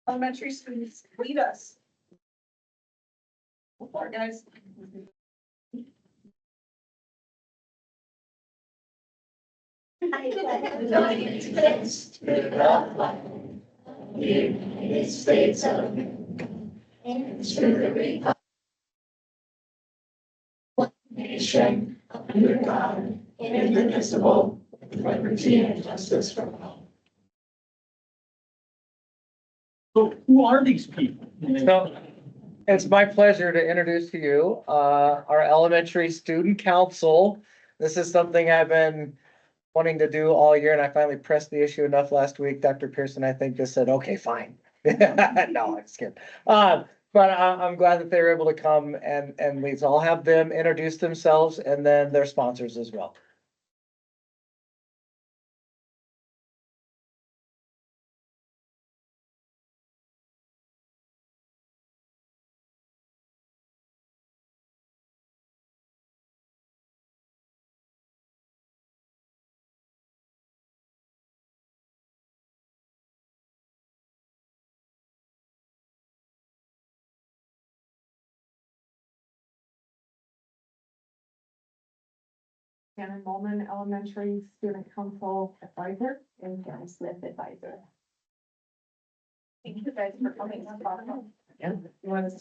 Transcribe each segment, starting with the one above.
elementary students lead us. Before, guys. Allegiance to the flag of the United States of America and to the republic of the nation under God, indivisible, with liberty and justice for all. So who are these people? So it's my pleasure to introduce to you, our elementary student council. This is something I've been wanting to do all year, and I finally pressed the issue enough last week. Dr. Pearson, I think, just said, okay, fine. No, I'm just kidding. But I'm glad that they were able to come and lead. So I'll have them introduce themselves and then their sponsors as well. Shannon Molman, Elementary Student Council Advisor, and Karen Smith Advisor. Thank you guys for coming.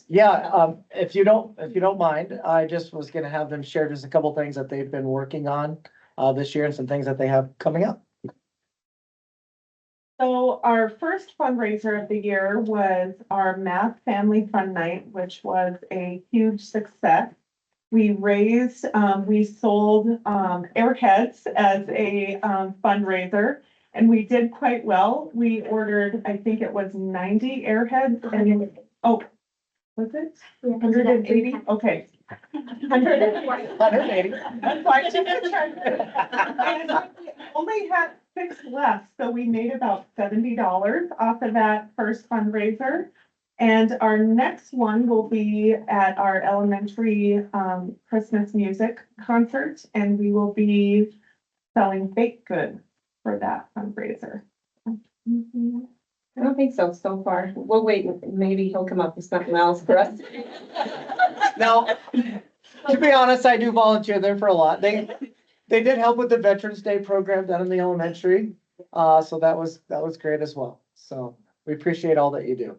Yeah, if you don't mind, I just was gonna have them share just a couple things that they've been working on this year and some things that they have coming up. So our first fundraiser of the year was our Math Family Fun Night, which was a huge success. We raised, we sold airheads as a fundraiser, and we did quite well. We ordered, I think it was 90 airheads and, oh, was it? 180? Okay. 180. That's why I took the check. And we only had 6 left, so we made about $70 off of that first fundraiser. And our next one will be at our elementary Christmas music concert, and we will be selling baked goods for that fundraiser. I don't think so, so far. We'll wait, maybe he'll come up with something else for us. No, to be honest, I do volunteer there for a lot. They did help with the Veterans Day program down in the elementary. So that was great as well. So we appreciate all that you do.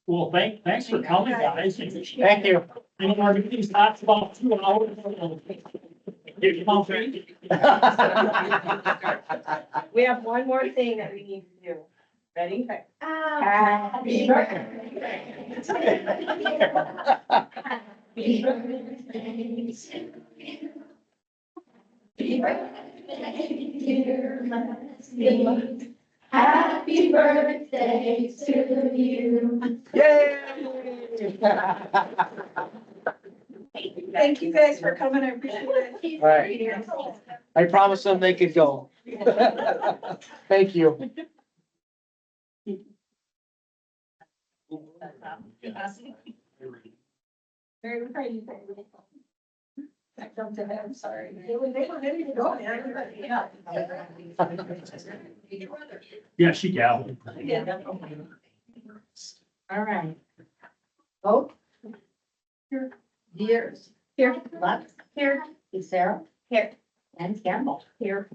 Well, thanks for coming, guys. Thank you. And our meeting starts about 2 hours. Get your mouth ready. We have one more thing that we need to do. Ready? Happy birthday. Happy birthday to you. Happy birthday, dear Leslie. Happy birthday to you. Yay! Thank you guys for coming. I appreciate it. All right. I promised them they could go. Thank you. Very pretty. I jumped ahead, I'm sorry. They were ready to go. Yeah. Yeah, she gaveled. All right. Vote. Here. Years. Here. Lux. Here. Sarah. Here. And Campbell. Here.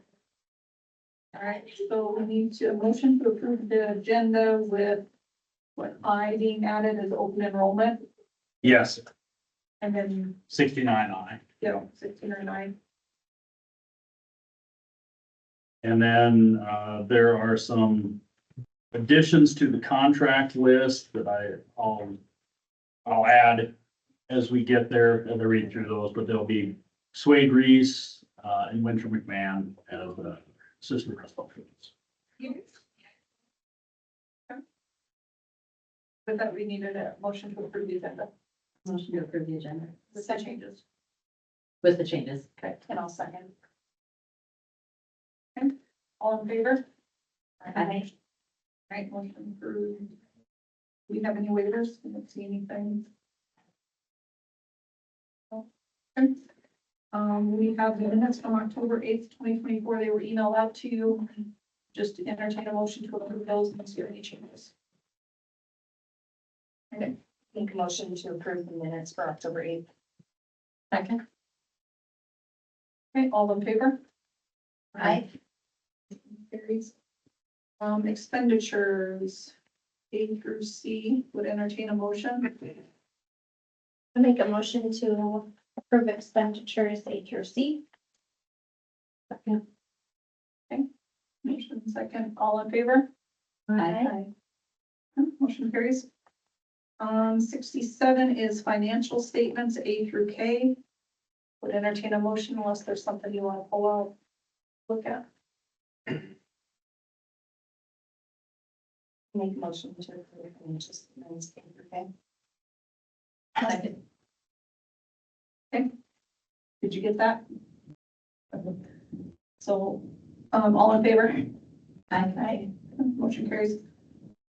All right, so we need to, a motion to approve the agenda with what I being added as open enrollment, Yes, and then, 69I. 16 or 9. And then, there are some additions to the contract list that I'll add as we get there, as I read through those, but there'll be Swade Reese, and Winter McMahon as the assistant principal. But that we needed a motion to approve the agenda Motion to approve the agenda with the changes. with the changes. Okay, and I'll second. Okay, all in favor? Aye. Right, motion approved. Do we have any waivers? We don't see anything. Okay. We have the minutes from October 8th, 2024. They were emailed out to you. just to entertain a motion to approve those and see any changes. Make a motion to approve the minutes for October 8th. Second. Okay, all in favor? Aye. Carries. Expenditures, A through C, would entertain a motion. I make a motion to approve expenditures A through C. Motion second, all in favor? Aye. Motion carries. 67 is financial statements, A through K. Would entertain a motion unless there's something you want to pull out, look at. Make a motion to approve financial statements. Okay. Second. Okay. Did you get that? So, all in favor? Aye. Motion carries.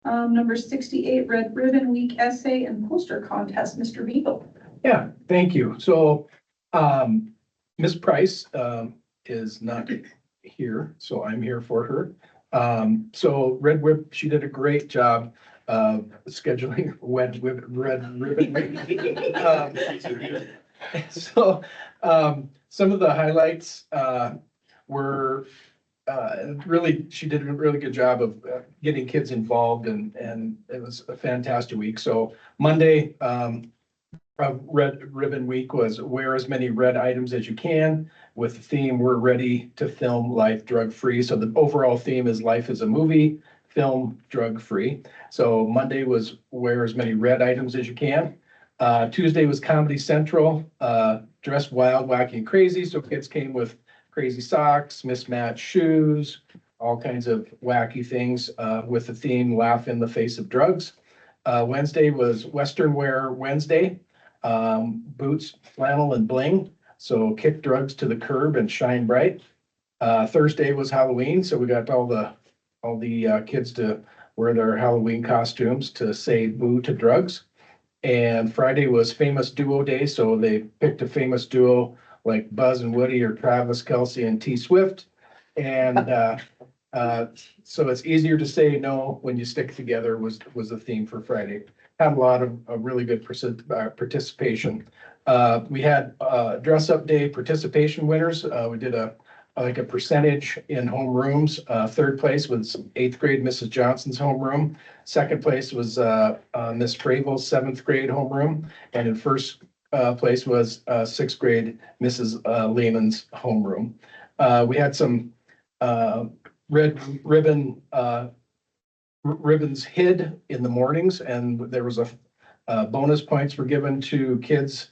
Number 68, Red Ribbon Week essay and poster contest, Mr. Beagle. Yeah, thank you. So, Ms. Price, is not here, so I'm here for her. So Red Whip, she did a great job of scheduling Red Ribbon. So, some of the highlights, were, really, she did a really good job of getting kids involved and it was a fantastic week. So Monday, Red Ribbon Week was wear as many red items as you can with the theme, we're ready to film life drug free. So the overall theme is life is a movie, film drug free. So Monday was wear as many red items as you can. Tuesday was Comedy Central, dress wild, wacky and crazy. So kids came with crazy socks, mismatched shoes, all kinds of wacky things, with the theme laugh in the face of drugs. Wednesday was Western Wear Wednesday. Boots, flannel, and bling. So kick drugs to the curb and shine bright. Thursday was Halloween, so we got all the kids to wear their Halloween costumes to say boo to drugs. And Friday was Famous Duo Day, so they picked a famous duo like Buzz and Woody or Travis Kelce and T Swift. And so it's easier to say no when you stick together was the theme for Friday. Had a lot of really good participation. We had dress up day participation winners. We did a percentage in homerooms. Third place was 8th grade Mrs. Johnson's homeroom. Second place was Miss Fravel's 7th grade homeroom. And in first place was 6th grade Mrs. Lehman's homeroom. We had some red ribbon ribbons hid in the mornings, and there was a bonus points were given to kids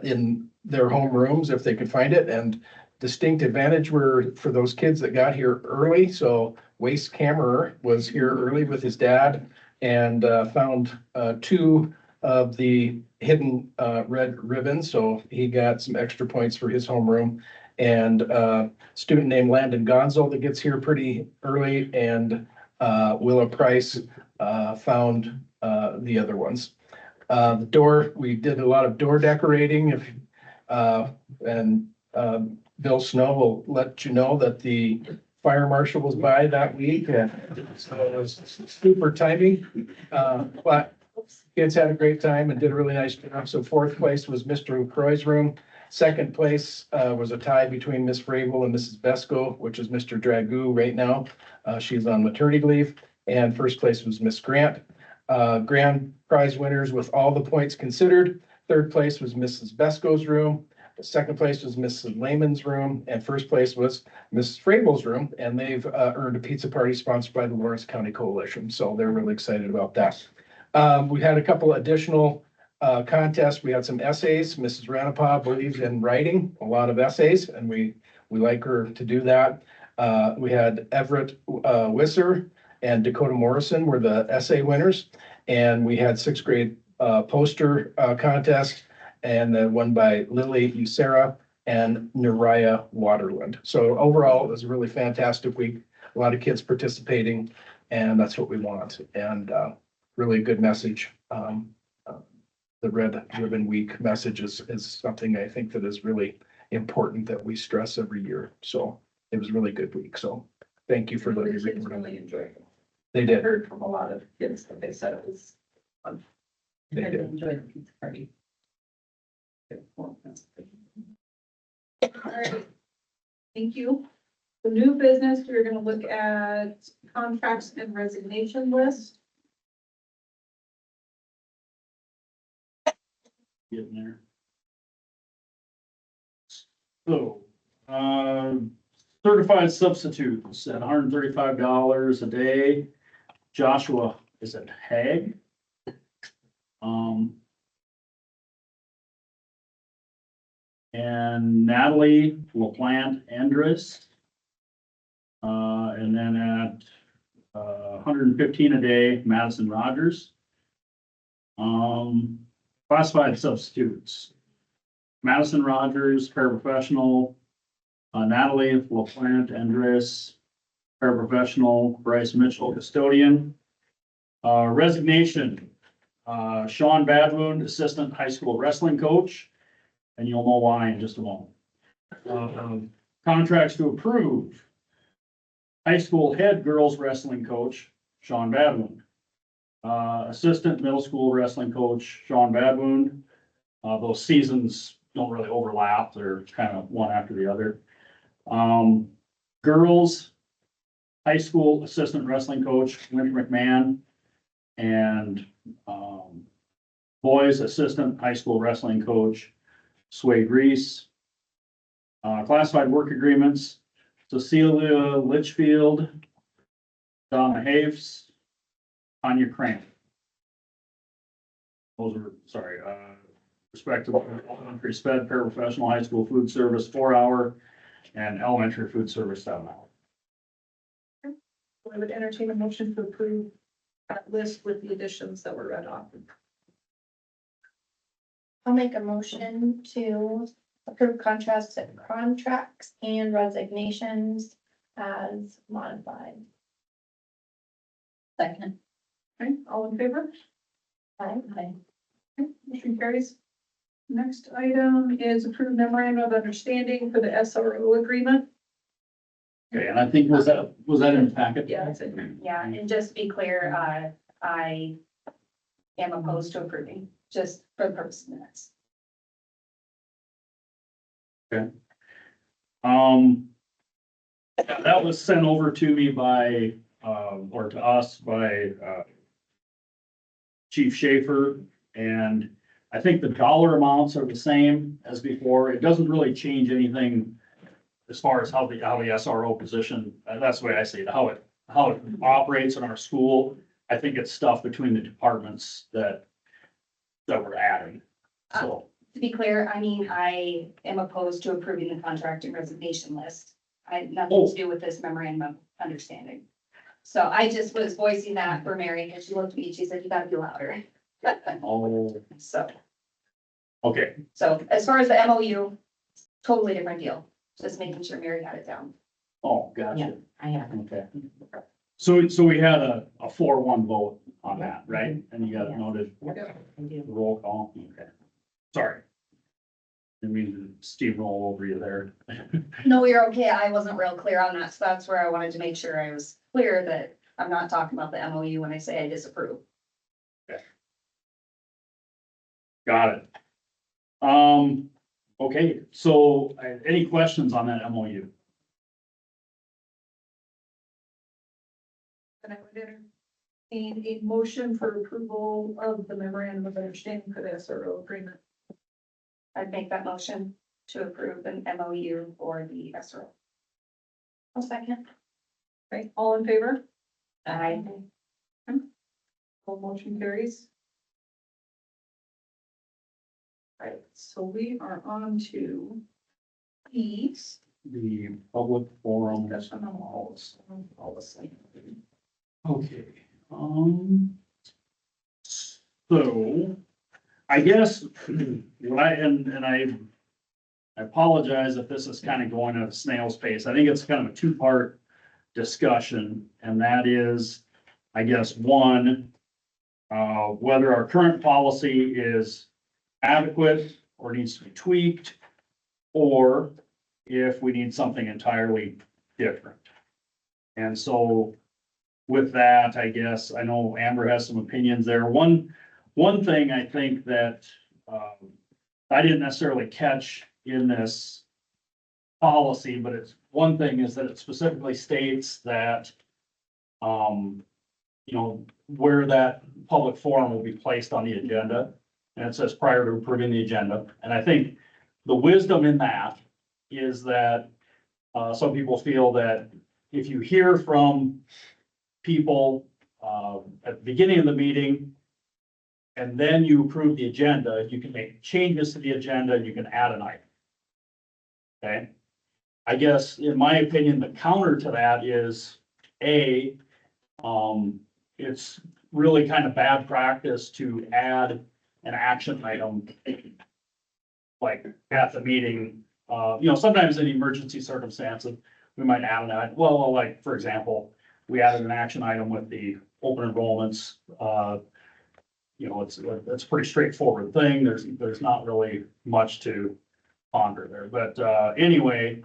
in their homerooms if they could find it. And distinct advantage were for those kids that got here early. So Wace Kammerer was here early with his dad and found 2 of the hidden red ribbons. So he got some extra points for his homeroom. And student named Landon Gonzo that gets here pretty early, and Willa Price found the other ones. The door, we did a lot of door decorating, and Bill Snow will let you know that the fire marshal was by that week, and so it was super timing. But kids had a great time and did a really nice job. So 4th place was Mr. LaCroix's room. 2nd place was a tie between Miss Fravel and Mrs. Besco, which is Mr. Dragoo right now. She's on maternity leave. And 1st place was Miss Grant. Grand prize winners with all the points considered. 3rd place was Mrs. Besco's room. 2nd place was Mrs. Lehman's room. And 1st place was Mrs. Fravel's room. And they've earned a pizza party sponsored by the Lawrence County Coalition. So they're really excited about that. We had a couple additional contest. We had some essays. Mrs. Ranapa believes in writing a lot of essays, and we like her to do that. We had Everett Wisser and Dakota Morrison were the essay winners, and we had 6th grade poster contest, and then one by Lily Usera and Nariah Waterland. So overall, it was a really fantastic week. A lot of kids participating, and that's what we want. And really good message. The Red Ribbon Week message is something I think that is really important that we stress every year. So it was a really good week. So thank you for The letting me kids report on really that. enjoyed it. They I did, heard from a lot of kids that they said it was fun. they did. Enjoy the pizza party. All right. Thank you. The new business, we're gonna look at contracts and resignation list. Getting there. So, certified substitutes at $135 a day. Joshua is at Hague. And Natalie LaPlante Andrus. And then at, 115 a day, Madison Rogers. Classified substitutes. Madison Rogers, paraprofessional. Natalie LaPlante Andrus, paraprofessional. Bryce Mitchell, custodian. Resignation. Sean Badwound, assistant high school wrestling coach. And you'll know why in just a moment. Contracts to approve. High school head girls wrestling coach, Sean Badwound. Assistant middle school wrestling coach, Sean Badwound. Those seasons don't really overlap. They're kind of one after the other. Girls high school assistant wrestling coach, Winter McMahon. And, boys assistant high school wrestling coach, Sway Reese. Classified work agreements, Cecilia Litchfield, Donna Hafes, Tanya Cramp. Those are, sorry, respective elementary sped, paraprofessional, high school food service, 4-hour, and elementary food service, 7-hour. I would entertain a motion to approve that list with the additions that were read off. I'll make a motion to approve contracts and resignations as modified. Second. Okay, all in favor? Aye. Okay, motion carries. Next item is approved memorandum of understanding for the SRO agreement. Okay, and I think, was that in the packet? Yeah, it's in there. Yeah, and just to be clear, I am opposed to approving, just for the purpose of minutes. That was sent over to me by, or to us by, Chief Schaefer, and I think the dollar amounts are the same as before. It doesn't really change anything as far as how the SRO position, that's the way I see it, how it operates in our school. I think it's stuff between the departments that we're adding, so. To be clear, I mean, I am opposed to approving the contract and resignation list. I had nothing to do with this memorandum of understanding. So I just was voicing that for Mary, and she looked at me, and she said, you gotta be louder. Oh, So, okay, so as far as the MOU, totally different deal. Just making sure Mary got it down. oh, gotcha, I have. okay. So we had a 4-1 vote on that, right? And you got it noted, I do. roll call, okay. Sorry. Didn't mean to steamroll over you there. No, you're okay. I wasn't real clear on that, so that's where I wanted to make sure I was clear that I'm not talking about the MOU when I say I disapprove. Got it. Okay, so any questions on that MOU? And I would entertain a motion for approval of the memorandum of understanding for the SRO agreement. I'd make that motion to approve an MOU for the SRO. I'll second. Okay, all in favor? I, All motion carries. Right, so we are on to E's. The public forum. Discussion on policy. Okay, so I guess what I apologize if this is kind of going at a snail's pace. I think it's kind of a 2-part discussion, and that is, I guess, one, whether our current policy is adequate or needs to be tweaked, or if we need something entirely different. And so with that, I guess, I know Amber has some opinions there. One thing I think that, I didn't necessarily catch in this policy, but it's, one thing is that it specifically states that, you know, where that public forum will be placed on the agenda. And it says prior to approving the agenda. And I think the wisdom in that is that, some people feel that if you hear from people, at the beginning of the meeting, and then you approve the agenda, you can make changes to the agenda and you can add an item. Okay? I guess, in my opinion, the counter to that is, it's really kind of bad practice to add an action item like at the meeting. You know, sometimes in emergency circumstances, we might add an item. Well, like, for example, we added an action item with the open enrollments. You know, it's a pretty straightforward thing. There's not really much to ponder there. But anyway,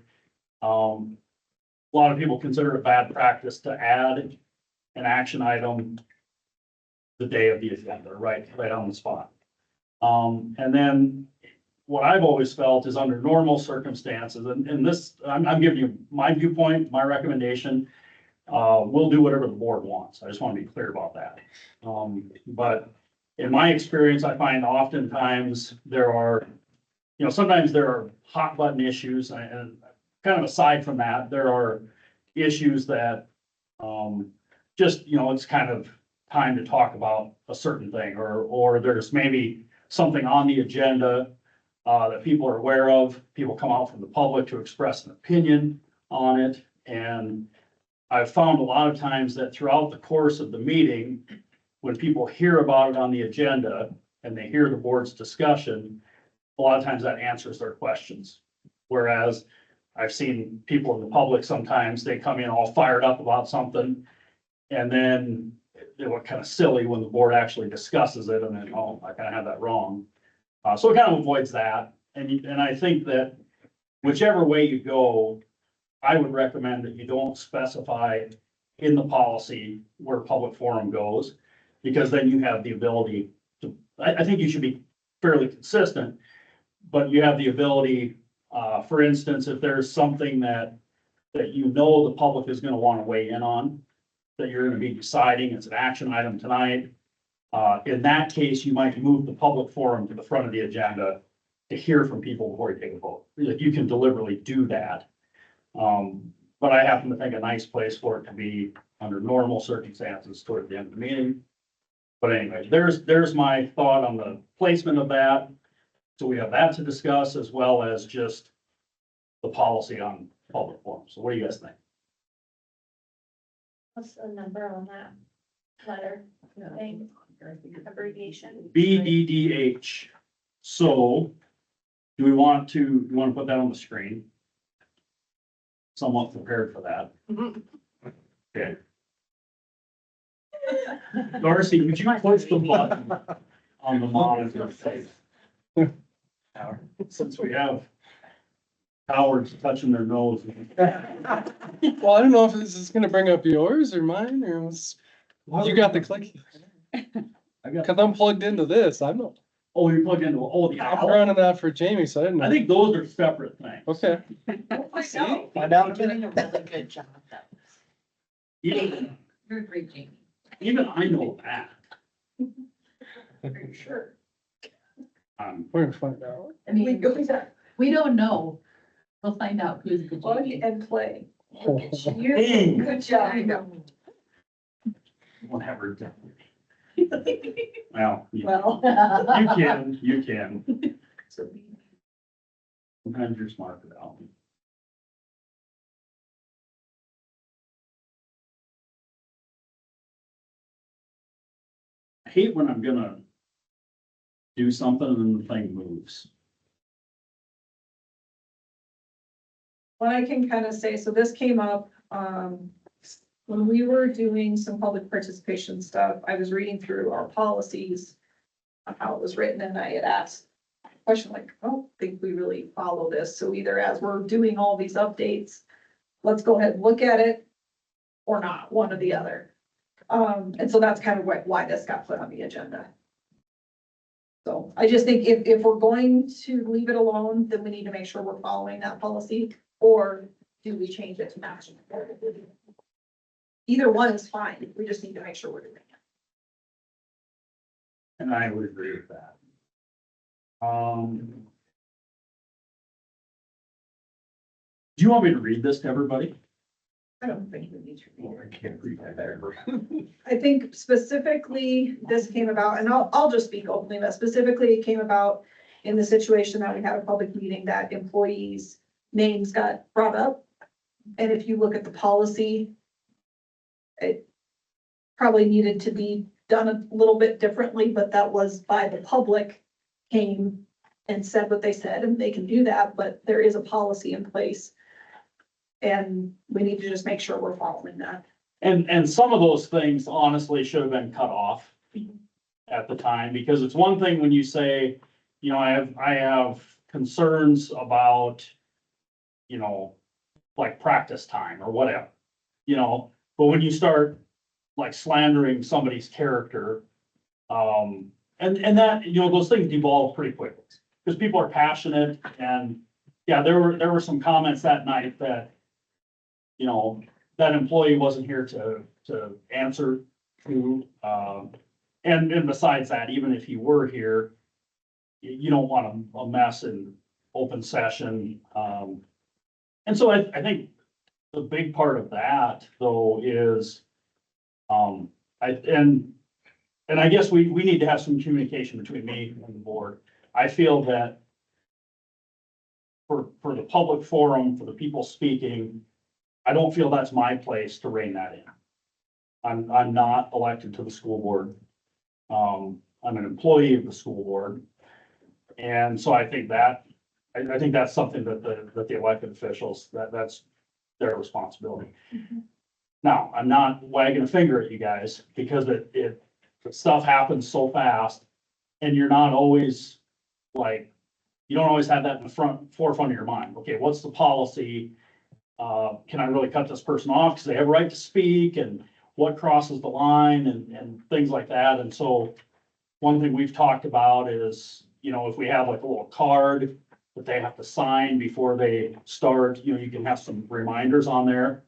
a lot of people consider it bad practice to add an action item the day of the agenda, right on the spot. And then what I've always felt is under normal circumstances, and this, I'm giving you my viewpoint, my recommendation. We'll do whatever the board wants. I just want to be clear about that. But in my experience, I find oftentimes there are, you know, sometimes there are hot button issues, and kind of aside from that, there are issues that, just, you know, it's kind of time to talk about a certain thing, or there's maybe something on the agenda that people are aware of. People come out from the public to express an opinion on it. And I've found a lot of times that throughout the course of the meeting, when people hear about it on the agenda and they hear the board's discussion, a lot of times that answers their questions. Whereas I've seen people in the public, sometimes they come in all fired up about something, and then they look kind of silly when the board actually discusses it, and then, oh, I kind of had that wrong. So it kind of avoids that. And I think that whichever way you go, I would recommend that you don't specify in the policy where public forum goes, because then you have the ability to, I think you should be fairly consistent, but you have the ability, for instance, if there's something that you know the public is going to want to weigh in on, that you're going to be deciding, it's an action item tonight. In that case, you might move the public forum to the front of the agenda to hear from people before you take a vote. Like, you can deliberately do that. But I happen to think a nice place for it to be under normal circumstances toward the end of the meeting. But anyway, there's my thought on the placement of that. So we have that to discuss, as well as just the policy on public forums. So what do you guys think? What's the number on that letter thing, abbreviation? BDDH. So do you want to put that on the screen? Somewhat prepared for that. Okay. Darcy, would you push the button on the monitor, please? Since we have cowards touching their nose. Well, I don't know if this is gonna bring up yours or mine, or was, you got the click. I got, Cause I'm plugged into this, I'm not, oh, you're plugged into, oh, the I'm owl. running that for Jamie, so I didn't know. I think those are separate things. Okay. See, find out. Doing a really good job, though. Even, You're great, Jamie. even I know that. For sure. We're gonna find out. I mean, we don't know. We'll find out who's the Plug Jamie. and play. Boom. Good job. Won't have her done. Well, you Well. you can. Sometimes you're smart without me. I hate when I'm gonna do something and then the thing moves. What I can kind of say, so this came up, when we were doing some public participation stuff, I was reading through our policies on how it was written, and I had asked a question like, I don't think we really follow this. So either as we're doing all these updates, let's go ahead and look at it, or not, one or the other. And so that's kind of why this got put on the agenda. So I just think if we're going to leave it alone, then we need to make sure we're following that policy, or do we change it to match? Either one is fine, we just need to make sure we're doing it. And I would agree with that. Do you want me to read this to everybody? I don't think we need to read Oh, it. I can't read that ever. I think specifically this came about, and I'll just speak openly, but specifically it came about in the situation that we had a public meeting that employees' names got brought up. And if you look at the policy, it probably needed to be done a little bit differently, but that was by the public came and said what they said, and they can do that, but there is a policy in place. And we need to just make sure we're following that. And some of those things honestly should have been cut off at the time, because it's one thing when you say, you know, I have concerns about, you know, like practice time or whatever, you know, but when you start like slandering somebody's character, and that, you know, those things devolve pretty quickly, because people are passionate. And yeah, there were some comments that night that, you know, that employee wasn't here to answer to, and besides that, even if he were here, you don't want a mess in open session. And so I think the big part of that though is, and I guess we need to have some communication between me and the board. I feel that for the public forum, for the people speaking, I don't feel that's my place to rein that in. I'm not elected to the school board. I'm an employee of the school board. And so I think that's something that the elected officials, that's their responsibility. Now, I'm not wagging a finger at you guys, because stuff happens so fast, and you're not always like, you don't always have that in the forefront of your mind. Okay, what's the policy? Can I really cut this person off because they have a right to speak, and what crosses the line and things like that. And so one thing we've talked about is, you know, if we have like a little card that they have to sign before they start, you know, you can have some reminders on there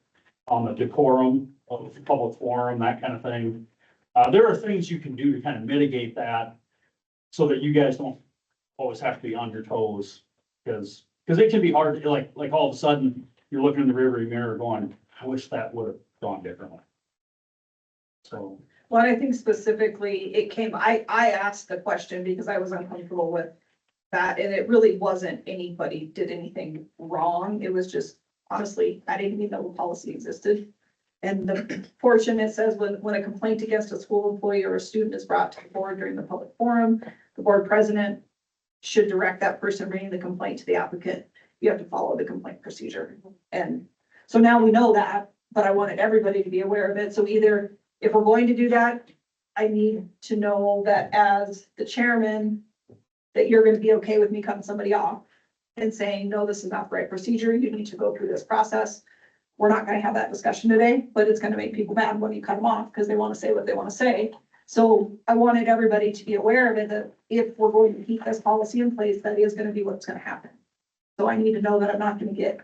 on the decorum of the public forum, that kind of thing. There are things you can do to kind of mitigate that so that you guys don't always have to be on your toes, because it can be hard, like all of a sudden you're looking in the rearview mirror going, I wish that would have gone differently. So. Well, I think specifically it came, I asked the question because I was uncomfortable with that, and it really wasn't anybody did anything wrong. It was just, honestly, I didn't even know the policy existed. And the portion, it says when a complaint against a school employee or a student is brought to the board during the public forum, the board president should direct that person bringing the complaint to the applicant. You have to follow the complaint procedure. And so now we know that, but I wanted everybody to be aware of it. So either if we're going to do that, I need to know that as the chairman, that you're going to be okay with me cutting somebody off and saying, no, this is not the right procedure. You need to go through this process. We're not going to have that discussion today, but it's going to make people mad when you cut them off because they want to say what they want to say. So I wanted everybody to be aware of it, that if we're going to keep this policy in place, that is going to be what's going to happen. So I need to know that I'm not going to get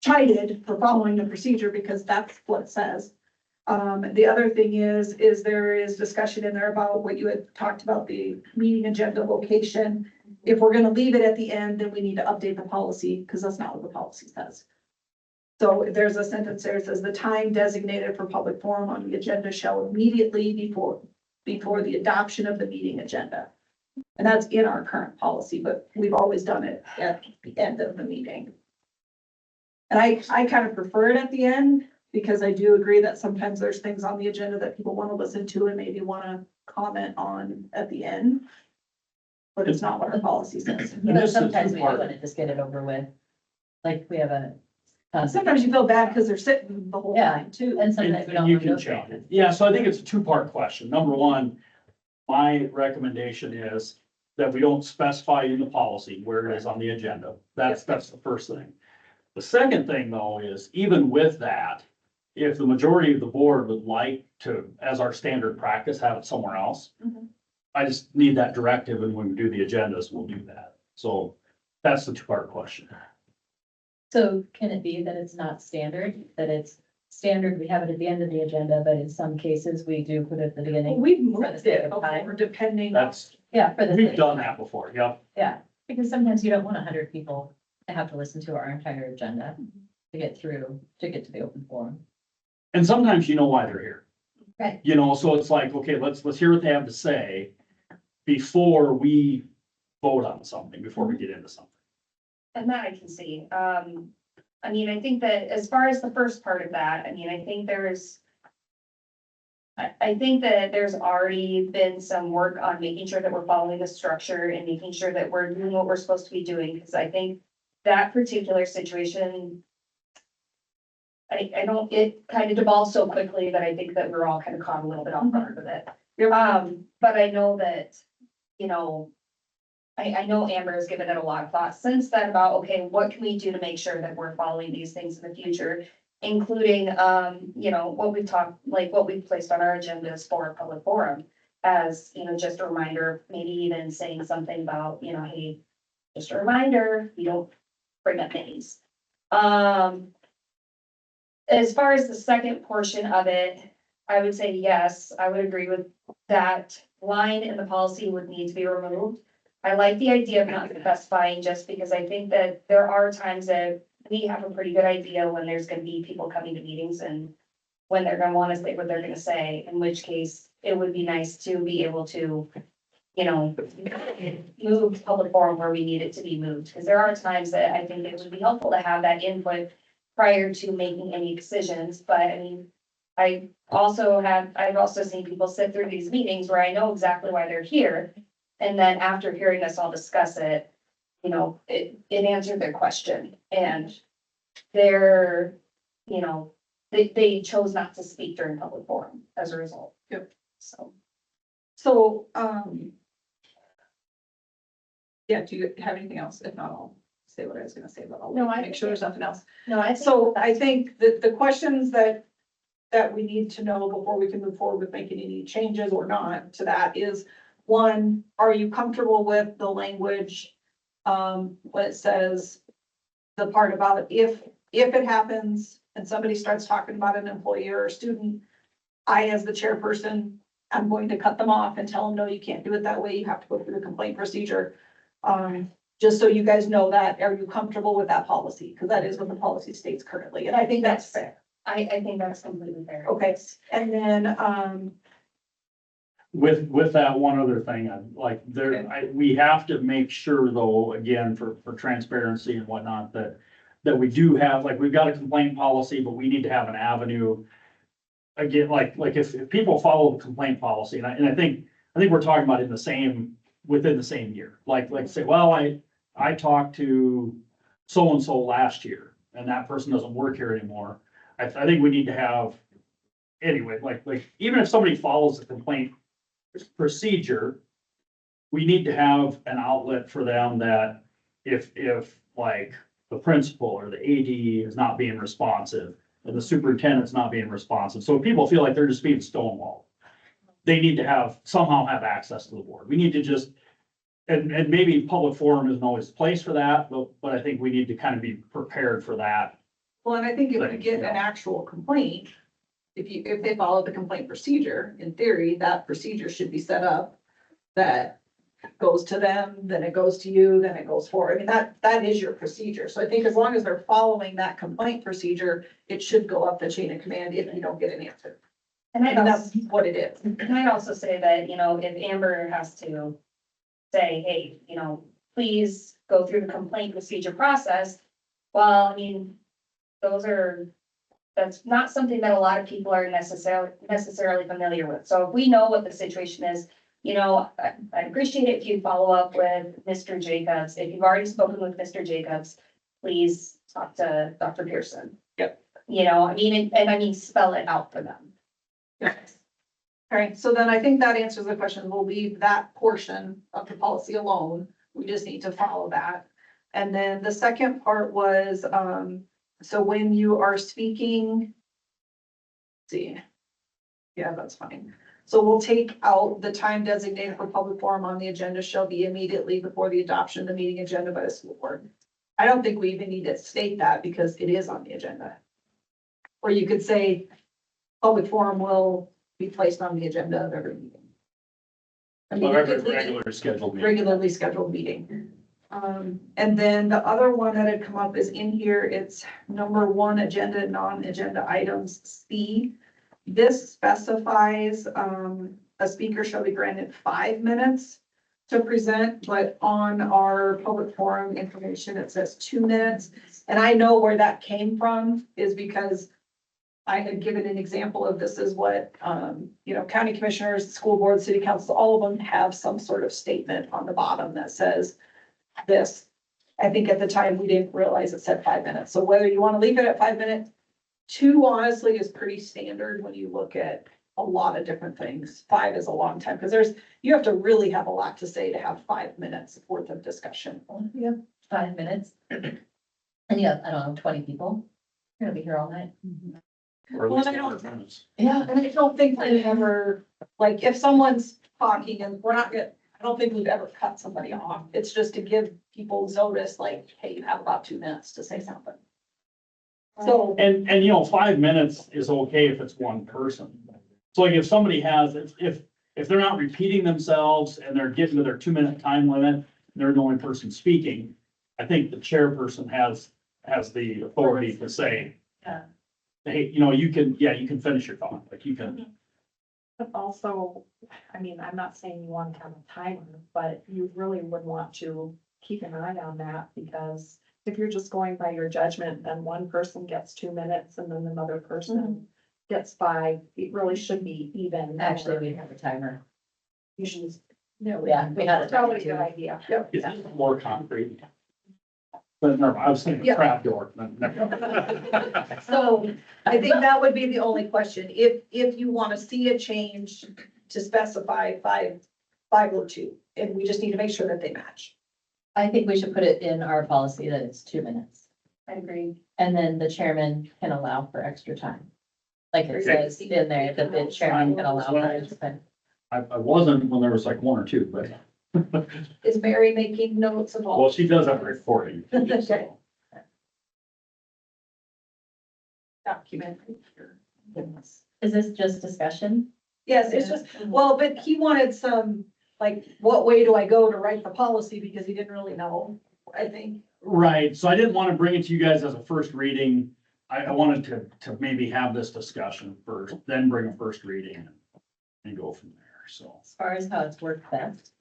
chided for following the procedure, because that's what it says. The other thing is there is discussion in there about what you had talked about, the meeting agenda location. If we're going to leave it at the end, then we need to update the policy, because that's not what the policy says. So there's a sentence there that says the time designated for public forum on the agenda shall immediately before the adoption of the meeting agenda. And that's in our current policy, but we've always done it at the end of the meeting. And I kind of prefer it at the end, because I do agree that sometimes there's things on the agenda that people want to listen to and maybe want to comment on at the end. But it's not what our policy says. And But this is sometimes we do part- want to just get it over with. Like we have a. Sometimes you feel bad because they're sitting the whole Yeah. time too. And sometimes we And don't. you want to can go through all change this. it. Yeah, so I think it's a two-part question. Number one, my recommendation is that we don't specify in the policy where it is on the agenda. That's the first thing. The second thing though is, even with that, if the majority of the board would like to, as our standard practice, have it somewhere else, Mhm. I just need that directive, and when we do the agendas, we'll do that. So that's the two-part question. So can it be that it's not standard, that it's standard, we have it at the end of the agenda, but in some cases, we do put it at the beginning? We've For the moved sake it of time. before, depending on. That's, Yeah, for the. we've done that before, yep. Yeah, because sometimes you don't want 100 people to have to listen to our entire agenda to get through, to get to the open forum. And sometimes you know why they're here. Right. You know, so it's like, okay, let's hear what they have to say before we vote on something, before we get into something. And that I can see. I mean, I think that as far as the first part of that, I mean, I think I think that there's already been some work on making sure that we're following the structure and making sure that we're doing what we're supposed to be doing, because I think that particular situation, I don't, it kind of devolved so quickly that I think that we're all kind of caught a little bit off guard with it. But I know that, you know, I know Amber has given it a lot of thought since then about, okay, what can we do to make sure that we're following these things in the future? Including, you know, what we've talked, like what we've placed on our agendas for a public forum. As, you know, just a reminder, maybe even saying something about, you know, hey, just a reminder, you don't bring up names. As far as the second portion of it, I would say yes, I would agree with that line in the policy would need to be removed. I like the idea of not specifying, just because I think that there are times that we have a pretty good idea when there's gonna be people coming to meetings and when they're gonna wanna say what they're gonna say, in which case it would be nice to be able to, you know, move to public forum where we need it to be moved, because there are times that I think it would be helpful to have that input prior to making any decisions, but I mean, I've also seen people sit through these meetings where I know exactly why they're here. And then after hearing us all discuss it, you know, it answered their question, and they're, you know, they chose not to speak during public forum as a result. Yep. So. So, yeah, do you have anything else? If not, I'll say what I was gonna say, but I'll No, I make sure there's nothing else. No, I So I think that the questions that we need to know before we can move forward with making any changes or not to that is, one, are you comfortable with the language? When it says the part about if it happens and somebody starts talking about an employee or a student, I, as the chairperson, I'm going to cut them off and tell them, no, you can't do it that way. You have to go through the complaint procedure. Just so you guys know that, are you comfortable with that policy? Because that is what the policy states currently, and I think that's fair. I think that's completely fair. Okay, and then, With that one other thing, we have to make sure though, again, for transparency and whatnot, that we do have, like, we've got a complaint policy, but we need to have an avenue. Again, like if people follow the complaint policy, and I think we're talking about within the same year, like say, well, I talked to so-and-so last year, and that person doesn't work here anymore. I think we need to have, anyway, like even if somebody follows the complaint procedure, we need to have an outlet for them that if like the principal or the AD is not being responsive and the superintendent's not being responsive. So if people feel like they're just being stonewalled, they need to somehow have access to the board. We need to just, and maybe public forum isn't always the place for that, but I think we need to kind of be prepared for that. well, and I think if we get an actual complaint, if they follow the complaint procedure, in theory, that procedure should be set up that goes to them, then it goes to you, then it goes forward. I mean, that is your procedure. So I think as long as they're following that complaint procedure, it should go up the chain of command if you don't get an answer. And And that's what it is. And I'd also say that, you know, if Amber has to say, hey, you know, please go through the complaint procedure process, well, I mean, that's not something that a lot of people are necessarily familiar with. So if we know what the situation is, you know, I'd appreciate it if you follow up with Mr. Jacobs. If you've already spoken with Mr. Jacobs, please talk to Dr. Pearson. Yep. You know, I mean, and I mean, spell it out for them. Yes. All right, so then I think that answers the question. We'll leave that portion of the policy alone. We just need to follow that. And then the second part was, so when you are speaking See. Yeah, that's fine. So we'll take out the time designated for public forum on the agenda shall be immediately before the adoption of the meeting agenda by the school board. I don't think we even need to state that because it is on the agenda. Or you could say, public forum will be placed on the agenda of every meeting. I mean, Regular scheduled meeting. regularly scheduled meeting. And then the other one that had come up is in here, it's number 1, agenda, non-agenda items, C. This specifies, a speaker shall be granted 5 minutes to present, but on our public forum information, it says 2 minutes. And I know where that came from is because I had given an example of this is what, county commissioners, school board, city council, all of them have some sort of statement on the bottom that says this. I think at the time we didn't realize it said 5 minutes. So whether you want to leave it at 5 minutes, 2 honestly is pretty standard when you look at a lot of different things. 5 is a long time because you have to really have a lot to say to have 5 minutes worth of discussion. Yeah, 5 minutes. And you have, I don't know, 20 people. You're gonna be here all night. Or at Well, least I don't- 100 minutes. Yeah. And I don't think we ever, like, if someone's talking and we're not gonna, I don't think we've ever cut somebody off. It's just to give people notice, like, hey, you have about 2 minutes to say something. So, And 5 minutes is okay if it's one person. So like if somebody has, if they're not repeating themselves and they're getting to their 2-minute time limit, they're the only person speaking. I think the chairperson has the authority to say, Yeah. hey, you can finish your thought, like you can. But also, I mean, I'm not saying you want to have a timer, but you really would want to keep an eye on that because if you're just going by your judgment, then one person gets 2 minutes and then another person gets 5. It really should be even. Actually, we have a timer. You should. No, yeah, we had a timer Probably a good too. idea. yep. It's more concrete. But no, I was thinking Yeah. trap door. So I think that would be the only question. If you want to see a change to specify 5 or 2, and we just need to make sure that they match. I think we should put it in our policy that it's 2 minutes. I agree. And then the chairman can allow for extra time. Like it says in there, that the chairman can allow for extra time. I wasn't when there was like 1 or 2, but, Is Mary making notes of all? well, she does have a recording. Okay. Document. Is this just discussion? Yes, it's just, well, but he wanted some, like, what way do I go to write the policy, because he didn't really know, I think. Right, so I didn't want to bring it to you guys as a first reading. I wanted to maybe have this discussion first, then bring a first reading and go from there, so. As far as how it's worked best,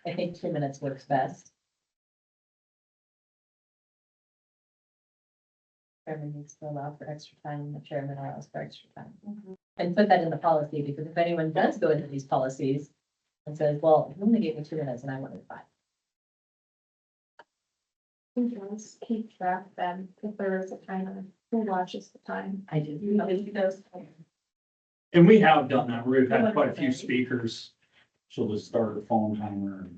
I think 2 minutes works best. Chairman needs to allow for extra time, the chairman allows for extra time. And put that in the policy, because if anyone does go into these policies and says, well, you only gave me 2 minutes and I wanted 5. Let's keep track then, if there is a timer, who watches the time? I do. Nobody does. And we have done that, we've had quite a few speakers. She'll just start a phone timer.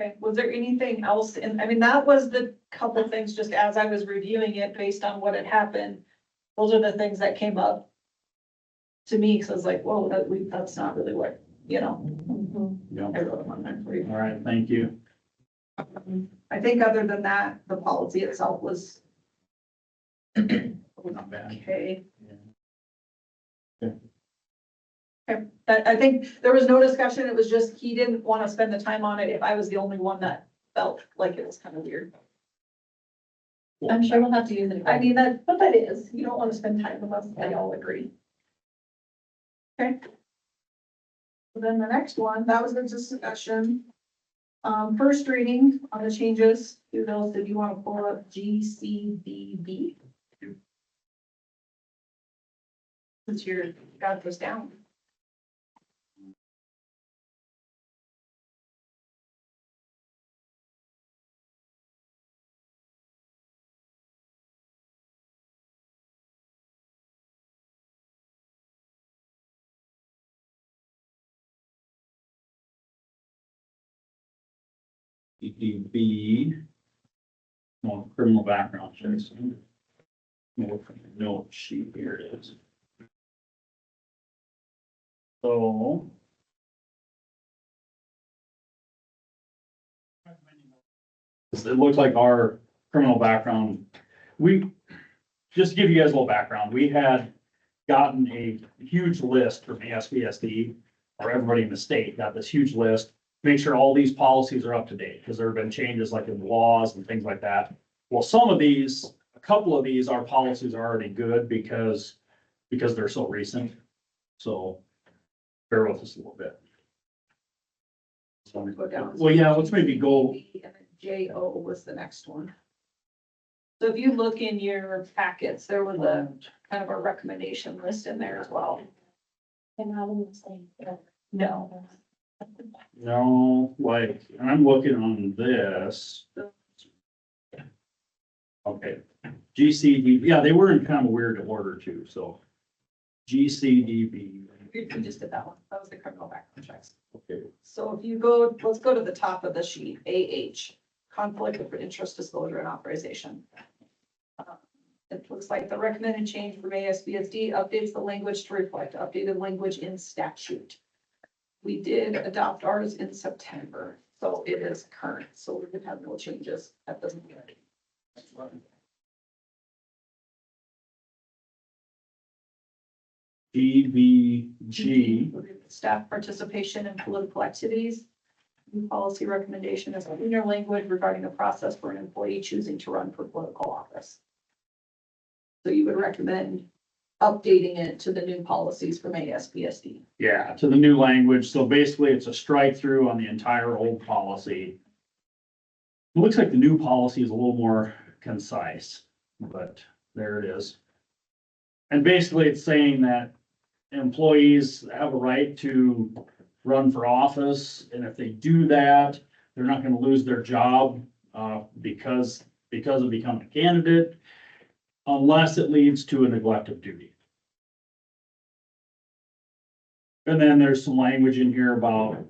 Okay, was there anything else? And I mean, that was the couple things, just as I was reviewing it based on what had happened. Those are the things that came up to me, because I was like, whoa, that's not really what, Yeah. I wrote them on there for you. All right, thank you. I think other than that, the policy itself was Not bad. okay. Yeah. Okay, I think there was no discussion. It was just, he didn't want to spend the time on it if I was the only one that felt like it was kind of weird. I'm sure we'll have to use it I again. mean, but that is, you don't want to spend time unless they all agree. Okay. So then the next one, that was the discussion. First reading on the changes to those, if you want to pull up GCBB. Since you're, got this down. EDB. Well, criminal background checks. Note sheet, here it is. So. It looks like our criminal background, just to give you guys a little background, we had gotten a huge list from ASBSD, or everybody in the state got this huge list, make sure all these policies are up to date, because there have been changes like in laws and things like that. Well, some of these, a couple of these, our policies are already good because they're so recent. So bear with us a little bit. Go down. Well, yeah, let's maybe go. And then JO was the next one. So if you look in your packets, there was a kind of a recommendation list in there as well. And how do you say? No. No, like, I'm looking on this. Okay, GCD, yeah, they were in kind of a weird order too, so. GCDB, We just did that one. That was the criminal background checks. okay, So if you go, let's go to the top of the sheet, AH, conflict of interest disclosure and authorization. It looks like the recommended change from ASBSD updates the language to reflect updated language in statute. We did adopt ours in September, so it is current, so we would have no changes at this point. GBG, Staff participation in political activities. New policy recommendation is cleaner language regarding the process for an employee choosing to run for political office. So you would recommend updating it to the new policies from ASBSD. yeah, to the new language, so basically it's a strike through on the entire old policy. It looks like the new policy is a little more concise, but there it is. And basically it's saying that employees have a right to run for office, and if they do that, they're not gonna lose their job, because of becoming a candidate, unless it leads to a neglect of duty. And then there's some language in here about,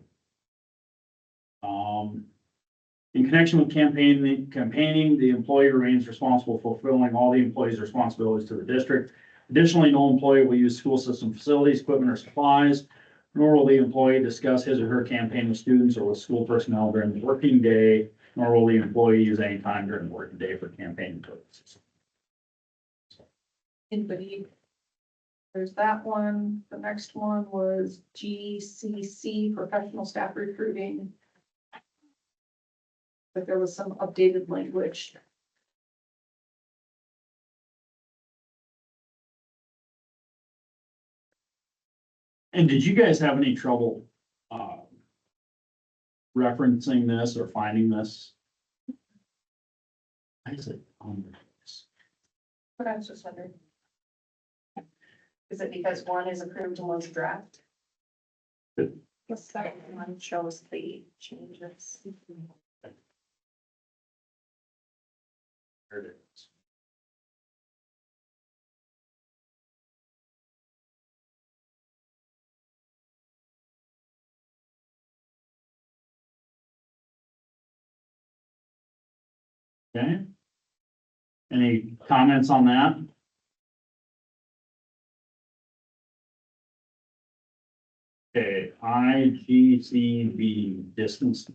in connection with campaigning, the employee remains responsible for fulfilling all the employee's responsibilities to the district. Additionally, no employee will use school system facilities, equipment, or supplies, nor will the employee discuss his or her campaign with students or with school personnel during the working day, nor will the employee use any time during the working day for campaign purposes. Anybody? There's that one. The next one was GCC, professional staff recruiting. But there was some updated language. And did you guys have any trouble, referencing this or finding this? I said, But I was just wondering. Is it because one is approved and one's draft? The second one shows the changes. there it is. Okay. Any comments on that? Okay, IGCB distance.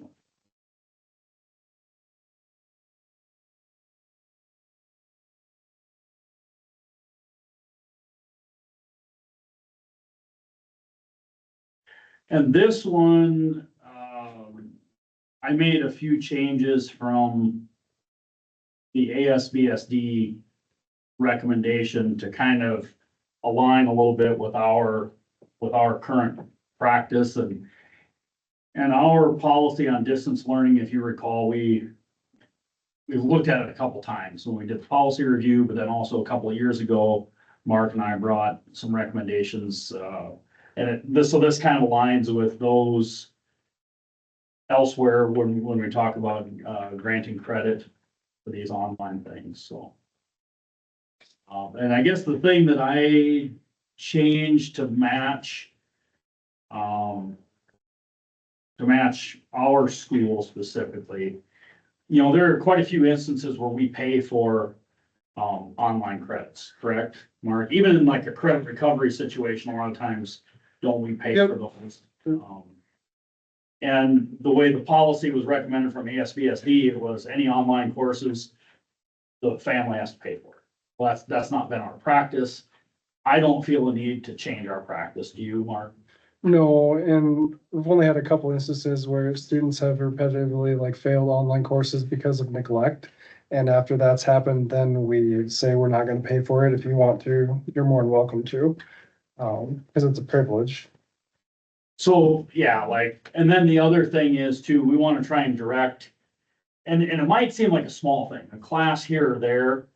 And this one, I made a few changes from the ASBSD recommendation to kind of align a little bit with our current practice and our policy on distance learning. If you recall, we've looked at it a couple times when we did the policy review, but then also a couple of years ago, Mark and I brought some recommendations, and so this kind of aligns with those elsewhere when we talk about granting credit for these online things, so. And I guess the thing that I changed to match our school specifically, you know, there are quite a few instances where we pay for online credits, correct, Mark? Even in like a credit recovery situation, a lot of times, don't we pay for those? And the way the policy was recommended from ASBSD, it was any online courses, the family has to pay for it. Well, that's not been our practice. I don't feel a need to change our practice. Do you, Mark? No, and we've only had a couple instances where students have repetitively like failed online courses because of neglect. And after that's happened, then we say we're not gonna pay for it. If you want to, you're more than welcome to. Because it's a privilege. So, yeah, like, and then the other thing is too, we want to try and direct, and it might seem like a small thing, a class here or there.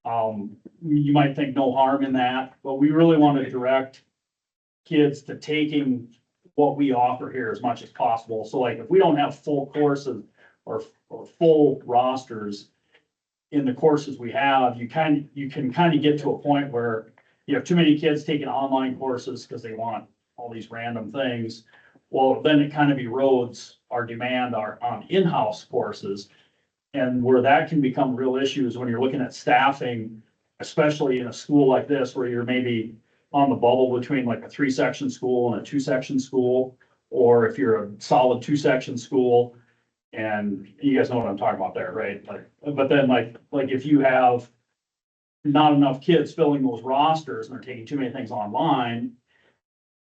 You might think no harm in that, but we really want to direct kids to taking what we offer here as much as possible. So like, if we don't have full courses or full rosters in the courses we have, you can kind of get to a point where you have too many kids taking online courses because they want all these random things. Well, then it kind of erodes our demand on in-house courses. And where that can become real issues when you're looking at staffing, especially in a school like this, where you're maybe on the bubble between like a 3-section school and a 2-section school, or if you're a solid 2-section school, and you guys know what I'm talking about there, right? Like, but then like if you have not enough kids filling those rosters and they're taking too many things online,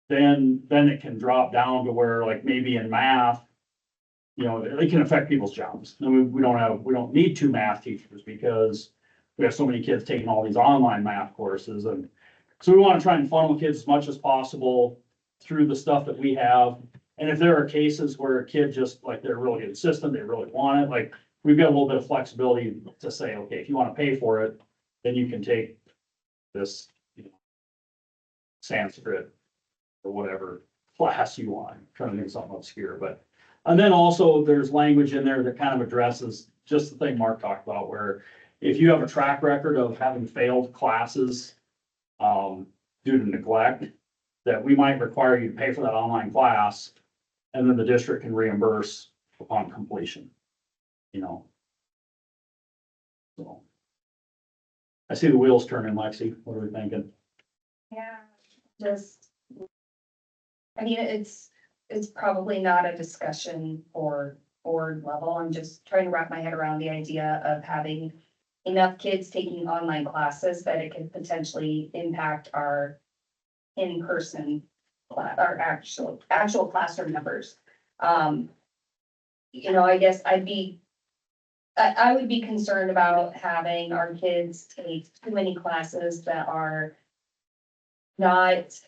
then it can drop down to where like maybe in math, it can affect people's jobs. And we don't need 2 math teachers because we have so many kids taking all these online math courses. And so we want to try and funnel kids as much as possible through the stuff that we have. And if there are cases where a kid just like, they're really insistent, they really want it, like we've got a little bit of flexibility to say, okay, if you want to pay for it, then you can take this, Sanskrit or whatever class you want, trying to think something obscure, but. And then also there's language in there that kind of addresses just the thing Mark talked about, where if you have a track record of having failed classes, due to neglect, that we might require you to pay for that online class, and then the district can reimburse upon completion, So. I see the wheels turning, Lexi. What are we thinking? Yeah, just, I mean, it's probably not a discussion for board level. I'm just trying to wrap my head around the idea of having enough kids taking online classes that it could potentially impact our in-person our actual classroom numbers. I guess I would be concerned about having our kids take too many classes that are not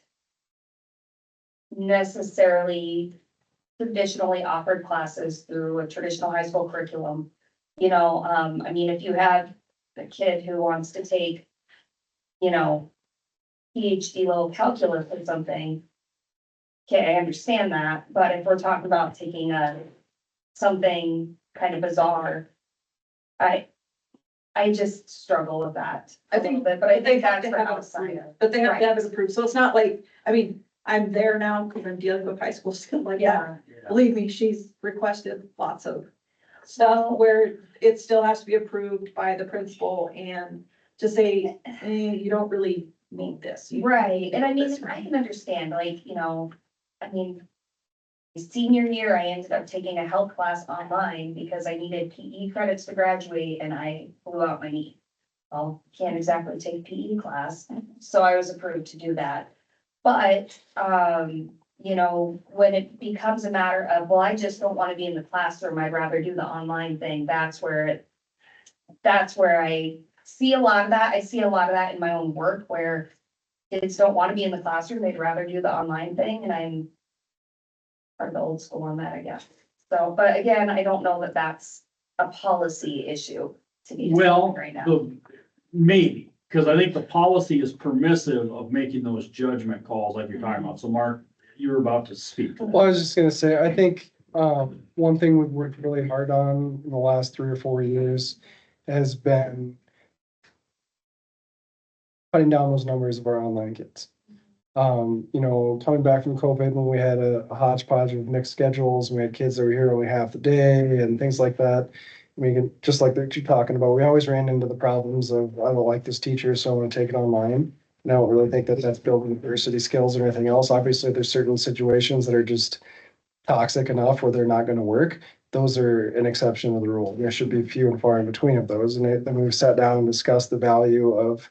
necessarily traditionally offered classes through a traditional high school curriculum. I mean, if you have a kid who wants to take, PhD level calculus or something, okay, I understand that, but if we're talking about taking something kind of bizarre, I just struggle with that. I think, but I think have that's to for have it outside approved, of. but they have to have it approved, so it's not like, I mean, I'm there now because I'm dealing with high school stuff like that. Believe me, she's requested lots of stuff where it still has to be approved by the principal and to say, you don't really need this. Right, and I mean, I can understand, like, I mean, senior year, I ended up taking a health class online because I needed PE credits to graduate and I blew out my knee. Well, can't exactly take PE class, so I was approved to do that. But, when it becomes a matter of, well, I just don't want to be in the classroom, I'd rather do the online thing, that's where I see a lot of that. I see a lot of that in my own work where kids don't want to be in the classroom, they'd rather do the online thing, and I'm part of the old school on that, I guess. So, but again, I don't know that that's a policy issue to be Well, discussed right now. maybe, because I think the policy is permissive of making those judgment calls like you're talking about. So Mark, you were about to speak. Well, I was just gonna say, I think, one thing we've worked really hard on in the last 3 or 4 years has been cutting down those numbers of our online kids. Coming back from COVID when we had a hodgepodge of mixed schedules, we had kids that were here only half the day and things like that. we can, just like that you're talking about, we always ran into the problems of, I don't like this teacher, so I'm gonna take it online. And I don't really think that that's building diversity skills or anything else. Obviously, there's certain situations that are just toxic enough where they're not gonna work. Those are an exception to the rule. There should be few and far in between of those. And we've sat down and discussed the value of,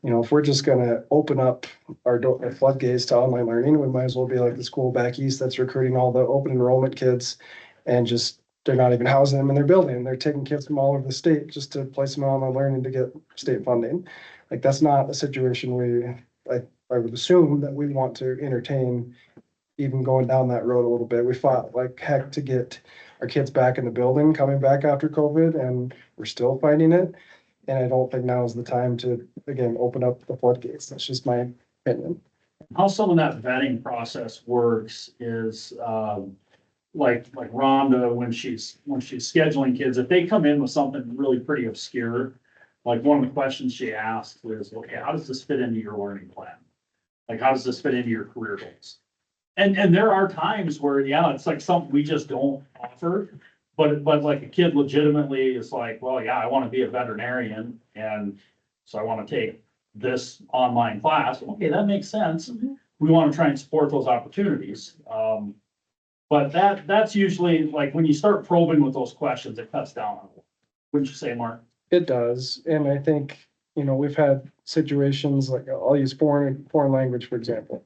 if we're just gonna open up our floodgates to online learning, we might as well be like the school back east that's recruiting all the open enrollment kids and just, they're not even housing them in their building. They're taking kids from all over the state just to place them on online learning to get state funding. Like, that's not a situation I would assume that we want to entertain, even going down that road a little bit. We fought like heck to get our kids back in the building, coming back after COVID, and we're still fighting it. And I don't think now is the time to, again, open up the floodgates. That's just my opinion. How some of that vetting process works is, like Rhonda, when she's scheduling kids, if they come in with something really pretty obscure, like one of the questions she asked was, okay, how does this fit into your learning plan? Like, how does this fit into your career goals? And there are times where, yeah, it's like something we just don't offer. But like a kid legitimately is like, well, yeah, I want to be a veterinarian, and so I want to take this online class. Okay, that makes sense. We want to try and support those opportunities. But that's usually like when you start probing with those questions, it cuts down on it. Wouldn't you say, Mark? It does. And I think, we've had situations like, I'll use foreign language, for example.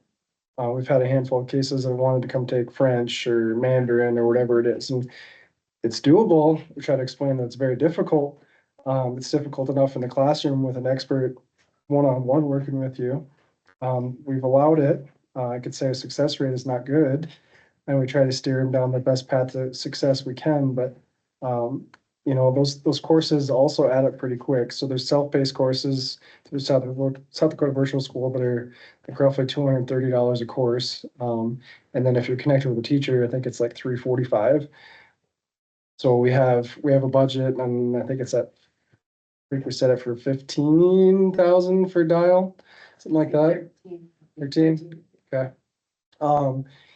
We've had a handful of cases that wanted to come take French or Mandarin or whatever it is. And it's doable. We try to explain that it's very difficult. It's difficult enough in the classroom with an expert one-on-one working with you. We've allowed it. I could say our success rate is not good. And we try to steer them down the best path to success we can, but, those courses also add up pretty quick. So there's self-paced courses through South Dakota Virtual School that are like roughly $230 a course. And then if you're connected with a teacher, I think it's like $345. So we have a budget, and I think I think we set it for 15,000 for dial, something like that. 13, okay.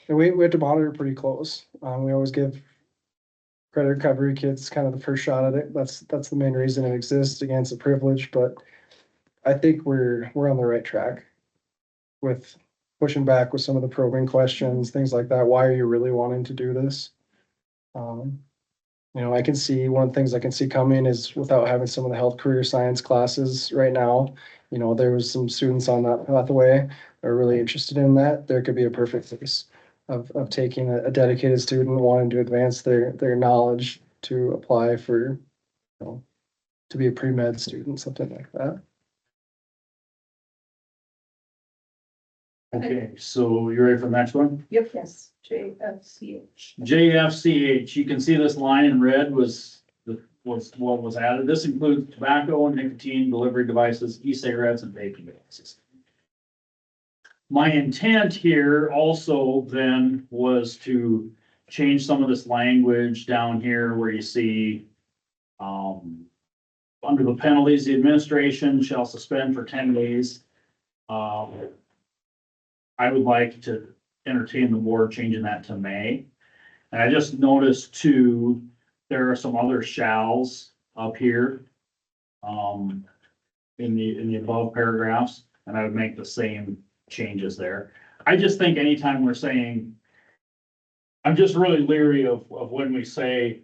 And we have to monitor pretty close. We always give credit recovery kids kind of the first shot at it. That's the main reason it exists, against the privilege, but I think we're on the right track with pushing back with some of the probing questions, things like that. Why are you really wanting to do this? I can see, one of the things I can see coming is, without having some of the health career science classes right now, there was some students on that pathway that are really interested in that. There could be a perfect place of taking a dedicated student wanting to advance their knowledge to apply for, to be a pre-med student, something like that. Okay, so you ready for the next one? Yep, yes, JFCH. JFCH, you can see this line in red was what was added. This includes tobacco and nicotine delivery devices, e-cigarettes, and vaping devices. My intent here also then was to change some of this language down here where you see, under the penalties, the administration shall suspend for 10 days. I would like to entertain the board changing that to May. And I just noticed too, there are some other shalls up here, in the above paragraphs, and I would make the same changes there. I just think anytime we're saying, I'm just really leery of when we say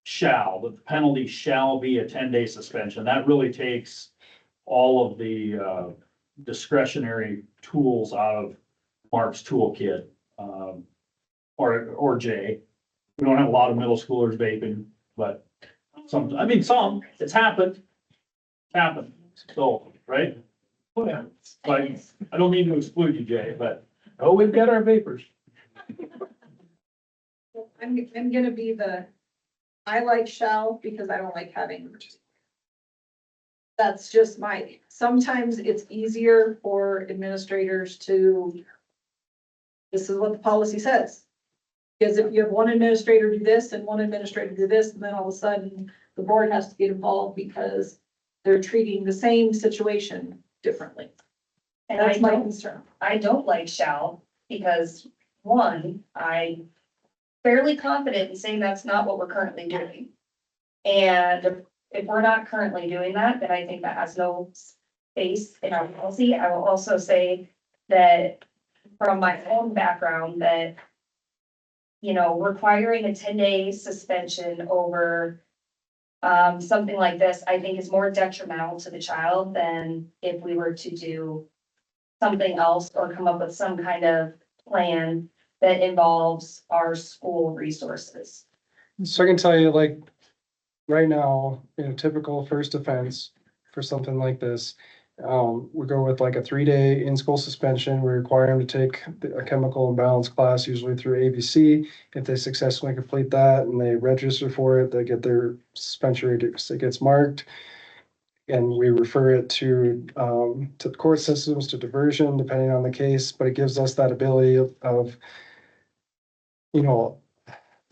shall, that the penalty shall be a 10-day suspension. That really takes all of the discretionary tools out of Mark's toolkit, or Jay. We don't have a lot of middle schoolers vaping, but some, it's happened. So, right? But I don't mean to exclude you, Jay, but, oh, we've got our vapors. I'm gonna be I like shall because I don't like having. That's just sometimes it's easier for administrators to, this is what the policy says. Because if you have one administrator do this and one administrator do this, and then all of a sudden the board has to get involved because they're treating the same situation differently. And That's my concern. I don't like shall, because one, I'm fairly confident in saying that's not what we're currently doing. And if we're not currently doing that, then I think that has no space in our policy. I will also say that from my own background, that, you know, requiring a 10-day suspension over something like this, I think is more detrimental to the child than if we were to do something else or come up with some kind of plan that involves our school resources. So I can tell you, like, right now, in a typical first offense for something like this, we go with like a 3-day in-school suspension. We require them to take a chemical imbalance class, usually through ABC. If they successfully complete that and they register for it, they get their suspension reduced. It gets marked. And we refer it to the court systems, to diversion, depending on the case, but it gives us that ability of, you know,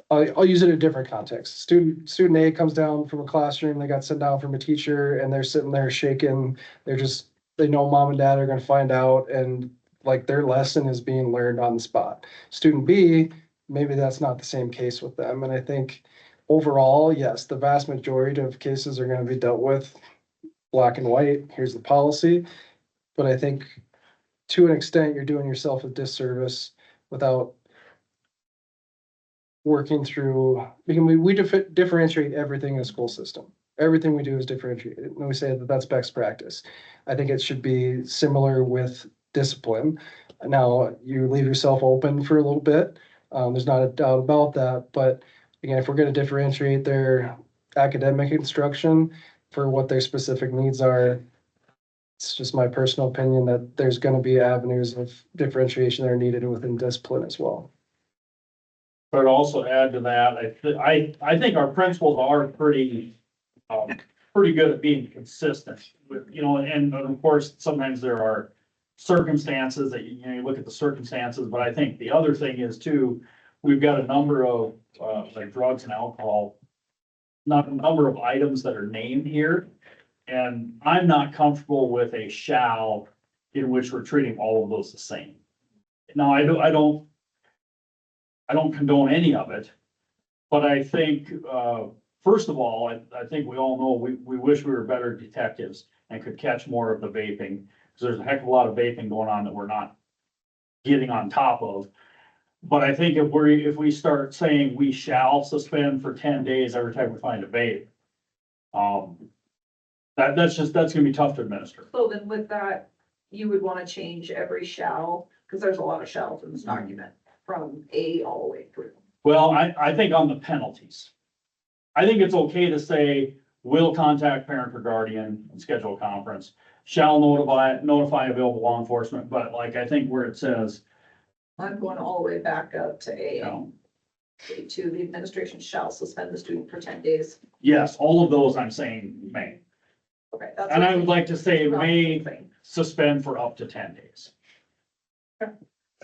I'll use it in a different context. Student A comes down from a classroom, they got sent down from a teacher and they're sitting there shaking. They know mom and dad are gonna find out and like their lesson is being learned on the spot. Student B, maybe that's not the same case with them. And I think overall, yes, the vast majority of cases are gonna be dealt with black and white. Here's the policy. But I think to an extent, you're doing yourself a disservice without working through, because we differentiate everything in the school system. Everything we do is differentiated, and we say that that's best practice. I think it should be similar with discipline. Now, you leave yourself open for a little bit. There's not a doubt about that, but again, if we're gonna differentiate their academic instruction for what their specific needs are, it's just my personal opinion that there's gonna be avenues of differentiation that are needed within discipline as well. But I'd also add to that, I think our principals are pretty good at being consistent with, you know, and of course, sometimes there are circumstances that, you know, you look at the circumstances, but I think the other thing is too, we've got a number of, like drugs and alcohol, not a number of items that are named here. And I'm not comfortable with a shall in which we're treating all of those the same. Now, I don't condone any of it, but I think, first of all, I think we all know, we wish we were better detectives and could catch more of the vaping. Because there's a heck of a lot of vaping going on that we're not getting on top of. But I think if we start saying we shall suspend for 10 days every time we find a vape, that's gonna be tough to administer. So then with that, you would wanna change every shall, because there's a lot of shalls in this document, from A all the way through. Well, I think on the penalties, I think it's okay to say, will contact parent or guardian and schedule a conference, shall notify available law enforcement, but like, I think where it says, I'm going all the way back up to you A. know, A2, the administration shall suspend the student for 10 days. yes, all of those I'm saying may. Okay. That's And what- I would like to say Not may the same. suspend for up to 10 days.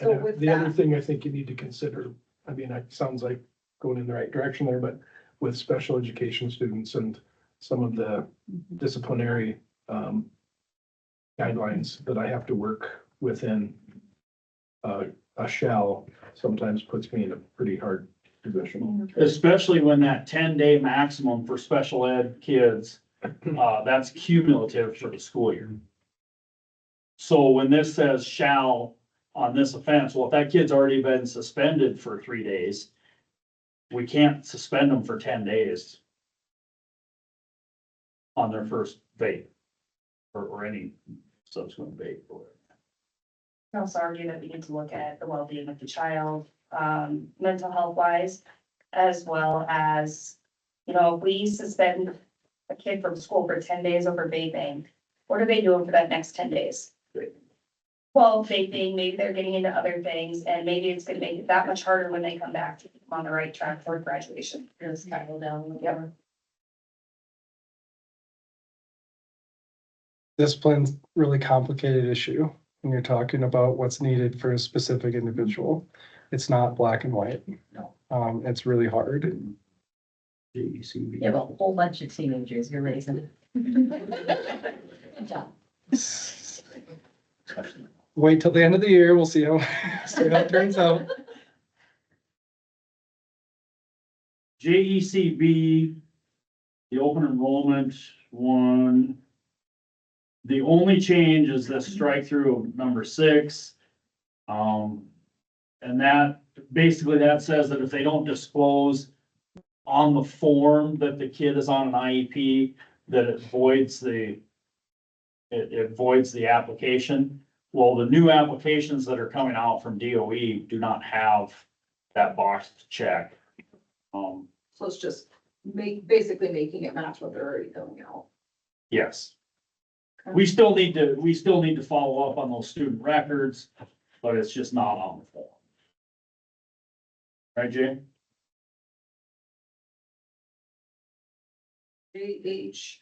So with The other that, thing I think you need to consider, I mean, it sounds like going in the right direction there, but with special education students and some of the disciplinary guidelines that I have to work within, a shall sometimes puts me in a pretty hard position. Especially when that 10-day maximum for special ed kids, that's cumulative for the school year. So when this says shall on this offense, well, if that kid's already been suspended for 3 days, we can't suspend them for 10 days on their first vape or any subsequent vape or whatever. I also argue that we need to look at the well-being of the child, mental health wise, as well as, you know, if we suspend a kid from school for 10 days over vaping, what are they doing for that next 10 days? Well, vaping, maybe they're getting into other things, and maybe it's gonna make it that much harder when they come back to keep them on the right track for graduation. Just spiral down. Yep. Discipline's really complicated issue when you're talking about what's needed for a specific individual. It's not black and white. No. It's really hard. You have a whole bunch of teenagers you're raising. Good job. Wait till the end of the year, we'll see how, see how it turns out. JECB the open enrollment one. The only change is the strike through of number 6. And that, basically that says that if they don't disclose on the form that the kid is on an IEP, that it voids the application. Well, the new applications that are coming out from DOE do not have that box to check. So it's just basically making it match what they're already filling out. Yes. We still need to follow up on those student records, but it's just not on the form. Right, Jay? DBC,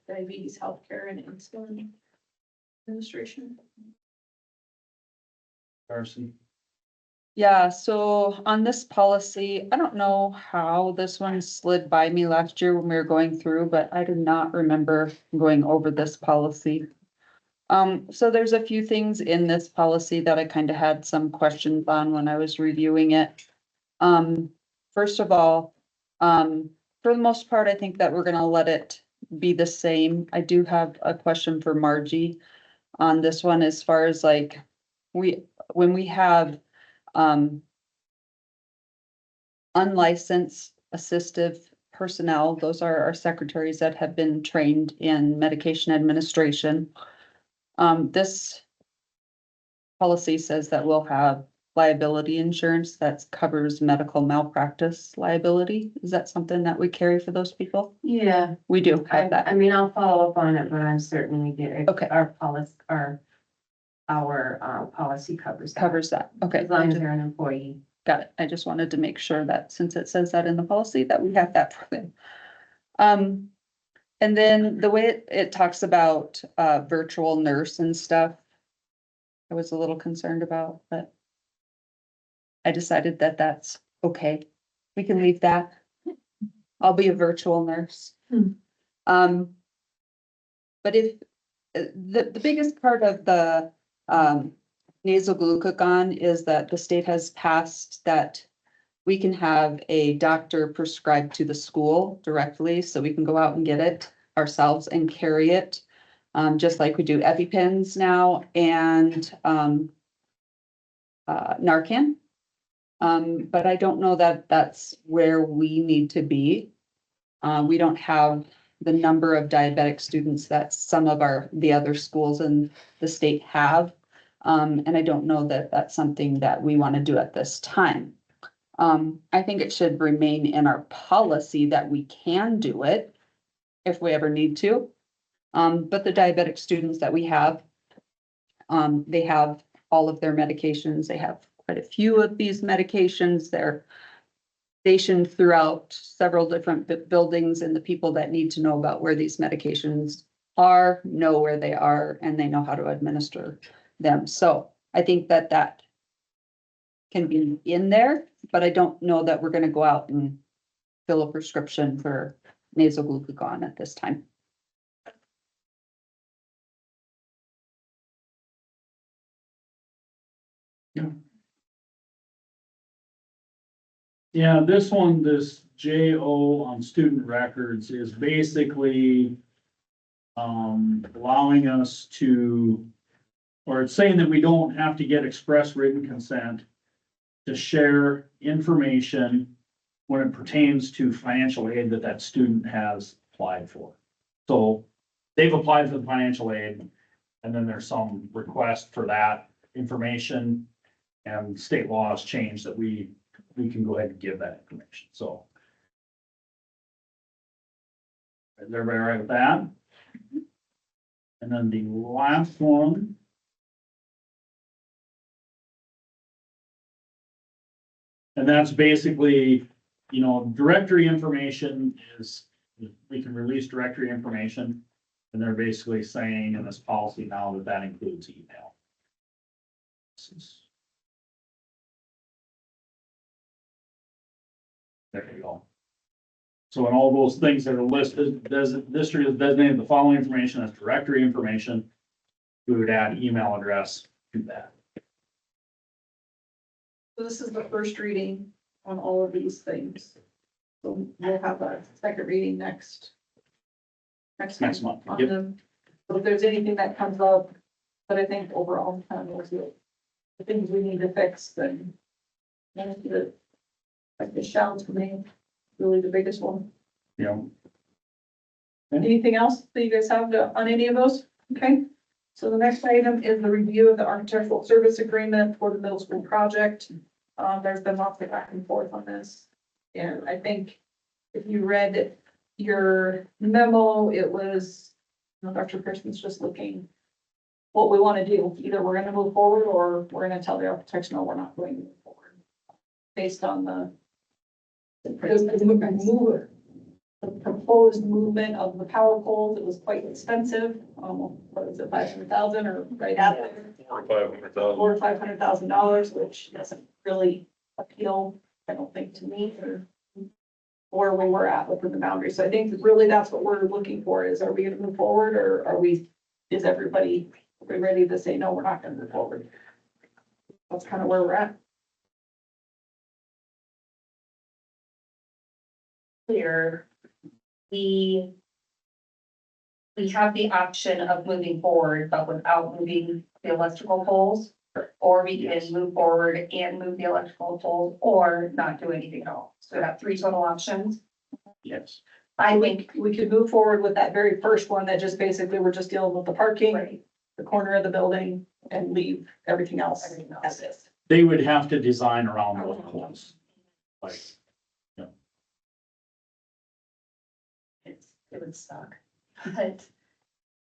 Diabetes Healthcare and Insulin Administration. Darcy? Yeah, so on this policy, I don't know how this one slid by me last year when we were going through, but I do not remember going over this policy. So there's a few things in this policy that I kind of had some questions on when I was reviewing it. First of all, for the most part, I think that we're gonna let it be the same. I do have a question for Margie on this one as far as like, when we have unlicensed assistive personnel, those are our secretaries that have been trained in medication administration. This policy says that we'll have liability insurance that covers medical malpractice liability. Is that something that we carry for those people? Yeah, We do have that. I mean, I'll follow up on it, but I'm certain we do. Okay. Our policy, our policy covers that. Covers that. Okay. As long as they're an employee. Got it. I just wanted to make sure that since it says that in the policy, that we have that for them. And then the way it talks about virtual nurse and stuff, I was a little concerned about, but I decided that that's okay. We can leave that. I'll be a virtual nurse. But if the biggest part of the nasal glucagon is that the state has passed that we can have a doctor prescribed to the school directly, so we can go out and get it ourselves and carry it. Just like we do EpiPens now and Narcan. But I don't know that that's where we need to be. We don't have the number of diabetic students that some of the other schools in the state have. And I don't know that that's something that we want to do at this time. I think it should remain in our policy that we can do it if we ever need to. But the diabetic students that we have, they have all of their medications. They have quite a few of these medications. They're stationed throughout several different buildings, and the people that need to know about where these medications are, know where they are, and they know how to administer them. So I think that that can be in there, but I don't know that we're gonna go out and fill a prescription for nasal glucagon at this time. Yeah, this one, this JO on student records is basically allowing us to, or it's saying that we don't have to get express written consent to share information when it pertains to financial aid that that student has applied for. So they've applied for the financial aid, and then there's some request for that information, and state law has changed that we can go ahead and give that information, so. Is everybody all right with that? And then the last one. And that's basically, you know, directory information is, we can release directory information. And they're basically saying in this policy now that that includes email. There you go. So in all those things that are listed, district has designated the following information as directory information. We would add email address to that. So this is the first reading on all of these things. So we'll have a second reading next month. on Yep. them. So if there's anything that comes up, but I think overall, kind of the things we need to fix, then like the shouts for me, really the biggest one. You know, Anything else that you guys have on any of those? Okay. So the next item is the review of the architectural service agreement for the middle school project. There's been lots of back and forth on this. And I think if you read your memo, it was, Dr. Christian's just looking what we want to do. Either we're gonna move forward or we're gonna tell the architects, no, we're not going to move forward. Based on the proposed movement of the power poles, it was quite expensive. What was it, 500,000 or right at there? Or $500,000, which doesn't really appeal, I don't think, to me or where we're at within the boundary. So I think really that's what we're looking for is, are we gonna move forward or are we ready to say, no, we're not gonna move forward? That's kind of where we're at. Clear, we have the option of moving forward, but without moving the electrical poles. Or we Yes. can move forward and move the electrical poles or not do anything at all. So we have 3 total options. yes. I think, We could move forward with that very first one that just basically we're just dealing with the parking, the corner of the building and leave everything else as is. They would have to design around those poles. Like, it would suck. But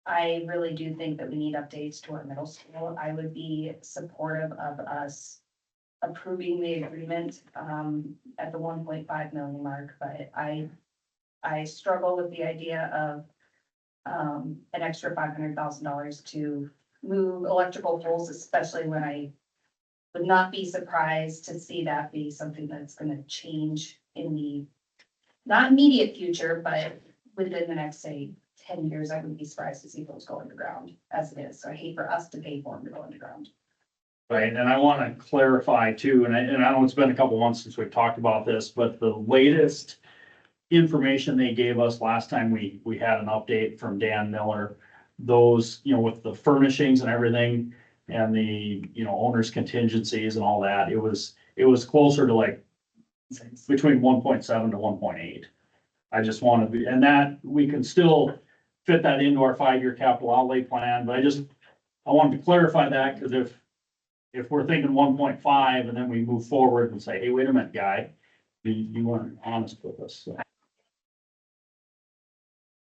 I really do think that we need updates to our middle school. I would be supportive of us approving the agreement at the 1.5 million mark, but I struggle with the idea of an extra $500,000 to move electrical poles, especially when I would not be surprised to see that be something that's gonna change in the not immediate future, but within the next, say, 10 years, I wouldn't be surprised to see those go underground as it is. So I hate for us to pay for them to go underground. right, and I want to clarify too, and I know it's been a couple months since we've talked about this, but the latest information they gave us last time we had an update from Dan Miller, those, with the furnishings and everything and the, owner's contingencies and all that, it was closer to like between 1.7 to 1.8. I just want to be, and that we can still fit that into our 5-year capital outlay plan, but I wanted to clarify that because if we're thinking 1.5 and then we move forward and say, hey, wait a minute, guy, you weren't honest with us. So.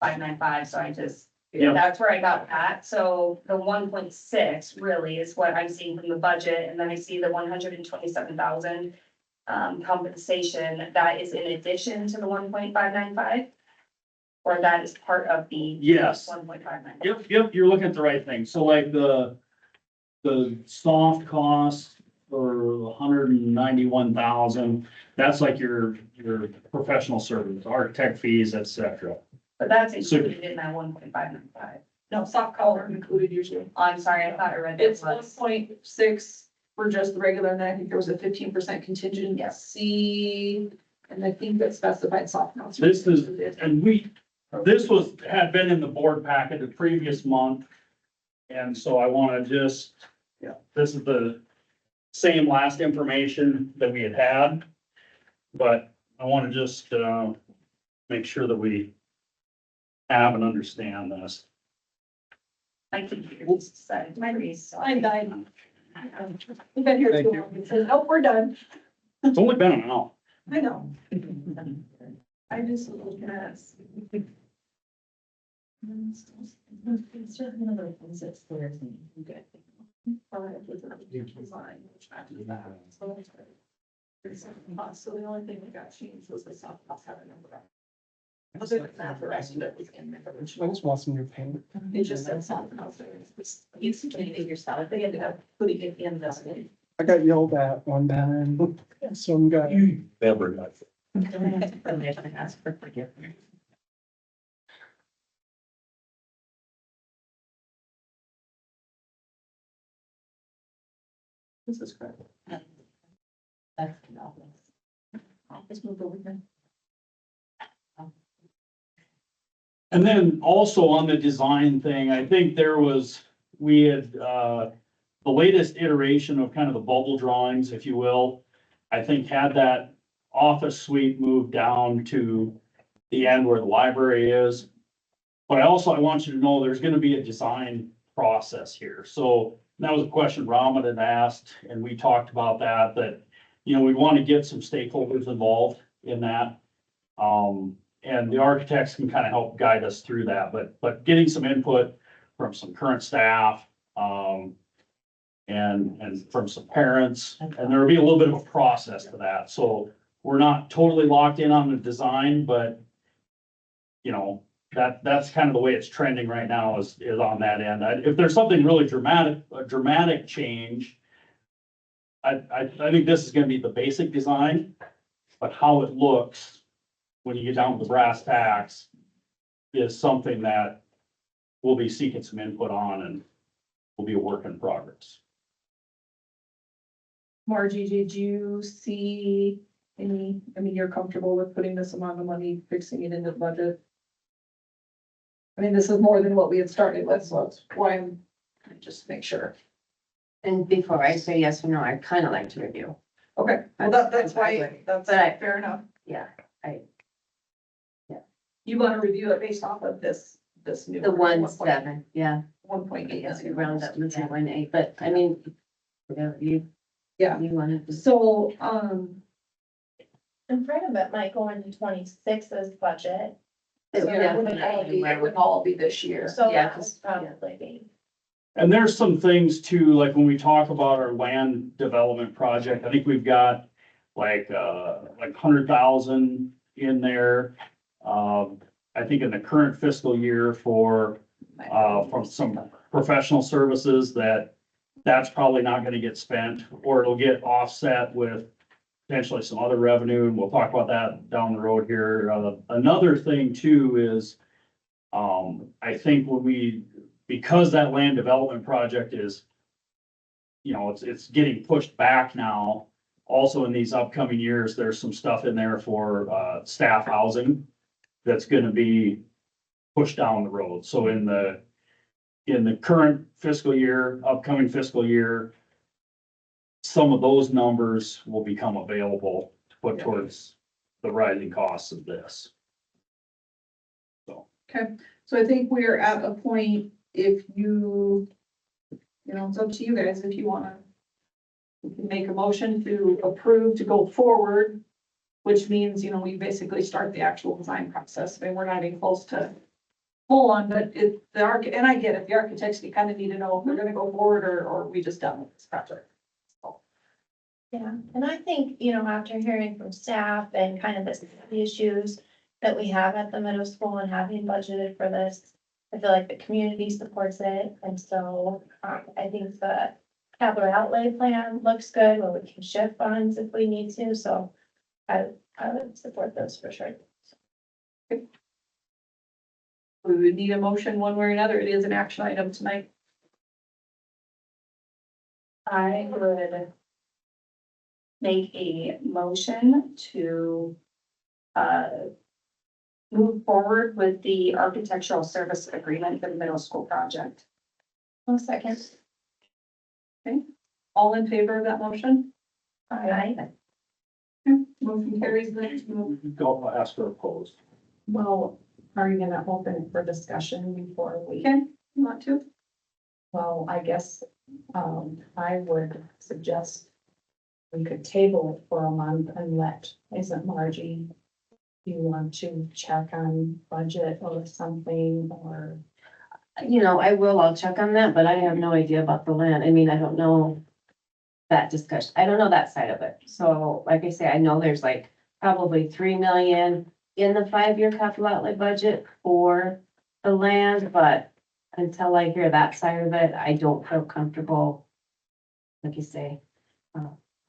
595, so I just, Yeah. that's where I got that. So the 1.6 really is what I'm seeing from the budget, and then I see the 127,000 compensation that is in addition to the 1.595? Or that is part of the Yes. 1.595? Yep, you're looking at the right thing. So like the soft cost for 191,000, that's like your professional service, architect fees, et cetera. But that's included in that 1.595. No, soft color included usually. I'm sorry, I thought I read that. It's 1.6 for just the regular, and then I think there was a 15% contingency. And I think that specified soft costs. This had been in the board packet the previous month. And so I want to just, this is the same last information that we had. But I want to just, make sure that we have and understand this. My computer just decided to freeze. I'm dying. We've been here too long. It says, nope, we're done. It's only been an hour. I know. I just look at. It's just one of those things that scares me. Okay. So the only thing that got changed was the soft cost had a number. Other than that, the rest of it was in the I original. just want some new paint. It just said soft cost. You see it yourself. They ended up putting it in this one. I got yelled at one time, some guy. Never got. I'm gonna ask for forgiveness. This is correct. That's the office. Let's move over here. And then also on the design thing, I think we had, the latest iteration of kind of the bubble drawings, if you will, I think had that office suite moved down to the end where the library is. But I want you to know there's gonna be a design process here. So that was a question Rahman had asked, and we talked about that, you know, we want to get some stakeholders involved in that. And the architects can kind of help guide us through that, but getting some input from some current staff, and from some parents, and there will be a little bit of a process to that. So we're not totally locked in on the design, but you know, that's kind of the way it's trending right now is on that end. If there's something really dramatic, a dramatic change, I think this is gonna be the basic design, but how it looks when you get down to the brass tacks is something that we'll be seeking some input on and will be a work in progress. Margie, did you see any, I mean, you're comfortable with putting this amount of money, fixing it into the budget? I mean, this is more than what we had started with, so that's why I'm, just to make sure. And before I say yes or no, I'd kind of like to review. Okay, well, that's why, that's fair enough. Yeah, You want to review it based off of this new. the 1.7, yeah. 1.8. Yes, we round up to 1.8, but I mean, you Yeah, wanted to. so, And part of it might go into 26's budget, it wouldn't all be this year. so Yeah, that would probably be. And there's some things too, like when we talk about our land development project, I think we've got like 100,000 in there. I think in the current fiscal year for, from some professional services that's probably not gonna get spent, or it'll get offset with potentially some other revenue, and we'll talk about that down the road here. Another thing too is, I think because that land development project is, you know, it's getting pushed back now. Also in these upcoming years, there's some stuff in there for, staff housing that's gonna be pushed down the road. So in the current fiscal year, upcoming fiscal year, some of those numbers will become available to put towards the rising costs of this. Okay, so I think we are at a point, if you know, it's up to you guys, if you wanna, you can make a motion to approve to go forward, which means, you know, we basically start the actual design process. I mean, we're not even close to full on, but and I get it, the architects, you kind of need to know if we're gonna go forward or we just done with this project. Yeah, and I think, you know, after hearing from staff and kind of the issues that we have at the middle school and having budgeted for this, I feel like the community supports it, and so, I think the capital outlay plan looks good, where we can shift funds if we need to, so I would support those for sure. We would need a motion one way or another. It is an action item tonight. I would make a motion to, move forward with the architectural service agreement for the middle school project. 1 second. All in favor of that motion? Aye. Motion carries then. Go ask for opposed. Well, are you gonna open it for discussion before we? Okay, you want to? Well, I guess, I would suggest we could table it for a month and isn't Margie, you want to check on budget or something, or? You know, I'll check on that, but I have no idea about the land. I mean, I don't know that discussion. I don't know that side of it. So like I say, I know there's like probably 3 million in the 5-year capital outlay budget for the land, but until I hear that side of it, I don't feel comfortable. Like you say,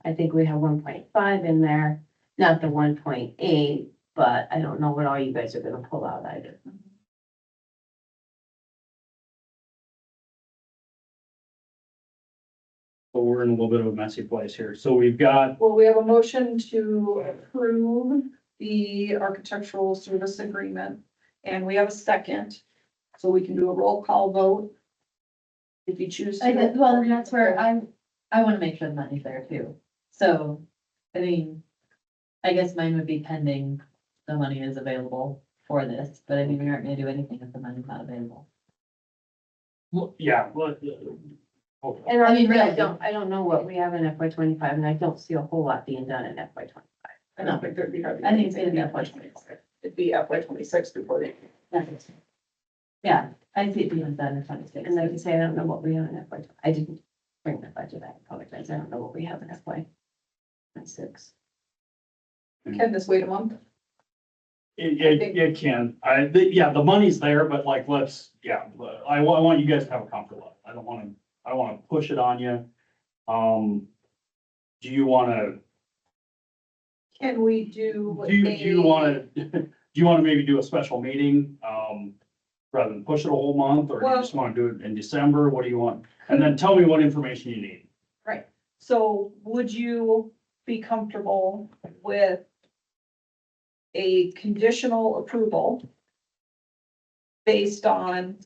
I think we have 1.5 in there, not the 1.8, but I don't know what all you guys are gonna pull out either. But we're in a little bit of a messy place here. So we've got, Well, we have a motion to approve the architectural service agreement. and we have a second, so we can do a roll call vote. If you choose to. I guess, well, and that's where I wanna make sure the money's there too. So, I mean, I guess mine would be pending the money is available for this, but I mean, we aren't gonna do anything if the money's not available. Well, yeah, well, okay. And I mean, honestly, really. I don't know what we have in FY twenty-five, and I don't see a whole lot being done in FY twenty-five. I don't think there'd be hardly. I think it's gonna be anything. FY 26. It'd be FY 26 before they. Yeah, I see it being done in 26. And like I say, I don't know what we have in FY, I didn't bring the budget, I apologize, I don't know what we have in FY 26. Can this wait a month? It can, the money's there, but like, I want you guys to have a comfort level. I don't wanna push it on you. Do you wanna, Can we do? do you wanna, do you wanna maybe do a special meeting, rather than push it a whole month, or do you just wanna do it in December? What do you want? And then tell me what information you need. So would you be comfortable with a conditional approval based on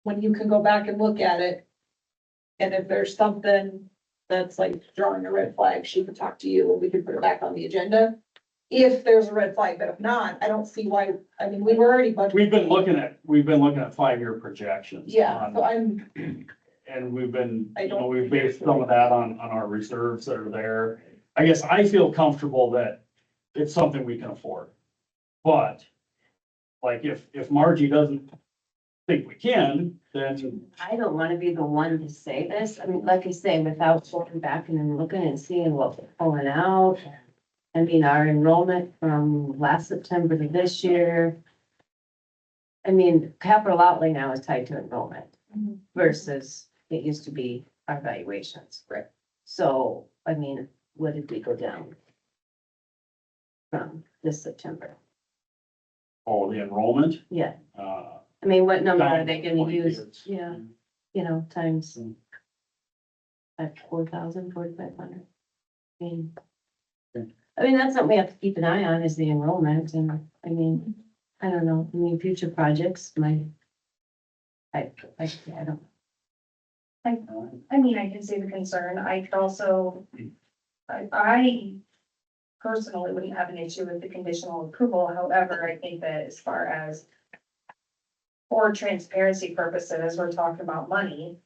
when you can go back and look at it? And if there's something that's like drawing a red flag, she could talk to you and we could put it back on the agenda. If there's a red flag, but if not, I don't see why, I mean, we've already budgeted. We've been looking at 5-year projections. Yeah, so I'm, And we've been, I don't- we've based some of that on our reserves that are there. I guess I feel comfortable that it's something we can afford. But, like, if Margie doesn't think we can, then, I don't wanna be the one to say this, I mean, like I say, without going back and then looking and seeing what we're pulling out. I mean, our enrollment from last September to this year. I mean, capital outlay now is tied to enrollment versus it used to be our valuations. Right. So, I mean, what did we go down from this September? the enrollment, Yeah, uh. I mean, what number are down they gonna 20 use? kids. Yeah, you know, times at 4,000, 4,500. I mean, that's something we have to keep an eye on is the enrollment and, I mean, I don't know, I mean, future projects, I don't. I mean, I can see the concern. I could also, I personally wouldn't have an issue with the conditional approval. However, I think that as far as for transparency purposes, we're talking about money.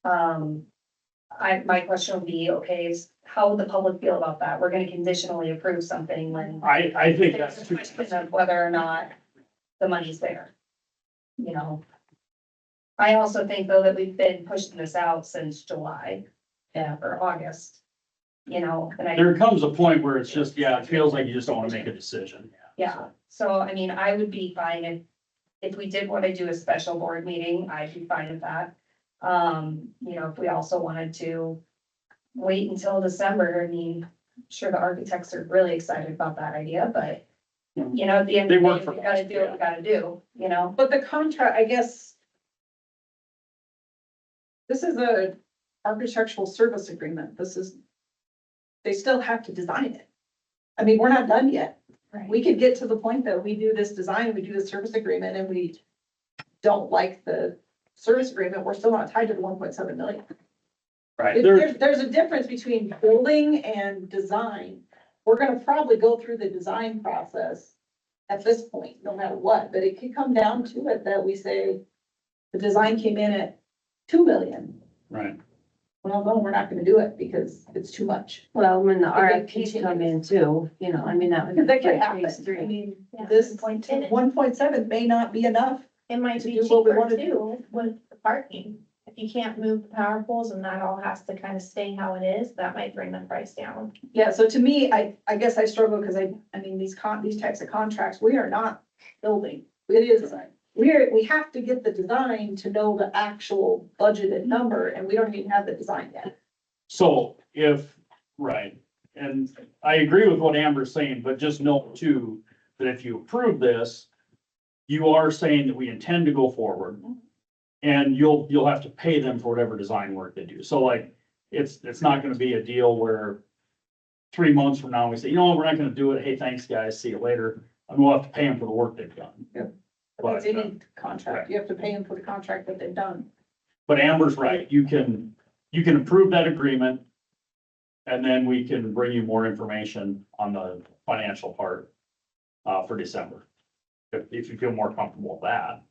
My question would be, okay, is how would the public feel about that? We're gonna conditionally approve something when I think there's that's a too. question of whether or not the money's there. You know? I also think though that we've been pushing this out since July, or August. You know, and There comes a point where it's just, it feels like you just don't wanna make a decision. yeah, so I mean, I would be fine if we did want to do a special board meeting, I'd be fine with that. You know, if we also wanted to wait until December, I mean, I'm sure the architects are really excited about that idea, but you know, at the end They of the work day, for we gotta us, do what we gotta do, you know? but the contract, I guess. This is a architectural service agreement. They still have to design it. I mean, we're not done yet. We could get to the point that we do this design, we do the service agreement and we don't like the service agreement, we're still not tied to the 1.7 million. Right, There's a difference between building and design. We're gonna probably go through the design process at this point, no matter what, but it could come down to it that we say the design came in at 2 million. right. Well, no, we're not gonna do it because it's too much. Well, when the If it RFPs come in too, you know, I mean, that would be Because that could like happen. phase I 3. mean, Yeah, this and 1.7 may not be enough. it might to be do what we cheaper wanna do. too with the parking. If you can't move the power poles and that all has to kind of stay how it is, that might bring the price down. Yeah, so to me, I guess I struggle because I mean, these types of contracts, we are not building. It is, we have to get the design to know the actual budgeted number and we don't even have the design yet. So right, and I agree with what Amber's saying, but just note too, that if you approve this, you are saying that we intend to go forward. And you'll have to pay them for whatever design work they do. So like, it's not gonna be a deal where 3 months from now, we say, you know what, we're not gonna do it. Hey, thanks, guys. See you later. And we'll have to pay them for the work they've done. But, It's any contract, you have to pay them for the contract that they've done. but Amber's right, you can approve that agreement. And then we can bring you more information on the financial part, for December. If you feel more comfortable with that.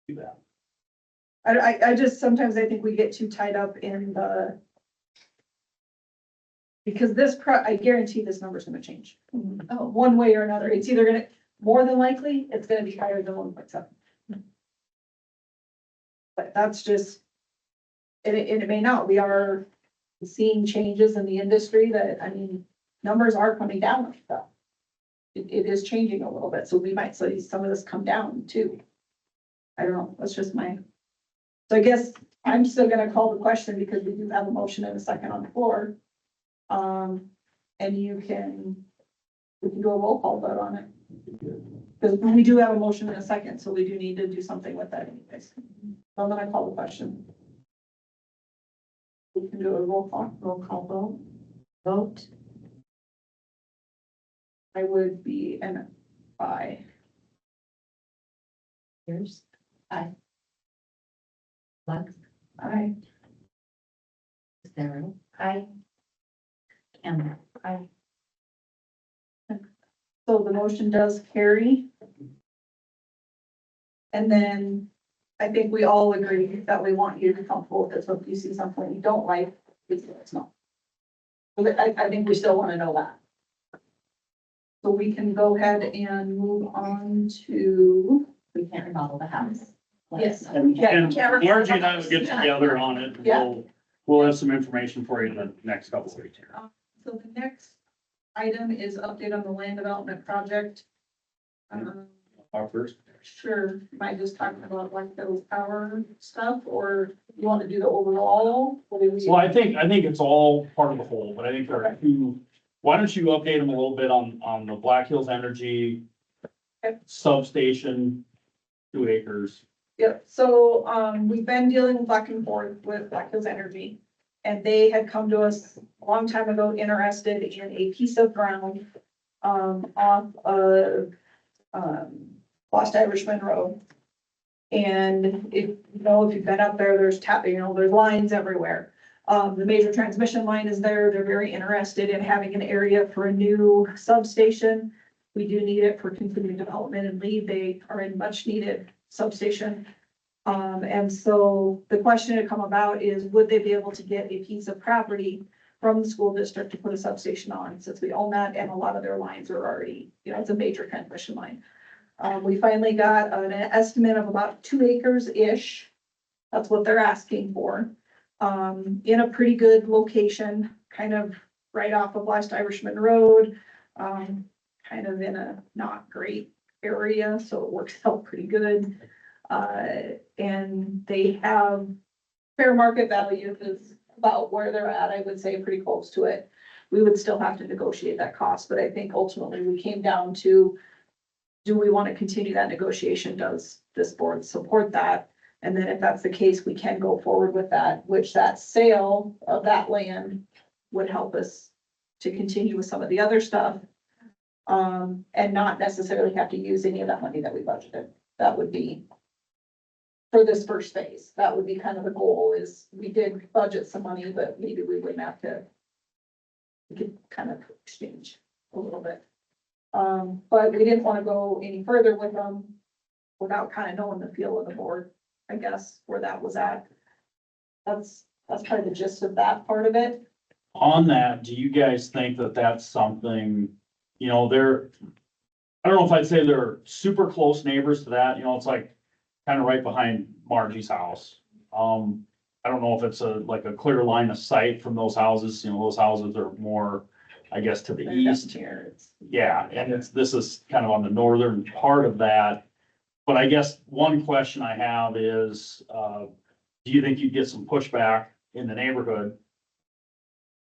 Do that. I just, sometimes I think we get too tied up in the. Because I guarantee this number's gonna change. Oh. One way or another, it's either gonna, more than likely, it's gonna be higher than 1.7. But that's just, and it may not, we are seeing changes in the industry that, I mean, numbers are coming down with stuff. It is changing a little bit, so we might see some of this come down too. I don't know, that's just my. So I guess I'm still gonna call the question because we do have a motion and a second on the floor. And we can do a roll call vote on it. Because we do have a motion and a second, so we do need to do something with that anyways. So I'm gonna call the question. We can do a roll call vote. I would be an aye. Yours? Aye. Lux, Aye. Sarah, I, Cameron. So the motion does carry. And then I think we all agree that we want you to be comfortable with this. So if you see something you don't like, please let us know. But I think we still want to know that. So we can go ahead and move on to, We can't remodel the house. yes. And Yeah. Margie and I will get together on it. Yeah. We'll have some information for you in the next couple of weeks here. So the next item is update on the land development project. Our first. Sure, am I just talking about like those power stuff, or you want to do the overall? What do we? Well, I think it's all part of the whole, but I think there are two, why don't you update them a little bit on the Black Hills Energy Okay. substation, 2 acres. Yep, so, we've been dealing back and forth with Black Hills Energy. And they had come to us a long time ago, interested in a piece of ground, off of, Lost Irishman Road. And if, if you've been up there, there's there's lines everywhere. The major transmission line is there. They're very interested in having an area for a new substation. We do need it for continued development and Lead. They are in much needed substation. And so the question to come about is, would they be able to get a piece of property from the school district to put a substation on, since we own that and a lot of their lines are already, it's a major transmission line. We finally got an estimate of about 2 acres-ish. That's what they're asking for. In a pretty good location, kind of right off of West Irishman Road, kind of in a not great area, so it works out pretty good. And they have fair market value is about where they're at, I would say pretty close to it. We would still have to negotiate that cost, but I think ultimately we came down to, do we want to continue that negotiation? Does this board support that? And then if that's the case, we can go forward with that, which that sale of that land would help us to continue with some of the other stuff. And not necessarily have to use any of that money that we budgeted. That would be for this first phase. That would be kind of the goal, is we did budget some money, but maybe we wouldn't have to. We could kind of exchange a little bit. But we didn't want to go any further with them without kind of knowing the feel of the board, I guess, where that was at. That's kind of the gist of that part of it. On that, do you guys think that that's something, I don't know if I'd say they're super close neighbors to that, it's like kind of right behind Margie's house. I don't know if it's like a clear line of sight from those houses, those houses are more, I guess, to the east. Here, Yeah, and this is kind of on the northern part of that. But I guess one question I have is, do you think you'd get some pushback in the neighborhood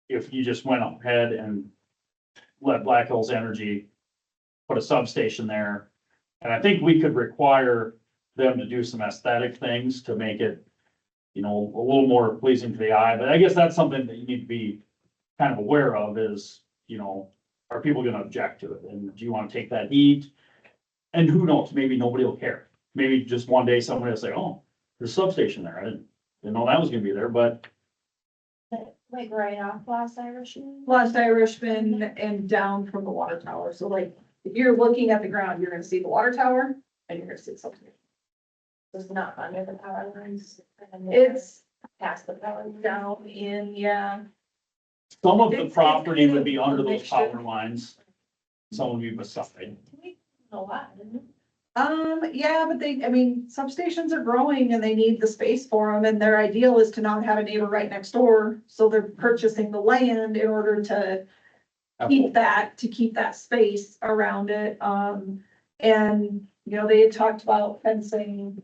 if you just went ahead and let Black Hills Energy put a substation there? And I think we could require them to do some aesthetic things to make it, a little more pleasing to the eye. But I guess that's something that you need to be kind of aware of is, are people gonna object to it? And do you want to take that heat? And who knows, maybe nobody will care. Maybe just one day somebody will say, oh, there's a substation there. I didn't know that was gonna be there, but Like right off Lost Irishman. Lost Irishman and down from the water tower. So like, if you're looking at the ground, you're gonna see the water tower and you're gonna see the substation. It's not under the power lines. It's Past the power lines. down in, yeah. some of the It's property kind would of be a under those mixture. power lines. Some would be beside. A lot, didn't it? Yeah, but I mean, substations are growing and they need the space for them, and their ideal is to not have a neighbor right next door. So they're purchasing the land in order to keep that space around it. And, you know, they had talked about fencing,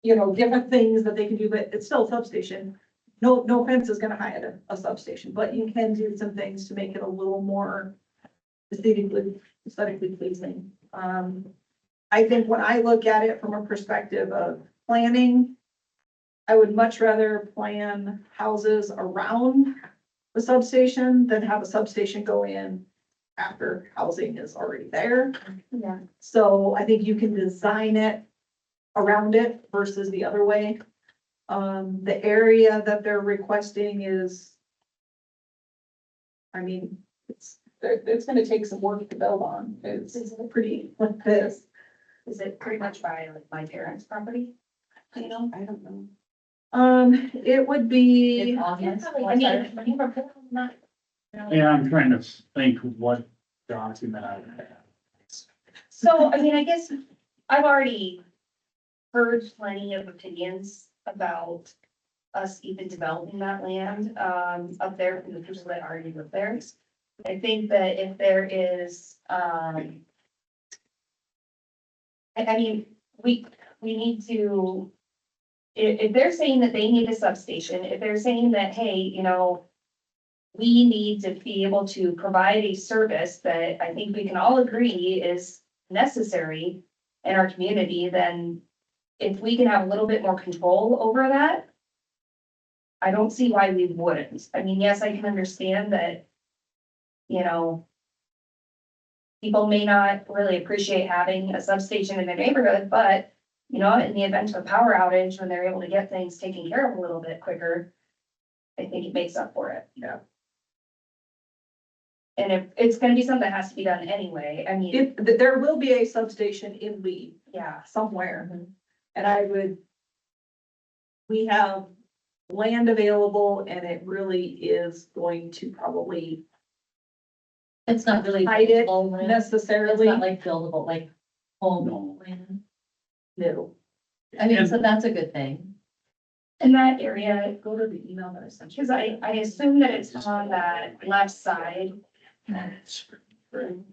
you know, different things that they can do, but it's still a substation. No fence is gonna hide a substation, but you can do some things to make it a little more aesthetically pleasing. I think when I look at it from a perspective of planning, I would much rather plan houses around the substation than have a substation go in after housing is already there. Yeah. So I think you can design it around it versus the other way. The area that they're requesting is, I mean, it's gonna take some work to build on. It's pretty like this. Is it pretty much by like my parents' property? You know? I don't know. It would be, It's obvious. I mean, not. Yeah, I'm trying to think what document I have. So, I mean, I guess I've already heard plenty of opinions about us even developing that land, up there from the people that already live there. I think that if there is, I mean, we need to, if they're saying that they need a substation, if they're saying that, hey, you know, we need to be able to provide a service that I think we can all agree is necessary in our community, then if we can have a little bit more control over that, I don't see why we wouldn't. I mean, yes, I can understand that, you know, people may not really appreciate having a substation in their neighborhood, but, you know, in the event of a power outage, when they're able to get things taken care of a little bit quicker, I think it makes up for it. Yeah. And if it's gonna be something that has to be done anyway, I mean, there will be a substation in Lee yeah. somewhere. And we have land available and it really is going to probably It's not really hide it buildable land. It's necessarily. not like buildable, like home No. land. No. I mean, And- so that's a good thing. In that area, Go to the email that I sent you. because I assume that it's on that left side. I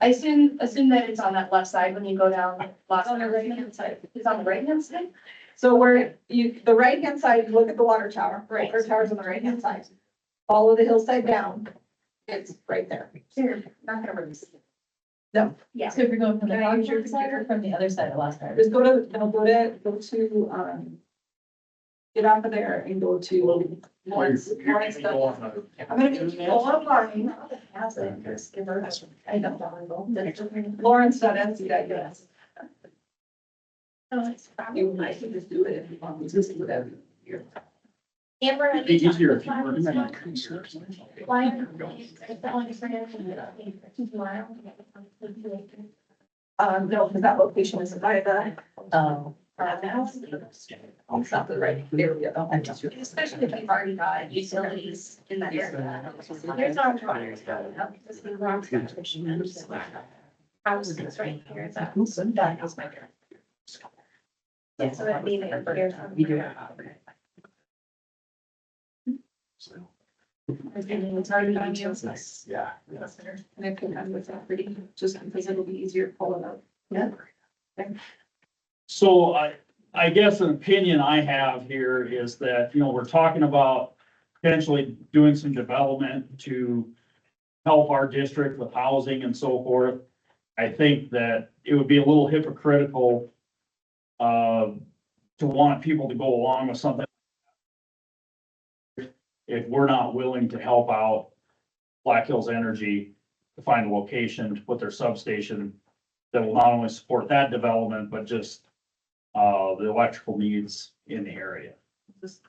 assume that it's on that left side when you go down. It's on the right hand side. It's on the right hand side? So where the right hand side, you look at the water tower, Right. water tower's on the right hand side. Follow the hillside down. It's right there. So you're not gonna really see it. No. Yeah. So if you're going from the Can I use your front side or from the other side of Lost Island? Just go to, get off of there and go to Lawrence. Lawrence Studies. I'm gonna be online. I know. Lawrence Studies, yes. You might just do it if you want, just do whatever. Amber. It'd be easier if you were in that. No, because that location isn't by the. Oh, It's not the right area. though. Especially if you've already got utilities in that area. There's our fires going up. This is the wrong section. House is right here. That was my parent. Yeah, so that means that there's. It's already on you. Yeah. And I put on with that pretty, just because it'll be easier to pull it up. Yeah. So I guess an opinion I have here is that, you know, we're talking about potentially doing some development to help our district with housing and so forth. I think that it would be a little hypocritical to want people to go along with something if we're not willing to help out Black Hills Energy to find a location to put their substation that will not only support that development, but just, the electrical needs in the area. Just-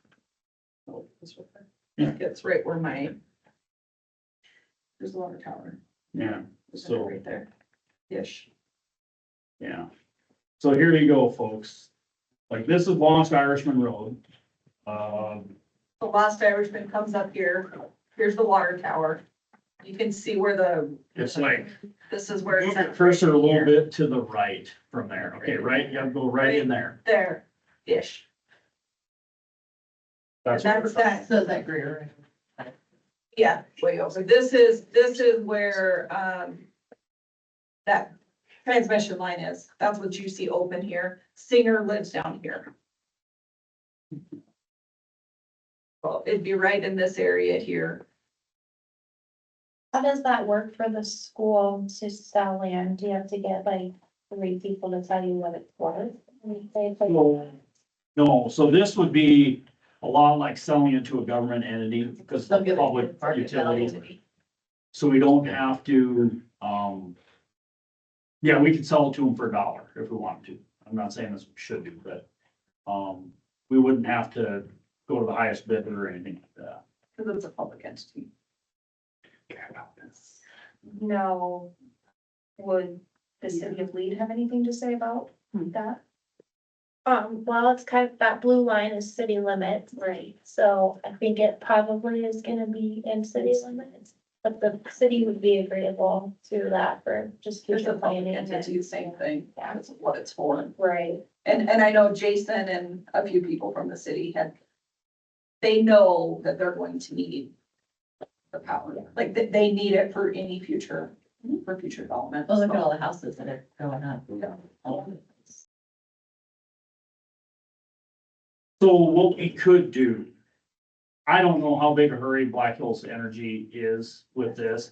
It's right where there's the water tower. Yeah, It's so, right there. Ish. yeah. So here you go, folks. Like, this is Lost Irishman Road. The Lost Irishman comes up here. Here's the water tower. You can see where It's like, this is where move it's your at. cursor a little bit to the right from there. Okay, right, you gotta go right in there. There, ish. That's what That's we're- that. So that Greer. Yeah, way over. This is where, that transmission line is. That's what you see open here. Singer lives down here. Well, it'd be right in this area here. How does that work for the school to sell land? Do you have to get like 3 people to tell you what it's worth? No, so this would be a lot like selling it to a government entity because They'll it's give a it public market value. utility. So we don't have to, yeah, we could sell it to them for $1 if we wanted to. I'm not saying this we should do, but, we wouldn't have to go to the highest bidder or anything like that. Because it's a public entity. No. Would the city of Lead have anything to say about that? Well, it's kind of, that blue line is city limits, Right. so I think it probably is gonna be in city limits. But the city would be agreeable to that for just It's a future public planning. entity, same thing. Yeah. That's what it's for. Right. And I know Jason and a few people from the city they know that they're going to need the power. Like, they need it for any future development. Well, look at all the houses that are going up. Yeah. So what we could do, I don't know how big a hurry Black Hills Energy is with this.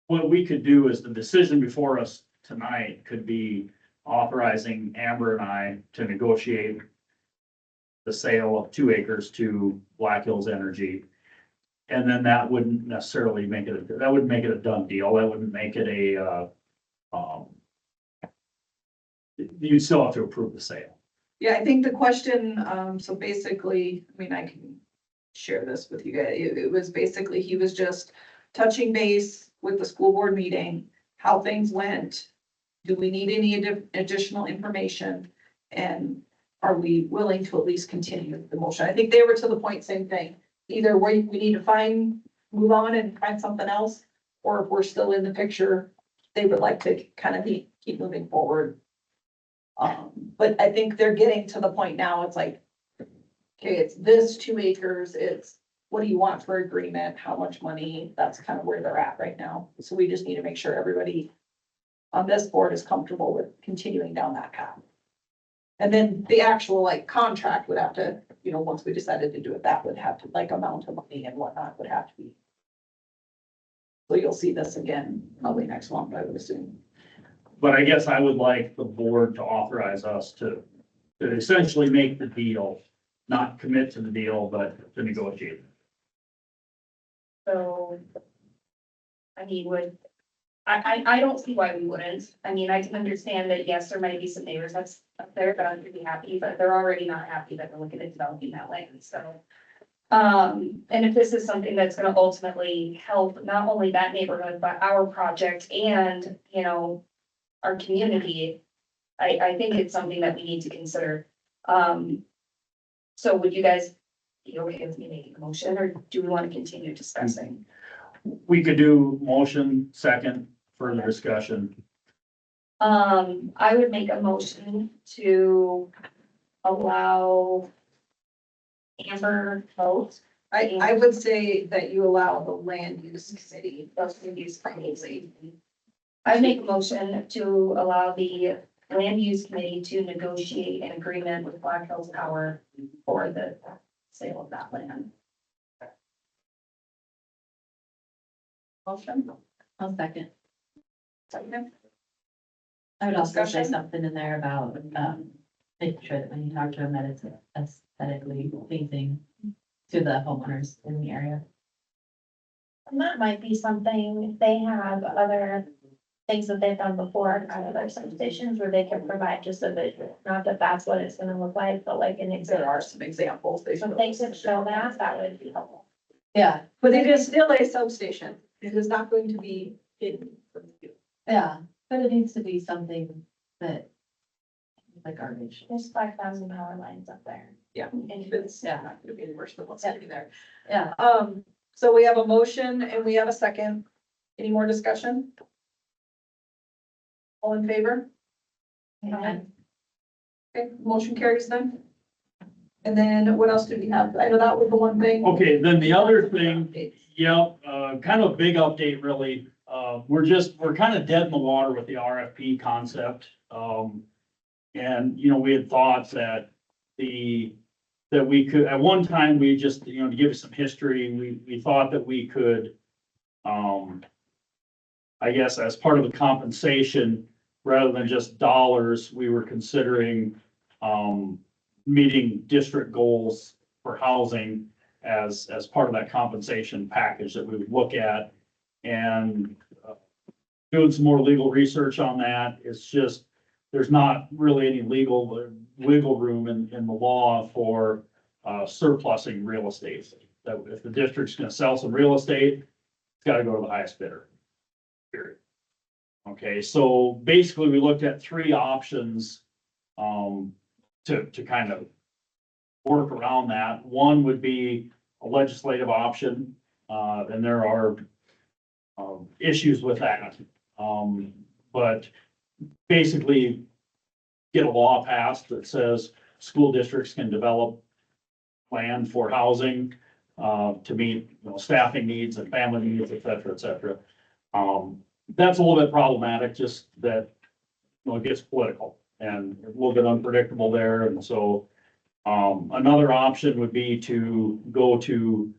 What we could do is the decision before us tonight could be authorizing Amber and I to negotiate the sale of 2 acres to Black Hills Energy. And then that wouldn't necessarily make it, that wouldn't make it a done deal. That wouldn't make it you'd still have to approve the sale. Yeah, I think the question, so basically, I mean, I can share this with you guys. It was basically, he was just touching base with the school board meeting, how things went. Do we need any additional information? And are we willing to at least continue the motion? I think they were to the point, same thing. Either we need to move on and find something else, or if we're still in the picture, they would like to kind of keep moving forward. But I think they're getting to the point now, it's like, okay, it's this 2 acres, it's what do you want for agreement, how much money, that's kind of where they're at right now. So we just need to make sure everybody on this board is comfortable with continuing down that path. And then the actual like contract would have to, once we decided to do it, that would have to, like, amount of money and whatnot would have to be. So you'll see this again, probably next month, I would assume. But I guess I would like the board to authorize us to essentially make the deal, not commit to the deal, but to negotiate. So. I mean, I don't see why we wouldn't. I mean, I can understand that, yes, there might be some neighbors that's up there that aren't really happy, but they're already not happy that we're looking at developing that land, so. And if this is something that's gonna ultimately help not only that neighborhood, but our project and, our community, I think it's something that we need to consider. So would you guys be okay with me making a motion, or do we want to continue discussing? We could do motion, second, further discussion. I would make a motion to allow Amber vote. I would say that you allow the land use committee, Those can use probably. I'd make a motion to allow the land use committee to negotiate an agreement with Black Hills Power for the sale of that land. Motion. I'll second. Second. I would also say Discussion? something in there about, making sure that when you talk to them, that it's aesthetically pleasing to the homeowners in the area. And that might be something, if they have other things that they've done before out of their substations where they can provide just a visual, not that that's what it's gonna look like, but like an There example. are some examples. They Some show. things that show that would be helpful. Yeah, But it is still a substation. It is not going to be hidden from you. yeah, but it needs to be something that, like garbage. There's 5,000 power lines up there. Yeah. And it's not gonna be any worse than what's sitting there. Yeah. So we have a motion and we have a second. Any more discussion? All in favor? Okay. Okay, motion carries then. And then what else do we have? I know that was the one thing. Okay, then the other thing, yep, kind of a big update really. We're kind of dead in the water with the RFP concept. And, you know, we had thought that that we could, at one time, we just, you know, to give you some history, we thought that we could, I guess as part of the compensation, rather than just dollars, we were considering, meeting district goals for housing as part of that compensation package that we would look at. And doing some more legal research on that, it's just, there's not really any wiggle room in the law for surplusing real estate. That if the district's gonna sell some real estate, it's gotta go to the highest bidder. Period. Okay, so basically, we looked at three options to kind of work around that. One would be a legislative option, and there are issues with that. But basically, get a law passed that says school districts can develop land for housing to meet, you know, staffing needs and family needs, et cetera, et cetera. That's a little bit problematic, just that, you know, it gets political and a little bit unpredictable there. And so another option would be to go to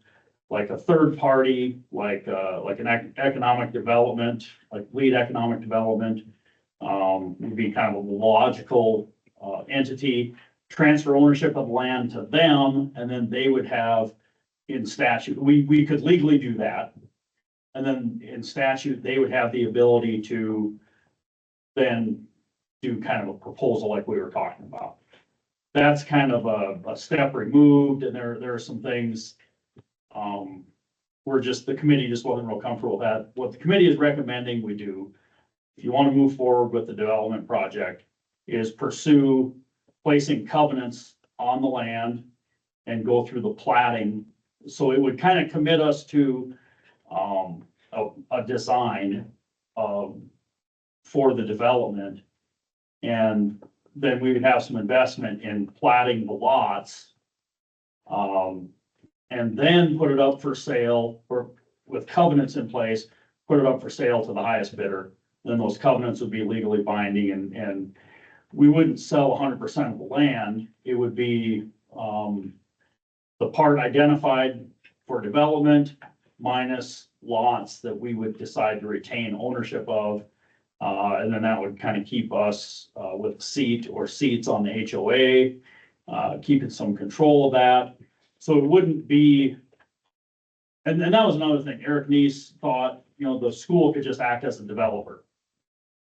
like a third party, like an economic development, like Lead Economic Development. Would be kind of a logical entity, transfer ownership of land to them, and then they would have in statute, we could legally do that. And then in statute, they would have the ability to then do kind of a proposal like we were talking about. That's kind of a step removed, and there are some things the committee just wasn't real comfortable with that. What the committee is recommending we do, if you want to move forward with the development project, is pursue placing covenants on the land and go through the platting. So it would kind of commit us to a design for the development. And then we would have some investment in platting the lots. And then put it up for sale, or with covenants in place, put it up for sale to the highest bidder. Then those covenants would be legally binding, and we wouldn't sell 100% of the land. It would be the part identified for development minus lots that we would decide to retain ownership of. And then that would kind of keep us with a seat or seats on the HOA, keeping some control of that. So it wouldn't be, and that was another thing. Eric Neese thought, you know, the school could just act as a developer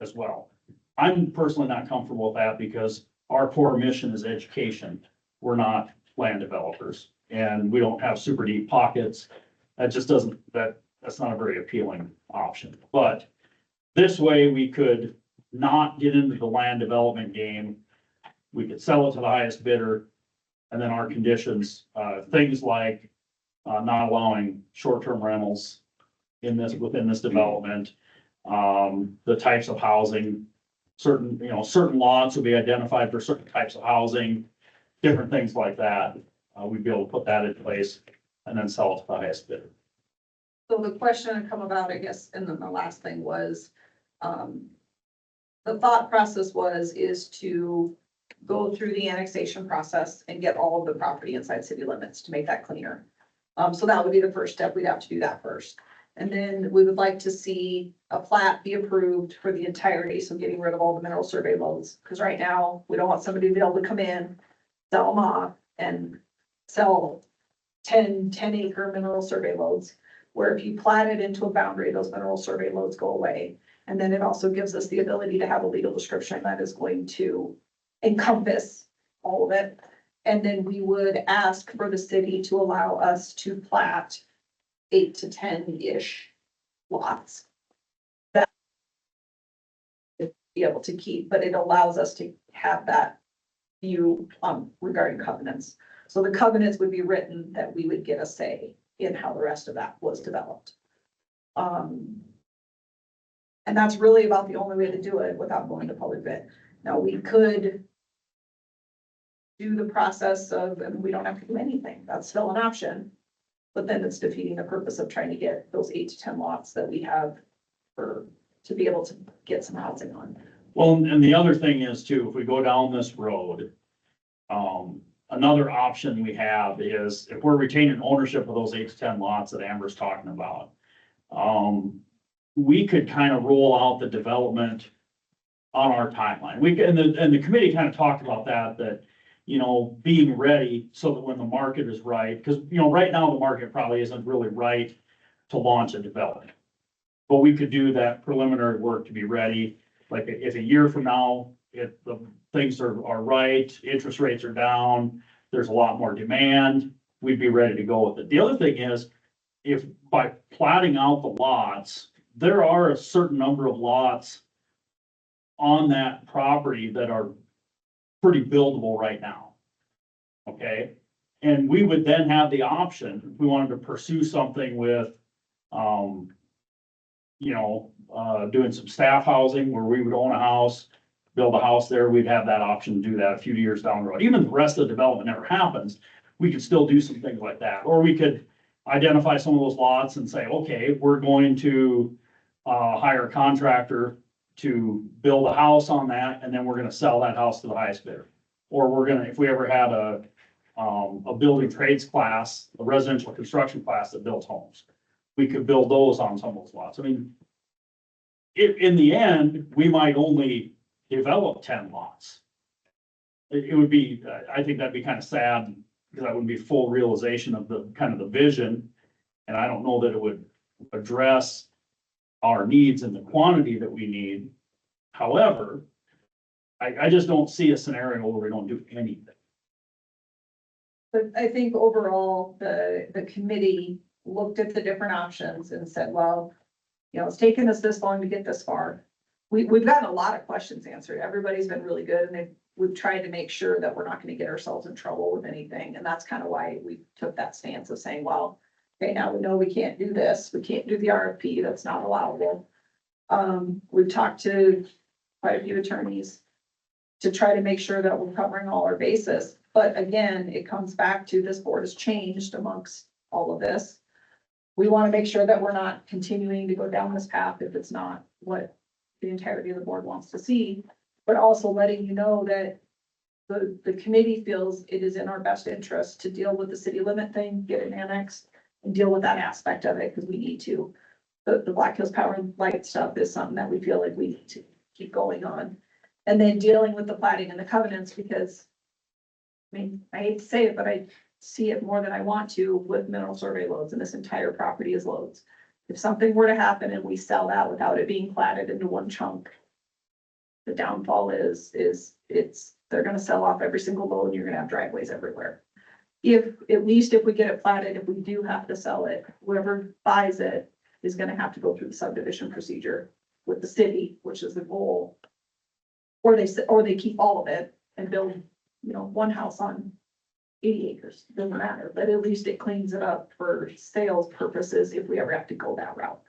as well. I'm personally not comfortable with that because our core mission is education. We're not land developers, and we don't have super deep pockets. That just doesn't, that's not a very appealing option. But this way we could not get into the land development game. We could sell it to the highest bidder. And then our conditions, things like not allowing short-term rentals within this development, the types of housing, certain lots will be identified for certain types of housing, different things like that. We'd be able to put that in place and then sell it to the highest bidder. So the question had come about, I guess, and then the last thing was, the thought process is to go through the annexation process and get all of the property inside city limits to make that cleaner. So that would be the first step. We'd have to do that first. And then we would like to see a plat be approved for the entirety, so getting rid of all the mineral survey loads. Because right now, we don't want somebody to be able to come in, sell them off, and sell 10 acre mineral survey loads. Where if you plat it into a boundary, those mineral survey loads go away. And then it also gives us the ability to have a legal description that is going to encompass all of it. And then we would ask for the city to allow us to plat 8 to 10-ish lots. That be able to keep, but it allows us to have that view regarding covenants. So the covenants would be written that we would get a say in how the rest of that was developed. And that's really about the only way to do it without going to public bid. Now, we could do the process of, and we don't have to do anything, that's still an option. But then it's defeating the purpose of trying to get those 8 to 10 lots that we have to be able to get some housing on. Well, and the other thing is too, if we go down this road, another option we have is if we're retaining ownership of those 8 to 10 lots that Amber's talking about, we could kind of roll out the development on our timeline. And the committee kind of talked about that, you know, being ready so that when the market is right, because, you know, right now the market probably isn't really right to launch a development. But we could do that preliminary work to be ready, like if a year from now, if the things are right, interest rates are down, there's a lot more demand, we'd be ready to go with it. The other thing is, if by platting out the lots, there are a certain number of lots on that property that are pretty buildable right now. Okay, and we would then have the option, if we wanted to pursue something with, doing some staff housing where we would own a house, build a house there, we'd have that option to do that a few years down the road. Even if the rest of the development never happens, we could still do some things like that. Or we could identify some of those lots and say, okay, we're going to hire a contractor to build a house on that, and then we're gonna sell that house to the highest bidder. Or we're gonna, if we ever had a building trades class, a residential construction class that builds homes, we could build those on some of those lots. I mean, in the end, we might only develop 10 lots. It would be, I think that'd be kind of sad, because that wouldn't be full realization of the kind of the vision. And I don't know that it would address our needs and the quantity that we need. However, I just don't see a scenario where we don't do anything. But I think overall, the committee looked at the different options and said, well, you know, it's taken us this long to get this far. We've gotten a lot of questions answered. Everybody's been really good, and we've tried to make sure that we're not gonna get ourselves in trouble with anything. And that's kind of why we took that stance of saying, well, okay, now we know we can't do this. We can't do the RFP. That's not allowable. We've talked to quite a few attorneys to try to make sure that we're covering all our bases. But again, it comes back to this board has changed amongst all of this. We want to make sure that we're not continuing to go down this path if it's not what the entirety of the board wants to see, but also letting you know that the committee feels it is in our best interest to deal with the city limit thing, get it annexed, and deal with that aspect of it, because we need to. The Black Hills Power and Light stuff is something that we feel like we need to keep going on. And then dealing with the plating and the covenants, because, I mean, I hate to say it, but I see it more than I want to with mineral survey loads, and this entire property is loads. If something were to happen and we sell that without it being platted into one chunk, the downfall is they're gonna sell off every single load, and you're gonna have driveways everywhere. If, at least if we get it platted, if we do have to sell it, whoever buys it is gonna have to go through the subdivision procedure with the city, which is the goal. Or they keep all of it and build, one house on 80 acres, doesn't matter, but at least it cleans it up for sales purposes if we ever have to go that route.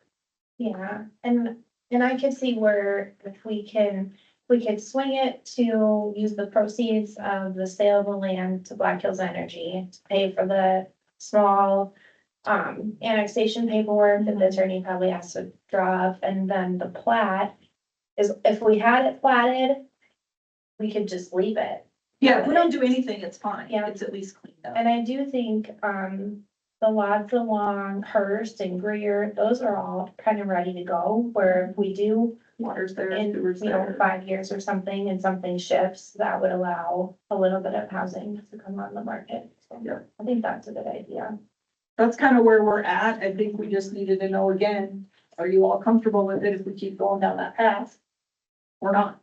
Yeah, and I could see where if we could swing it to use the proceeds of the sale of the land to Black Hills Energy to pay for the small annexation paperwork that the attorney probably has to draw up, and then the plat is, if we had it platted, we could just leave it. Yeah, if we don't do anything, it's fine. Yeah. It's at least cleaned up. And I do think, the lots along Hearst and Greer, those are all kind of ready to go, where if we do Water's there, in, sewer's there. 5 years or something, and something shifts, that would allow a little bit of housing to come on the market. So Yeah. I think that's a good idea. That's kind of where we're at. I think we just needed to know again, Are you all comfortable with it if we keep going down that path? Or not?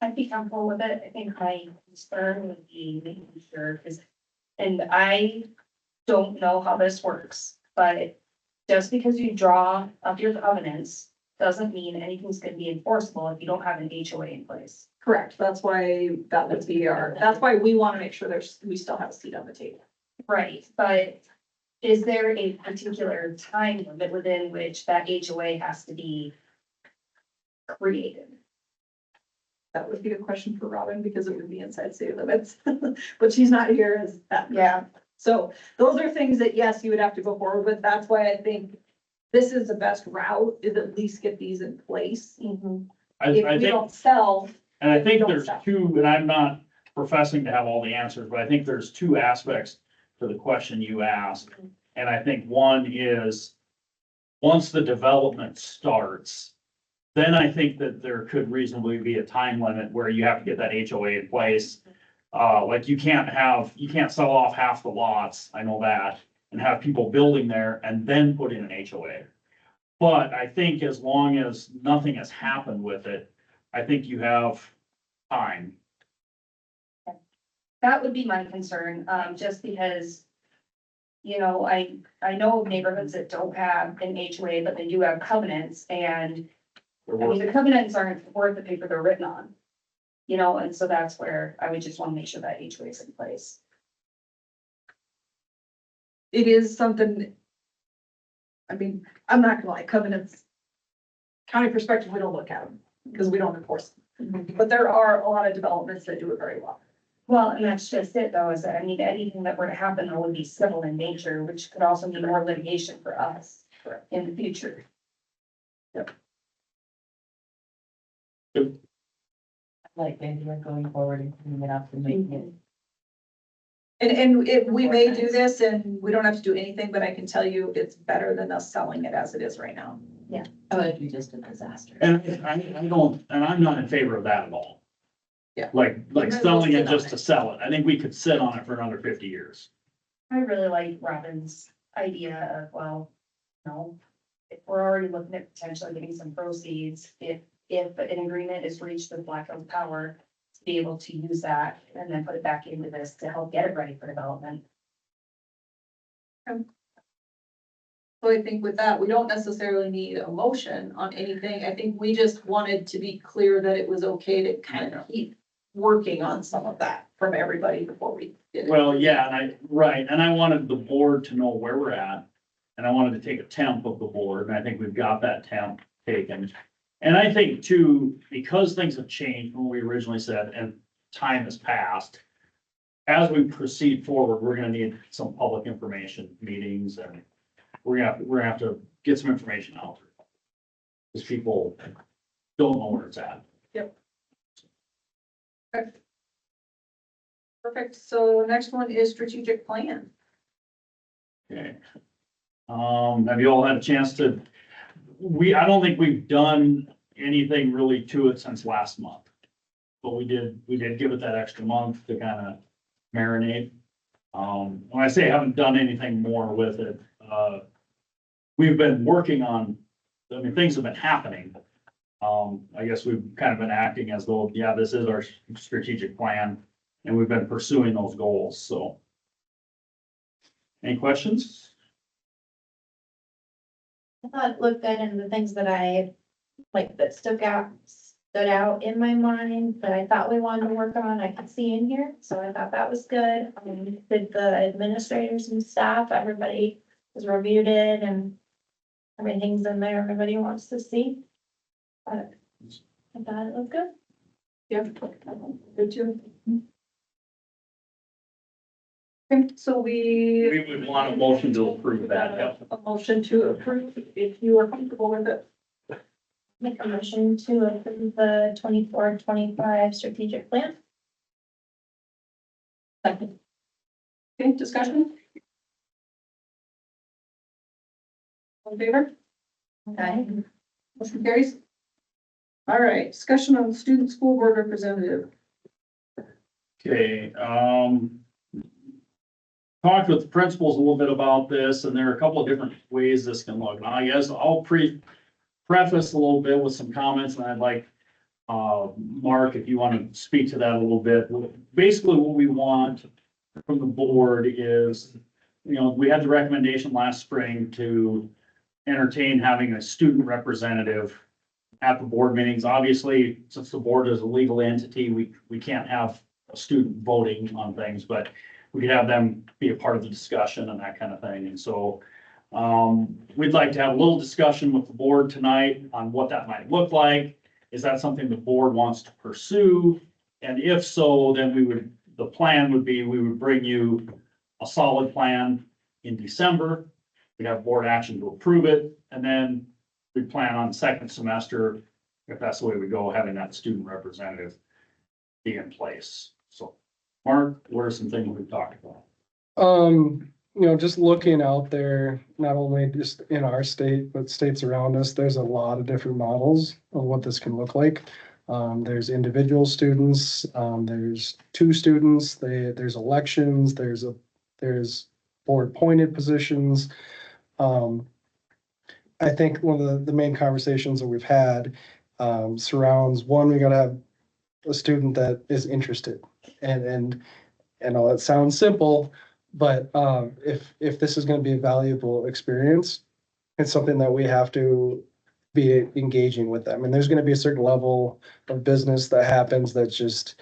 I'd be comfortable with it. I think my concern would be making sure, because, and I don't know how this works, but just because you draw up your covenants doesn't mean anything's gonna be enforceable if you don't have an HOA in place. Correct, that's why that would be that's why we wanna make sure we still have a seat on the table. Right, but is there a particular time limit within which that HOA has to be created? That would be a question for Robin, because it would be inside city limits, but she's not here as that. Yeah. So those are things that, yes, you would have to go forward with. That's why I think this is the best route, is at least get these in place. I If we think, don't sell, and I think don't there's stop. two, and I'm not professing to have all the answers, but I think there's two aspects to the question you asked. And I think one is, once the development starts, then I think that there could reasonably be a time limit where you have to get that HOA in place. Like you can't sell off half the lots, I know that, and have people building there and then put in an HOA. But I think as long as nothing has happened with it, I think you have time. That would be my concern, just because, you know, I know of neighborhoods that don't have an HOA, but they do have covenants, and I mean, the covenants aren't worth the paper they're written on. You know, and so that's where I would just want to make sure that HOA is in place. it is something. I mean, I'm not gonna lie, covenants. County perspective, we don't look at them, because we don't enforce them. But there are a lot of developments that do it very well. Well, and that's just it though, is that, I mean, anything that were to happen though would be civil in nature, which could also mean more litigation for us in the future. Like, maybe we're going forward and cleaning it up and making it. And if we may do this and we don't have to do anything, but I can tell you it's better than us selling it as it is right now. Oh, it'd be just a disaster. And I don't, and I'm not in favor of that at all. Yeah. Like might as well selling it sit on just it. to sell it. I think we could sit on it for another 50 years. I really like Robin's idea of, well, you know, if we're already looking at potentially getting some proceeds, if an agreement is reached with Black Hills Power, to be able to use that and then put it back into this to help get it ready for development. So I think with that, we don't necessarily need a motion on anything. I think we just wanted to be clear that it was okay to kind of keep working on some of that from everybody before we did it. Well, yeah, and I wanted the board to know where we're at. And I wanted to take a temp of the board, and I think we've got that temp taken. And I think too, because things have changed from what we originally said and time has passed, as we proceed forward, we're gonna need some public information meetings, and we're gonna have to get some information out. Because people don't know where it's at. Perfect. So next one is strategic plan. Okay. Have you all had a chance to, I don't think we've done anything really to it since last month. But we did give it that extra month to kind of marinate. When I say I haven't done anything more with it, we've been working on, I mean, things have been happening. I guess we've kind of been acting as though, yeah, this is our strategic plan, and we've been pursuing those goals, so. Any questions? I thought it looked good, and the things that I, like, that stood out in my mind, that I thought we wanted to work on, I could see in here, so I thought that was good. Did the administrators and staff, everybody has reviewed it, and everything's in there, everybody wants to see. But I thought it looked good. Yeah. Good too. Okay, so We would want a motion to approve that, yep. A motion to approve if you are comfortable with it. Make a motion to approve the 24-25 strategic plan. Second. Okay, discussion? All in favor? Okay. Motion carries. All right, discussion on student school board representative. Okay, talked with the principals a little bit about this, and there are a couple of different ways this can look. Now, I guess I'll preface a little bit with some comments, and I'd like, Mark, if you want to speak to that a little bit. Basically, what we want from the board is, we had the recommendation last spring to entertain having a student representative at the board meetings. Obviously, since the board is a legal entity, we can't have a student voting on things, but we could have them be a part of the discussion and that kind of thing. And so we'd like to have a little discussion with the board tonight on what that might look like. Is that something the board wants to pursue? And if so, then the plan would be, we would bring you a solid plan in December. We'd have board action to approve it, and then we plan on second semester, if that's the way we go, having that student representative be in place. So, Mark, what are some things we've talked about? Just looking out there, not only just in our state, but states around us, there's a lot of different models of what this can look like. There's individual students, there's two students, there's elections, there's board appointed positions. I think one of the main conversations that we've had surrounds, one, we gotta have a student that is interested. And I know that sounds simple, but if this is gonna be a valuable experience, it's something that we have to be engaging with them. And there's gonna be a certain level of business that happens that's just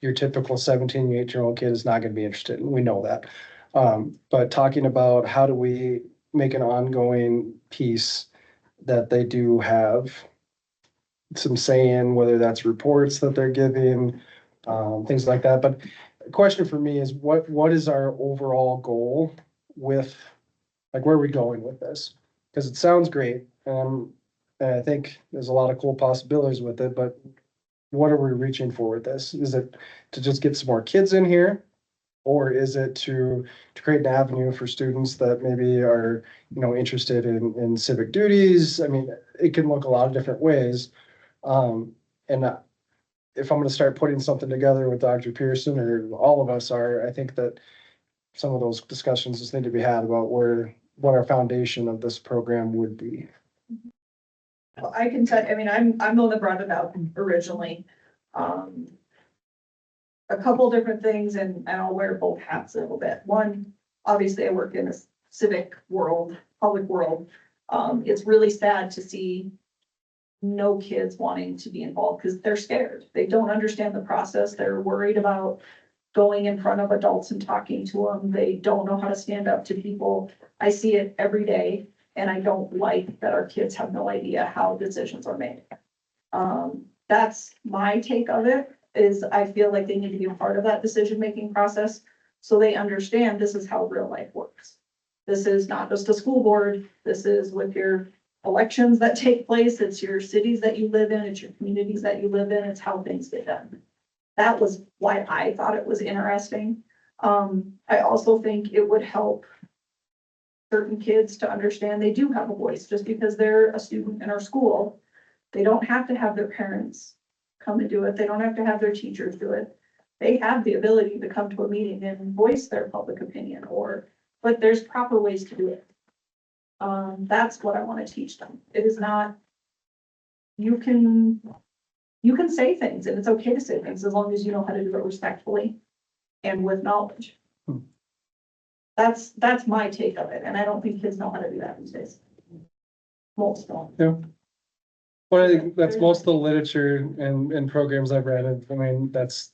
your typical 17, 18-year-old kid is not gonna be interested, and we know that. But talking about how do we make an ongoing piece that they do have some say in, whether that's reports that they're giving, things like that. But the question for me is what is our overall goal with, like, where are we going with this? Because it sounds great, and I think there's a lot of cool possibilities with it, but what are we reaching for with this? Is it to just get some more kids in here? Or is it to create an avenue for students that maybe are, interested in civic duties? I mean, it can look a lot of different ways. And if I'm gonna start putting something together with Dr. Pearson, or all of us are, I think that some of those discussions just need to be had about what our foundation of this program would be. Well, I can tell, I mean, I'm the one that brought it up originally. A couple different things, and I'll wear both hats a little bit. One, obviously I work in a civic world, public world. It's really sad to see no kids wanting to be involved because they're scared. They don't understand the process. They're worried about going in front of adults and talking to them. They don't know how to stand up to people. I see it every day, and I don't like that our kids have no idea how decisions are made. That's my take of it, is I feel like they need to be a part of that decision-making process so they understand this is how real life works. This is not just a school board. This is with your elections that take place. It's your cities that you live in. It's your communities that you live in. It's how things get done. That was why I thought it was interesting. I also think it would help certain kids to understand they do have a voice. Just because they're a student in our school, they don't have to have their parents come and do it. They don't have to have their teachers do it. They have the ability to come to a meeting and voice their public opinion, but there's proper ways to do it. That's what I want to teach them. It is not, you can say things, and it's okay to say things as long as you know how to do it respectfully and with knowledge. That's my take of it, and I don't think kids know how to do that these days. Most don't. Yeah. Well, I think that's most of the literature and programs I've read. I mean, that's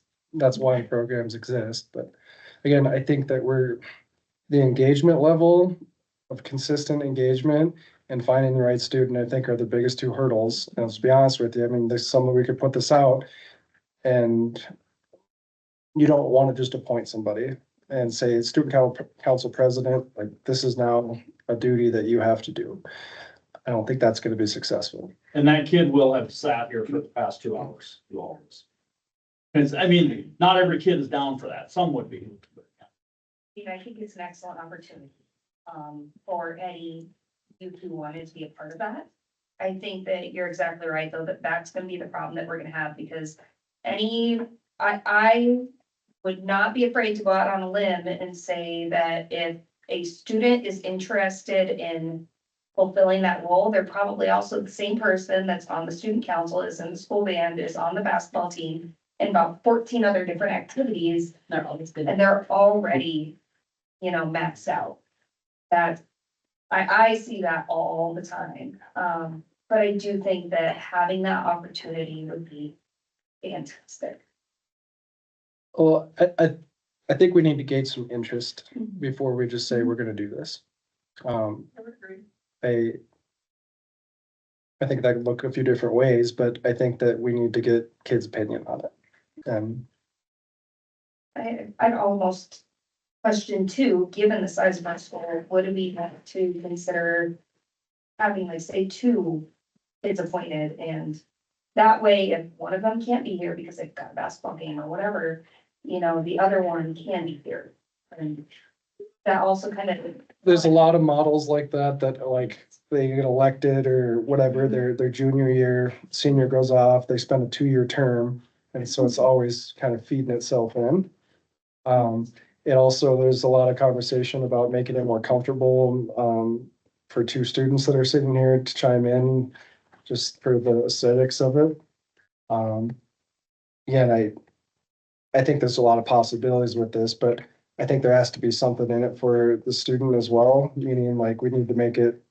why programs exist. But again, I think that the engagement level of consistent engagement and finding the right student, I think, are the biggest two hurdles. And let's be honest with you, I mean, there's some we could put this out, and you don't want to just appoint somebody and say, student council president, like, this is now a duty that you have to do. I don't think that's going to be successful. And that kid will have sat here for the past 2 hours, through all this. Because, I mean, not every kid is down for that. Some would be. I think it's an excellent opportunity, for any youth who wanted to be a part of that. I think that you're exactly right, though, that's gonna be the problem that we're gonna have, because I would not be afraid to go out on a limb and say that if a student is interested in fulfilling that role, they're probably also the same person that's on the student council, is in the school band, is on the basketball team, and about 14 other different activities, They're always good. and they're already, maxed out. That, I see that all the time. But I do think that having that opportunity would be fantastic. Well, I think we need to gauge some interest before we just say we're gonna do this. I would agree. I think that could look a few different ways, but I think that we need to get kids' opinion on it. And I'd almost question too, given the size of our school, would we have to consider having, like, say, 2 kids appointed, and that way, if one of them can't be here because they've got a basketball game or whatever, the other one can be here. And that also kind of, there's a lot of models like that, like they get elected or whatever, their junior year, senior goes off, they spend a 2-year term. And so it's always kind of feeding itself in. It also, there's a lot of conversation about making it more comfortable, for 2 students that are sitting here to chime in, just for the aesthetics of it. Yeah, and I think there's a lot of possibilities with this, but I think there has to be something in it for the student as well, meaning like we need to make it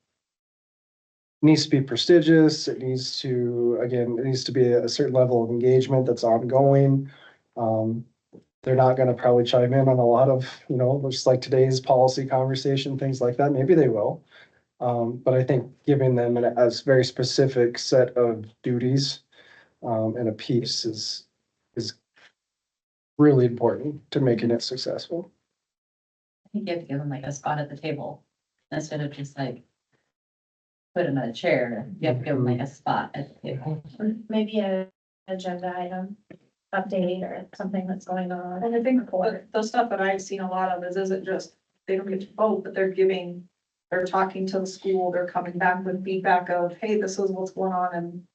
needs to be prestigious. It needs to, again, it needs to be a certain level of engagement that's ongoing. They're not gonna probably chime in on a lot of, just like today's policy conversation, things like that. Maybe they will. But I think giving them a very specific set of duties, and a piece is really important to making it successful. I think you have to give them like a spot at the table instead of just like put them in a chair. You have to give them like a spot at the table. Maybe an agenda item, update or something that's going on. And I think the stuff that I've seen a lot of isn't just, they don't get to vote, but they're talking to the school, they're coming back with feedback of, hey, this is what's going on, and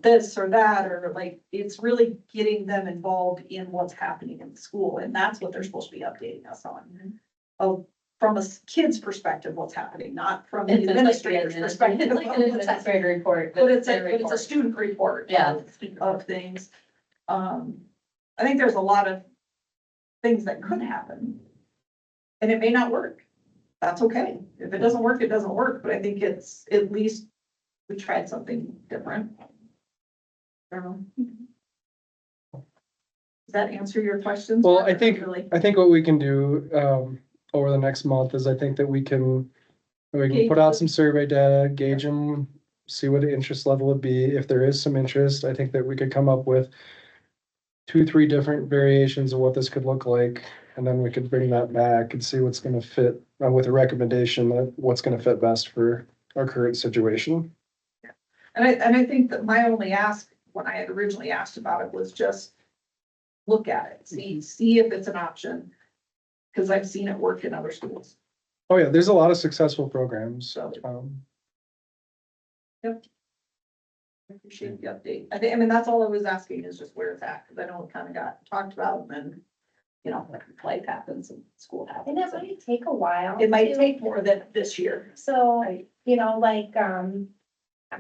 this or that, or like, it's really getting them involved in what's happening in the school, and that's what they're supposed to be updating us on. Of, from a kid's perspective, what's happening, not from the administrator's perspective. It's like an administrative report. But it's their a report. student report. Yeah. Of things. I think there's a lot of things that could happen. And it may not work. That's okay. If it doesn't work, it doesn't work, but I think it's, at least we tried something different. I don't know. Does that answer your questions? Well, Mark, I or think really? what we can do, over the next month is I think that we can put out some survey data, gauge them, see what the interest level would be. If there is some interest, I think that we could come up with 2, 3 different variations of what this could look like. And then we could bring that back and see what's gonna fit, with a recommendation of what's gonna fit best for our current situation. And I think that my only ask, when I had originally asked about it, was just look at it, see if it's an option. Cause I've seen it work in other schools. Oh yeah, there's a lot of successful programs. So. Yep. I appreciate the update. I mean, that's all I was asking, is just where it's at, because I know it kind of got talked about, and then, life happens and school And it happens. might take a while. It might too. take more than this year. So, Right. like,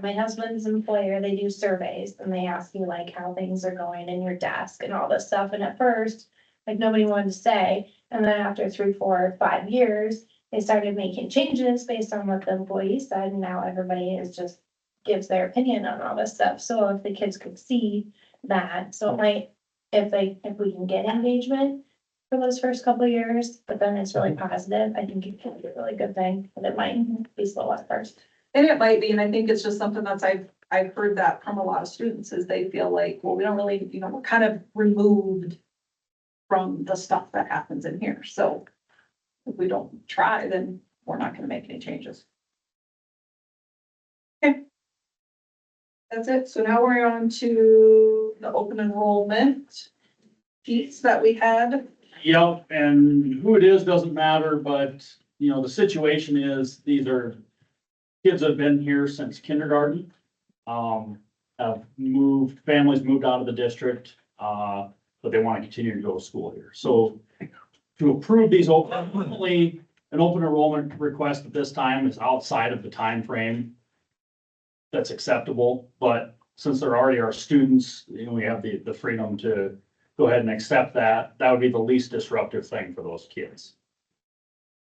my husband's employer, they do surveys and they ask you like how things are going in your desk and all this stuff. And at first, like nobody wanted to say. And then after 3, 4, 5 years, they started making changes based on what the employee said. And now everybody is just gives their opinion on all this stuff. So if the kids could see that, so it might, if we can get engagement for those first couple of years, but then it's really positive, I think it could be a really good thing, but it might be slow at first. And it might be, and I think it's just something that's, I've heard that from a lot of students, is they feel like, well, we don't really, we're kind of removed from the stuff that happens in here. So if we don't try, then we're not gonna make any changes. Okay. That's it. So now we're on to the open enrollment piece that we had. Yep, and who it is doesn't matter, but, the situation is, these are kids that have been here since kindergarten. Have moved, families moved out of the district. but they want to continue to go to school here. So to approve these openly, an open enrollment request at this time is outside of the time frame that's acceptable, but since there already are students, you know, we have the freedom to go ahead and accept that. That would be the least disruptive thing for those kids.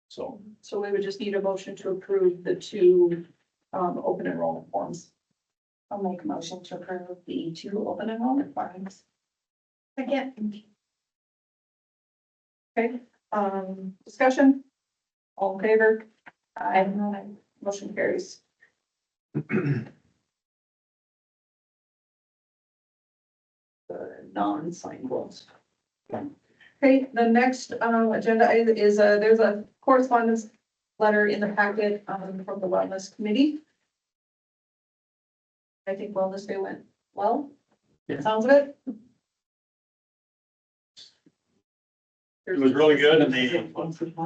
So, So we would just need a motion to approve the two, open enrollment forms. I'll make a motion to approve the two open enrollment forms. Again, Okay, discussion? All in favor? I, Motion carries. The non-signed ones. Okay, the next, agenda item is, there's a correspondence letter in the packet, from the wellness committee. I think wellness day went well. Yeah. Sounds good. it was really good, and they,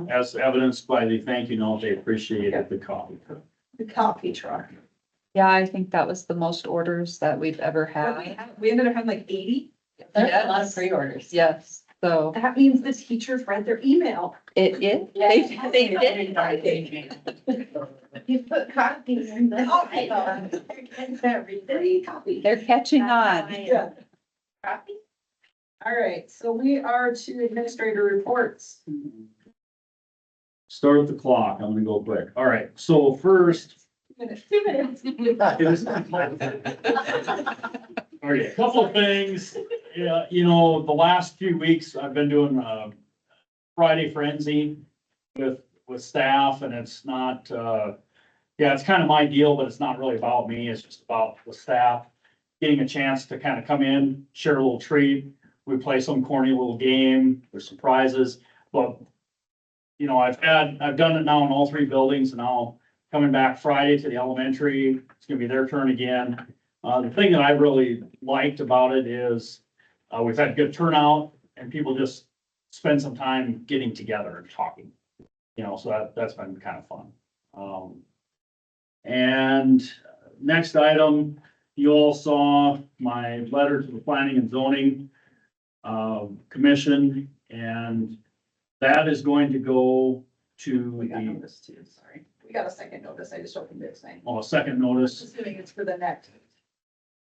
as evidenced by the thank you note, they appreciated the coffee. The coffee truck. Yeah, I think that was the most orders that we've ever We ended up having like 80. There's a lot of Yes. pre-orders. Yes, so That means the teachers read their email. it, they did. you put copies in the. Every copy. They're catching on. Yeah. Copy? All right, so we are to administrator reports. Start the clock. I'm gonna go quick. All right, so first, 2 minutes. okay, a couple of things. Yeah, you know, the last few weeks I've been doing Friday frenzy with staff, and it's not yeah, it's kind of my deal, but it's not really about me. It's just about the staff getting a chance to kind of come in, share a little treat. We play some corny little game. There's some prizes, but you know, I've done it now in all three buildings, and now coming back Friday to the elementary, it's gonna be their turn again. The thing that I really liked about it is, we've had good turnout and people just spend some time getting together and talking. You know, so that's been kind of fun. And next item, you all saw my letter to the planning and zoning commission, and that is going to go to We got the, notice too, sorry. We got a second notice. I just opened it saying. second notice. Assuming it's for the next.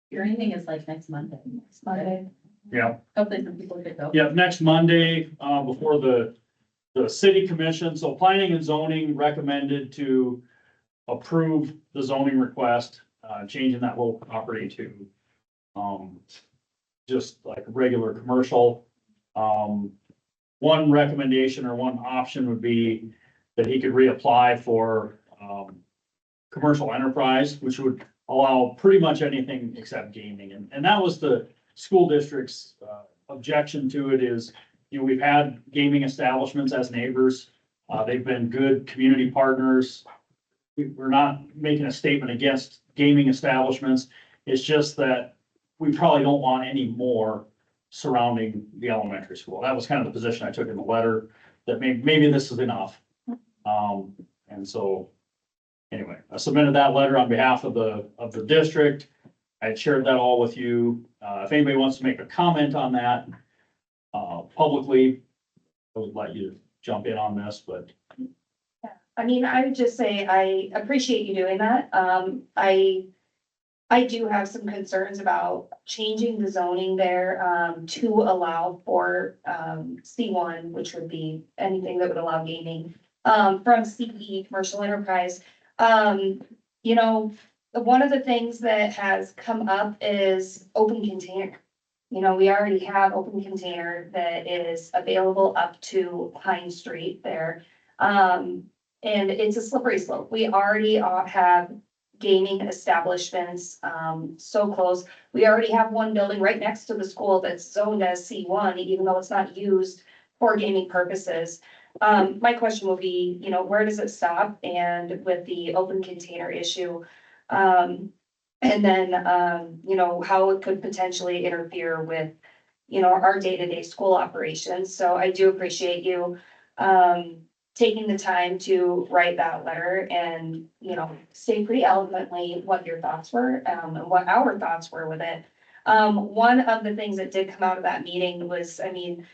Your meeting is like next Monday. Monday. Yeah. Hopefully some people could go. Yep, next Monday, before the city commission, so planning and zoning recommended to approve the zoning request, changing that little property to, just like regular commercial. One recommendation or one option would be that he could reapply for, commercial enterprise, which would allow pretty much anything except gaming, and that was the school district's, objection to it is, you know, we've had gaming establishments as neighbors. They've been good community partners. We're not making a statement against gaming establishments. It's just that we probably don't want any more surrounding the elementary school. That was kind of the position I took in the letter, that maybe this is enough. And so, anyway, I submitted that letter on behalf of the district. I had shared that all with you. If anybody wants to make a comment on that, publicly, I would let you jump in on this, but I mean, I would just say I appreciate you doing that. I do have some concerns about changing the zoning there, to allow for, C1, which would be anything that would allow gaming, from CE, commercial enterprise. You know, one of the things that has come up is open container. You know, we already have open container that is available up to Pine Street there. And it's a slippery slope. We already have gaming establishments, so close. We already have one building right next to the school that's zoned as C1, even though it's not used for gaming purposes. My question will be, you know, where does it stop? And with the open container issue, and then, you know, how it could potentially interfere with, you know, our day-to-day school operations. So I do appreciate you, taking the time to write that letter and, you know, say pretty eloquently what your thoughts were, and what our thoughts were with it. One of the things that did come out of that meeting was, I mean,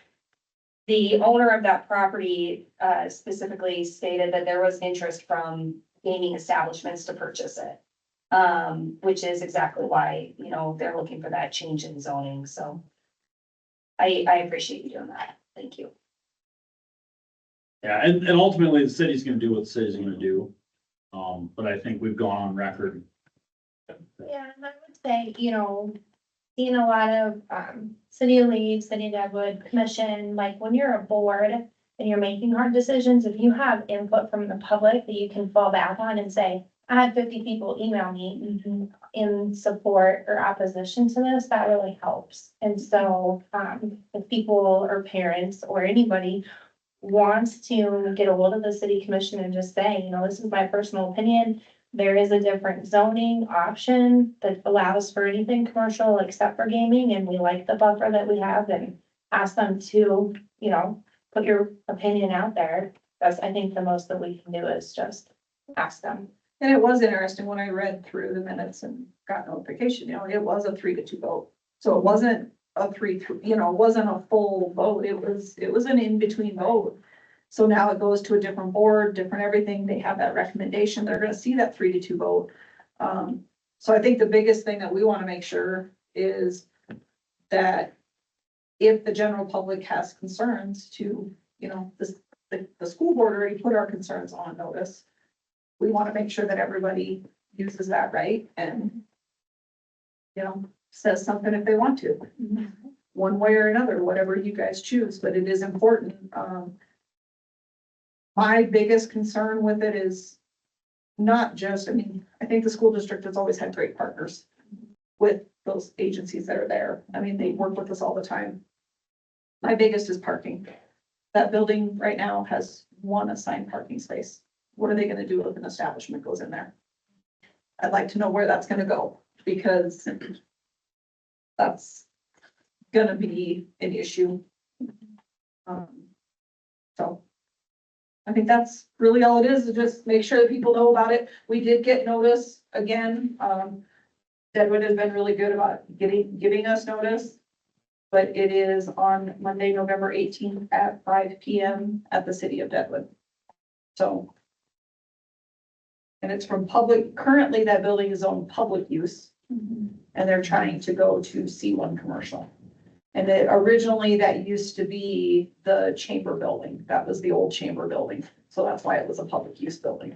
the owner of that property, specifically stated that there was interest from gaming establishments to purchase it. Which is exactly why, you know, they're looking for that change in zoning, so. I appreciate you doing that, thank you. Yeah, and ultimately, the city's gonna do what the city's gonna do. But I think we've gone on record. Yeah, and I would say, you know, seeing a lot of, city of Leeds, city of Deadwood, commission, like when you're a board and you're making hard decisions, if you have input from the public that you can fall back on and say, I had 50 people email me in support or opposition to this, that really helps. And so, if people or parents or anybody wants to get a hold of the city commission and just say, you know, this is my personal opinion. There is a different zoning option that allows for anything commercial except for gaming, and we like the buffer that we have, and ask them to, you know, put your opinion out there. That's, I think, the most that we can do is just ask them. And it was interesting when I read through the minutes and got notification, you know, it was a 3-2 vote. So it wasn't a 3-3, you know, it wasn't a full vote. It was an in-between vote. So now it goes to a different board, different everything. They have that recommendation. They're gonna see that 3-2 vote. So I think the biggest thing that we want to make sure is that if the general public has concerns to, you know, the school board already put our concerns on notice. We want to make sure that everybody uses that right and, you know, says something if they want to, one way or another, whatever you guys choose, but it is important. My biggest concern with it is not just, I mean, I think the school district has always had great partners with those agencies that are there. I mean, they work with us all the time. My biggest is parking. That building right now has one assigned parking space. What are they gonna do if an establishment goes in there? I'd like to know where that's gonna go, because that's gonna be an issue. So I think that's really all it is just make sure that people know about it. We did get notice again. Deadwood has been really good about giving us notice. But it is on Monday, November 18th at 5 PM at the city of Deadwood. So. And it's from public, currently that building is on public use. And they're trying to go to C1 commercial. And originally that used to be the chamber building. That was the old chamber building. So that's why it was a public use building.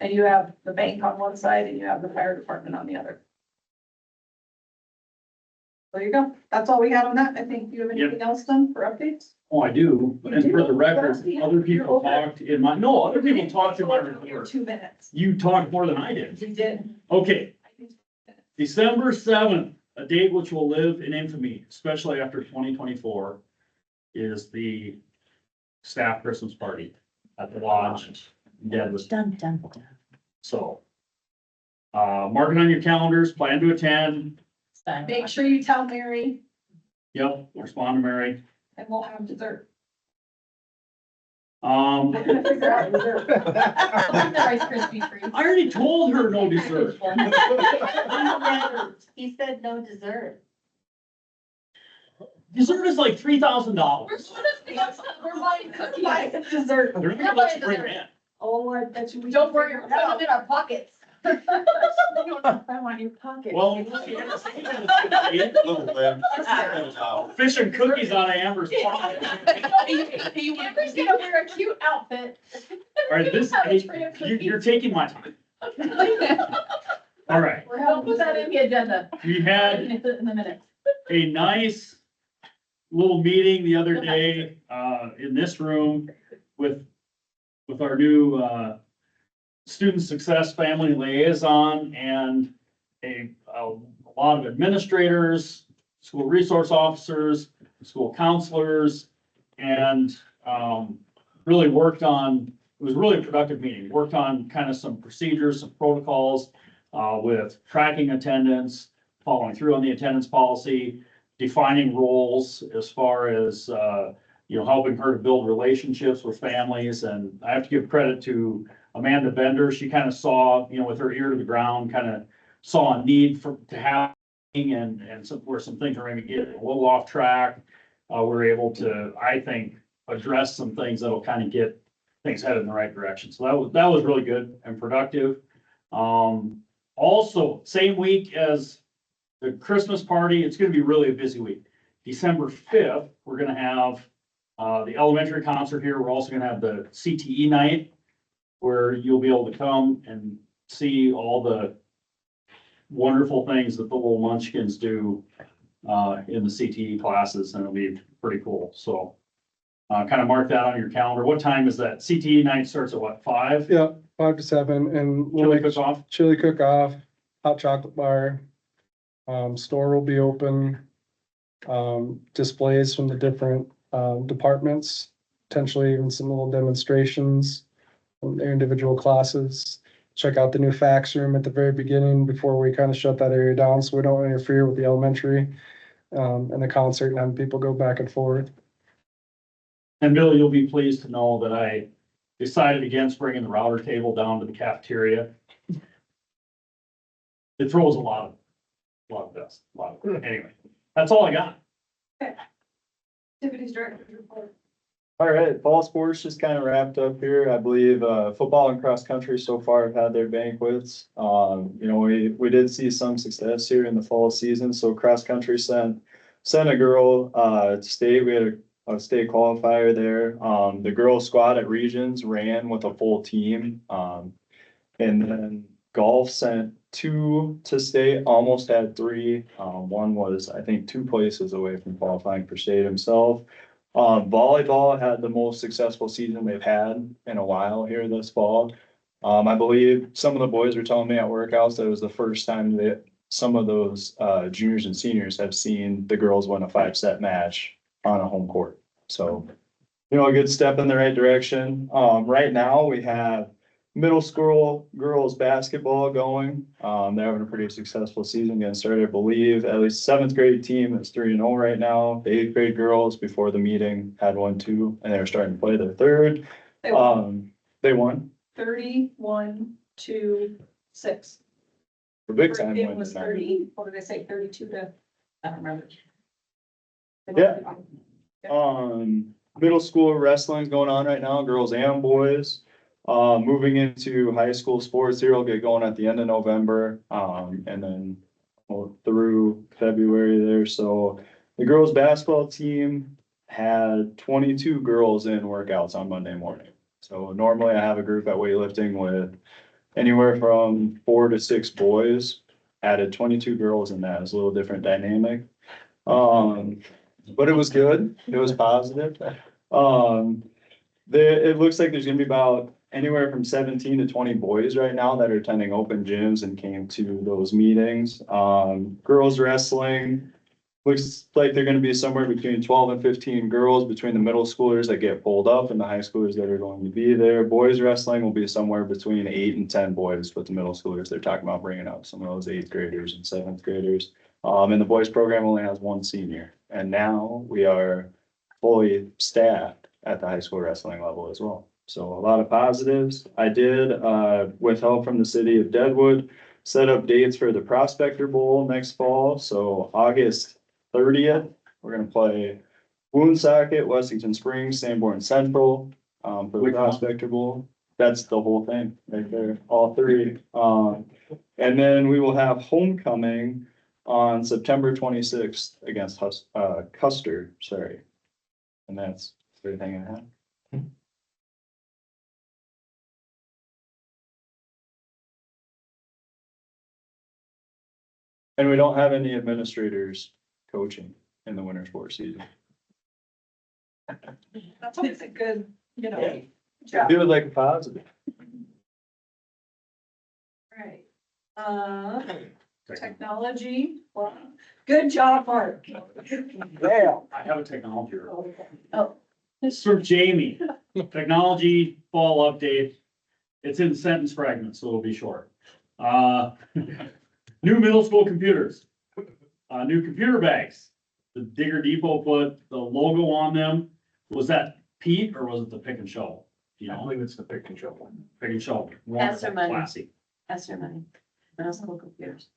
And you have the bank on one side and you have the fire department on the other. There you go. That's all we had on that. I think you have anything else done for updates? Oh, I do, You and for do? the record, Yeah. other people You're over. talked in my, no, other people talked in my Your report. 2 minutes. You talked more than I did. You did. Okay, December 7th, a date which will live in infamy, especially after 2024, is the staff Christmas party at the lodge in Deadwood. Dun, dun, dun. So, mark it on your calendars, plan to attend. Make sure you tell Mary Yep, respond to Mary. and we'll have dessert. I Rice Krispie treats. already told her no dessert. He said no dessert. Dessert is like $3,000. We're buying cookies. Buy some dessert. They're not gonna let you bring it in. Oh, I bet you. we Don't can worry, figure we're it putting out. them in our pockets. I want your pocket. Well, fish and cookies out of Amber's pocket. Amber's gonna wear a cute outfit. All right, this, Have a hey, tray of you're taking my time. All right, Don't put that in the agenda. we had In the minutes. a nice little meeting the other day, in this room with our new, student success family liaison and a lot of administrators, school resource officers, school counselors, and, really worked on, it was really a productive meeting, worked on kind of some procedures, some protocols, with tracking attendance, following through on the attendance policy, defining roles as far as, helping her to build relationships with families. And I have to give credit to Amanda Bender. She kind of saw, with her ear to the ground, kind of saw a need to have, and some, where some things are maybe getting a little off track. We're able to, I think, address some things that'll kind of get things headed in the right direction. So that was really good and productive. Also, same week as the Christmas party, it's gonna be really a busy week. December 5th, we're gonna have the elementary concert here. We're also gonna have the CTE night, where you'll be able to come and see all the wonderful things that the little munchkins do in the CTE classes, and it'll be pretty cool. So kind of mark that on your calendar. What time is that? CTE night starts at what, 5? Yeah, 5 to 7, and we'll Chili make cook-off? chili cook-off, hot chocolate bar. Store will be open. Displays from the different departments, potentially even some little demonstrations from their individual classes. Check out the new fax room at the very beginning before we kind of shut that area down, so we don't interfere with the elementary and the concert and having people go back and forth. And Bill, you'll be pleased to know that I decided against bringing the router table down to the cafeteria. It throws a lot of dust, anyway, that's all I got. Activities director report. All right, fall sports just kind of wrapped up here. I believe, football and cross country so far have had their banquets. We did see some success here in the fall season, so cross country sent a girl, to state. We had a state qualifier there. The girls squad at regions ran with a full team. And then golf sent 2 to state, almost had 3. One was, I think, 2 places away from qualifying for state himself. Volleyball had the most successful season they've had in a while here this fall. I believe some of the boys were telling me at workouts that it was the first time that some of those juniors and seniors have seen the girls win a 5-set match on a home court. So, a good step in the right direction. Right now we have middle school girls basketball going. They're having a pretty successful season getting started. I believe at least 7th grade team is 3-0 right now. The 8th grade girls before the meeting had 1-2, and they're starting to play their 3rd. They won They won. 31-6. The big time It win. was 30, what did I say, 32 to, I don't remember. Yeah. Middle school wrestling's going on right now, girls and boys. Moving into high school sports here will get going at the end of November, and then through February there. So the girls basketball team had 22 girls in workouts on Monday morning. So normally I have a group at weightlifting with anywhere from 4 to 6 boys. Added 22 girls in that. It's a little different dynamic. But it was good. It was positive. It looks like there's gonna be about anywhere from 17 to 20 boys right now that are attending open gyms and came to those meetings. Girls wrestling, looks like they're gonna be somewhere between 12 and 15 girls between the middle schoolers that get pulled up and the high schoolers that are going to be there. Boys wrestling will be somewhere between 8 and 10 boys with the middle schoolers. They're talking about bringing up some of those 8th graders and 7th graders. And the boys program only has 1 senior. And now we are fully staffed at the high school wrestling level as well. So a lot of positives. I did, with help from the city of Deadwood, set up dates for the Prospector Bowl next fall. So August 30th, we're gonna play Woonsocket, Wessington Springs, Sanborn Central, for the Which one? Prospector Bowl. That's the whole thing right there, all 3. And then we will have homecoming on September 26th against Custer, sorry. And that's everything I have. And we don't have any administrators coaching in the winter sports season. That's always a good, Yeah. job. It was like a positive. Right. Technology, well, good job, Mark. Yeah. I have a technology report. Oh. It's for Jamie, technology fall update. It's in sentence fragments, so it'll be short. New middle school computers, new computer bags. The Digger Depot put the logo on them. Was that Pete or was it the Pick and Shovel? You I know, believe it's the pick and shovel. Pick and Shovel, That's their wonderful, money. classy. That's your money. middle school computers.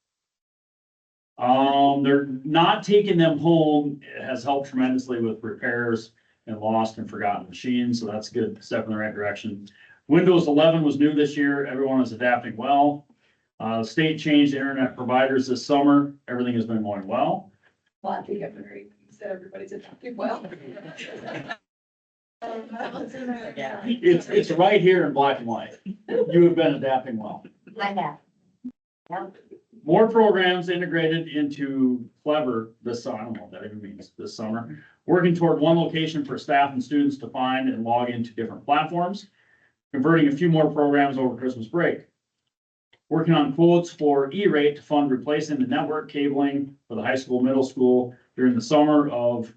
They're not taking them home. It has helped tremendously with repairs and lost and forgotten machines, so that's a good step in the right direction. Windows 11 was new this year. Everyone is adapting well. The state changed internet providers this summer. Everything has been going well. Well, I think I'm very, said everybody's adapting well. Yeah. It's right here in black and white. You have been adapting well. I have. More programs integrated into Clever this summer. I don't know what that even means, this summer. Working toward one location for staff and students to find and log into different platforms. Converting a few more programs over Christmas break. Working on quotes for E-rate to fund replacing the network cabling for the high school, middle school during the summer of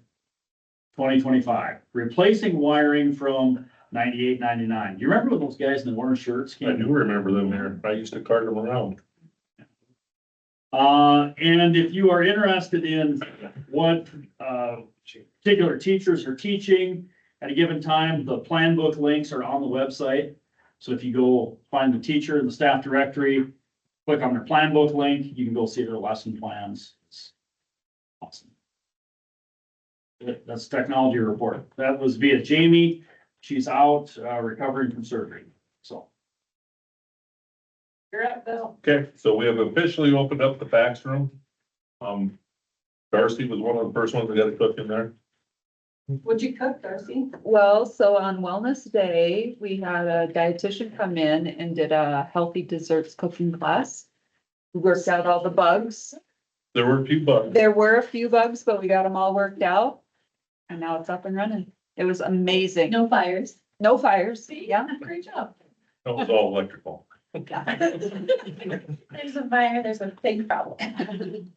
2025. Replacing wiring from 98, 99. Do you remember when those guys in the orange shirts I came? do remember them there. I used to cart them around. And if you are interested in what, particular teachers are teaching at a given time, the plan book links are on the website. So if you go find the teacher in the staff directory, click on their plan book link, you can go see their lesson plans. It's awesome. That's technology report. That was via Jamie. She's out, recovering from surgery, so. You're up, Bill. Okay, so we have officially opened up the fax room. Darcy was one of the first ones that got a cook in there. What'd you cook, Darcy? Well, so on Wellness Day, we had a dietitian come in and did a healthy desserts cooking class. We worked out all the bugs. There were a few bugs. There were a few bugs, but we got them all worked out. And now it's up and running. It was amazing. No fires. No fires. Yeah. Great job. It was all electrical. There's a fire, there's a big problem.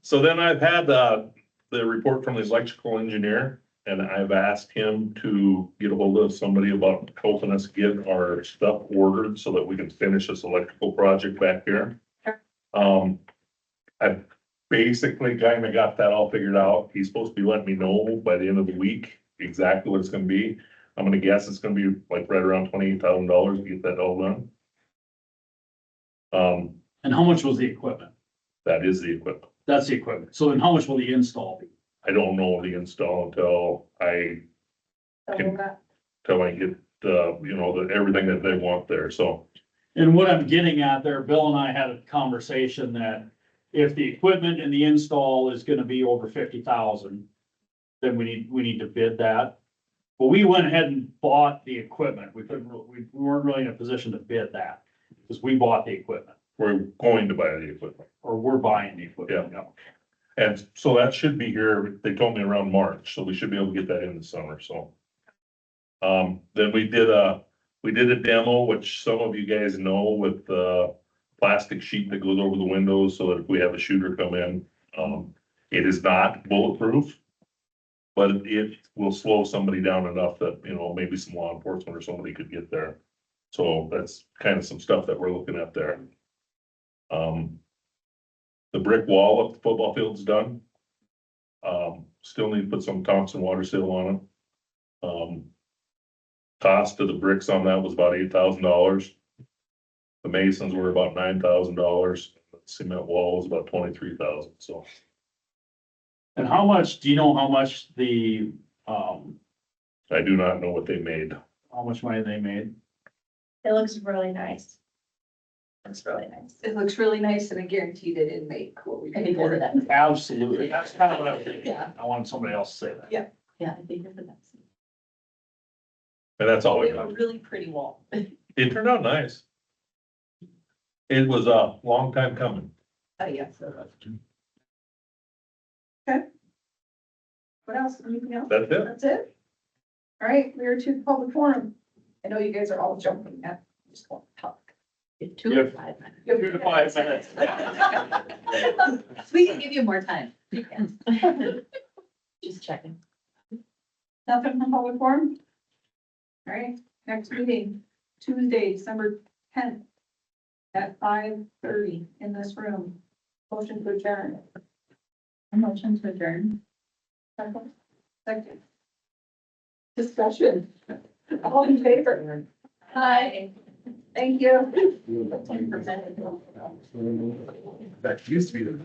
So then I've had the report from the electrical engineer, and I've asked him to get a hold of somebody about helping us get our stuff ordered so that we can finish this electrical project back here. I basically kind of got that all figured out. He's supposed to be letting me know by the end of the week exactly what it's gonna be. I'm gonna guess it's gonna be like right around $28,000 to get that all done. And how much was the equipment? That is the equipment. That's the equipment. So then how much will the install be? I don't know the install until I get, everything that they want there, so. And what I'm getting at there, Bill and I had a conversation that if the equipment and the install is gonna be over 50,000, then we need to bid that. But we went ahead and bought the equipment. We weren't really in a position to bid that, because we bought the equipment, We're going to buy the equipment. or we're buying the equipment. Yeah. And so that should be here, they told me around March, so we should be able to get that in the summer, so. Then we did a demo, which some of you guys know, with the plastic sheet that goes over the windows, so that if we have a shooter come in, it is not bulletproof. But it will slow somebody down enough that, maybe some law enforcement or somebody could get there. So that's kind of some stuff that we're looking at there. The brick wall of the football field's done. Still need to put some Thompson water seal on it. Cost of the bricks on that was about $8,000. The masons were about $9,000. The cement wall was about $23,000, so. And how much, do you know how much the, I do not know what they made. how much money they made? It looks really nice. Looks really nice. It looks really nice, and I guarantee they didn't make what we I paid think for for it. that. Absolutely. That's kind of what I was thinking. Yeah. I wanted somebody else to say that. Yeah. Yeah, I think for that. And that's all We we have a got. really pretty wall. It turned out nice. It was a long time coming. Yeah. What else? Anything else? That's it. That's it? All right, we are to the public forum. I know you guys are all jumping at, just want to talk. Two Yeah. to 5 minutes. 2 to 5 minutes. So we can give you more time. Just checking. Nothing from public forum? All right, next meeting, Tuesday, December 10th at 5:30 in this room. Motion to adjourn. Motion to adjourn. Second. Discussion. All in favor? Hi. Thank you. That used to be the.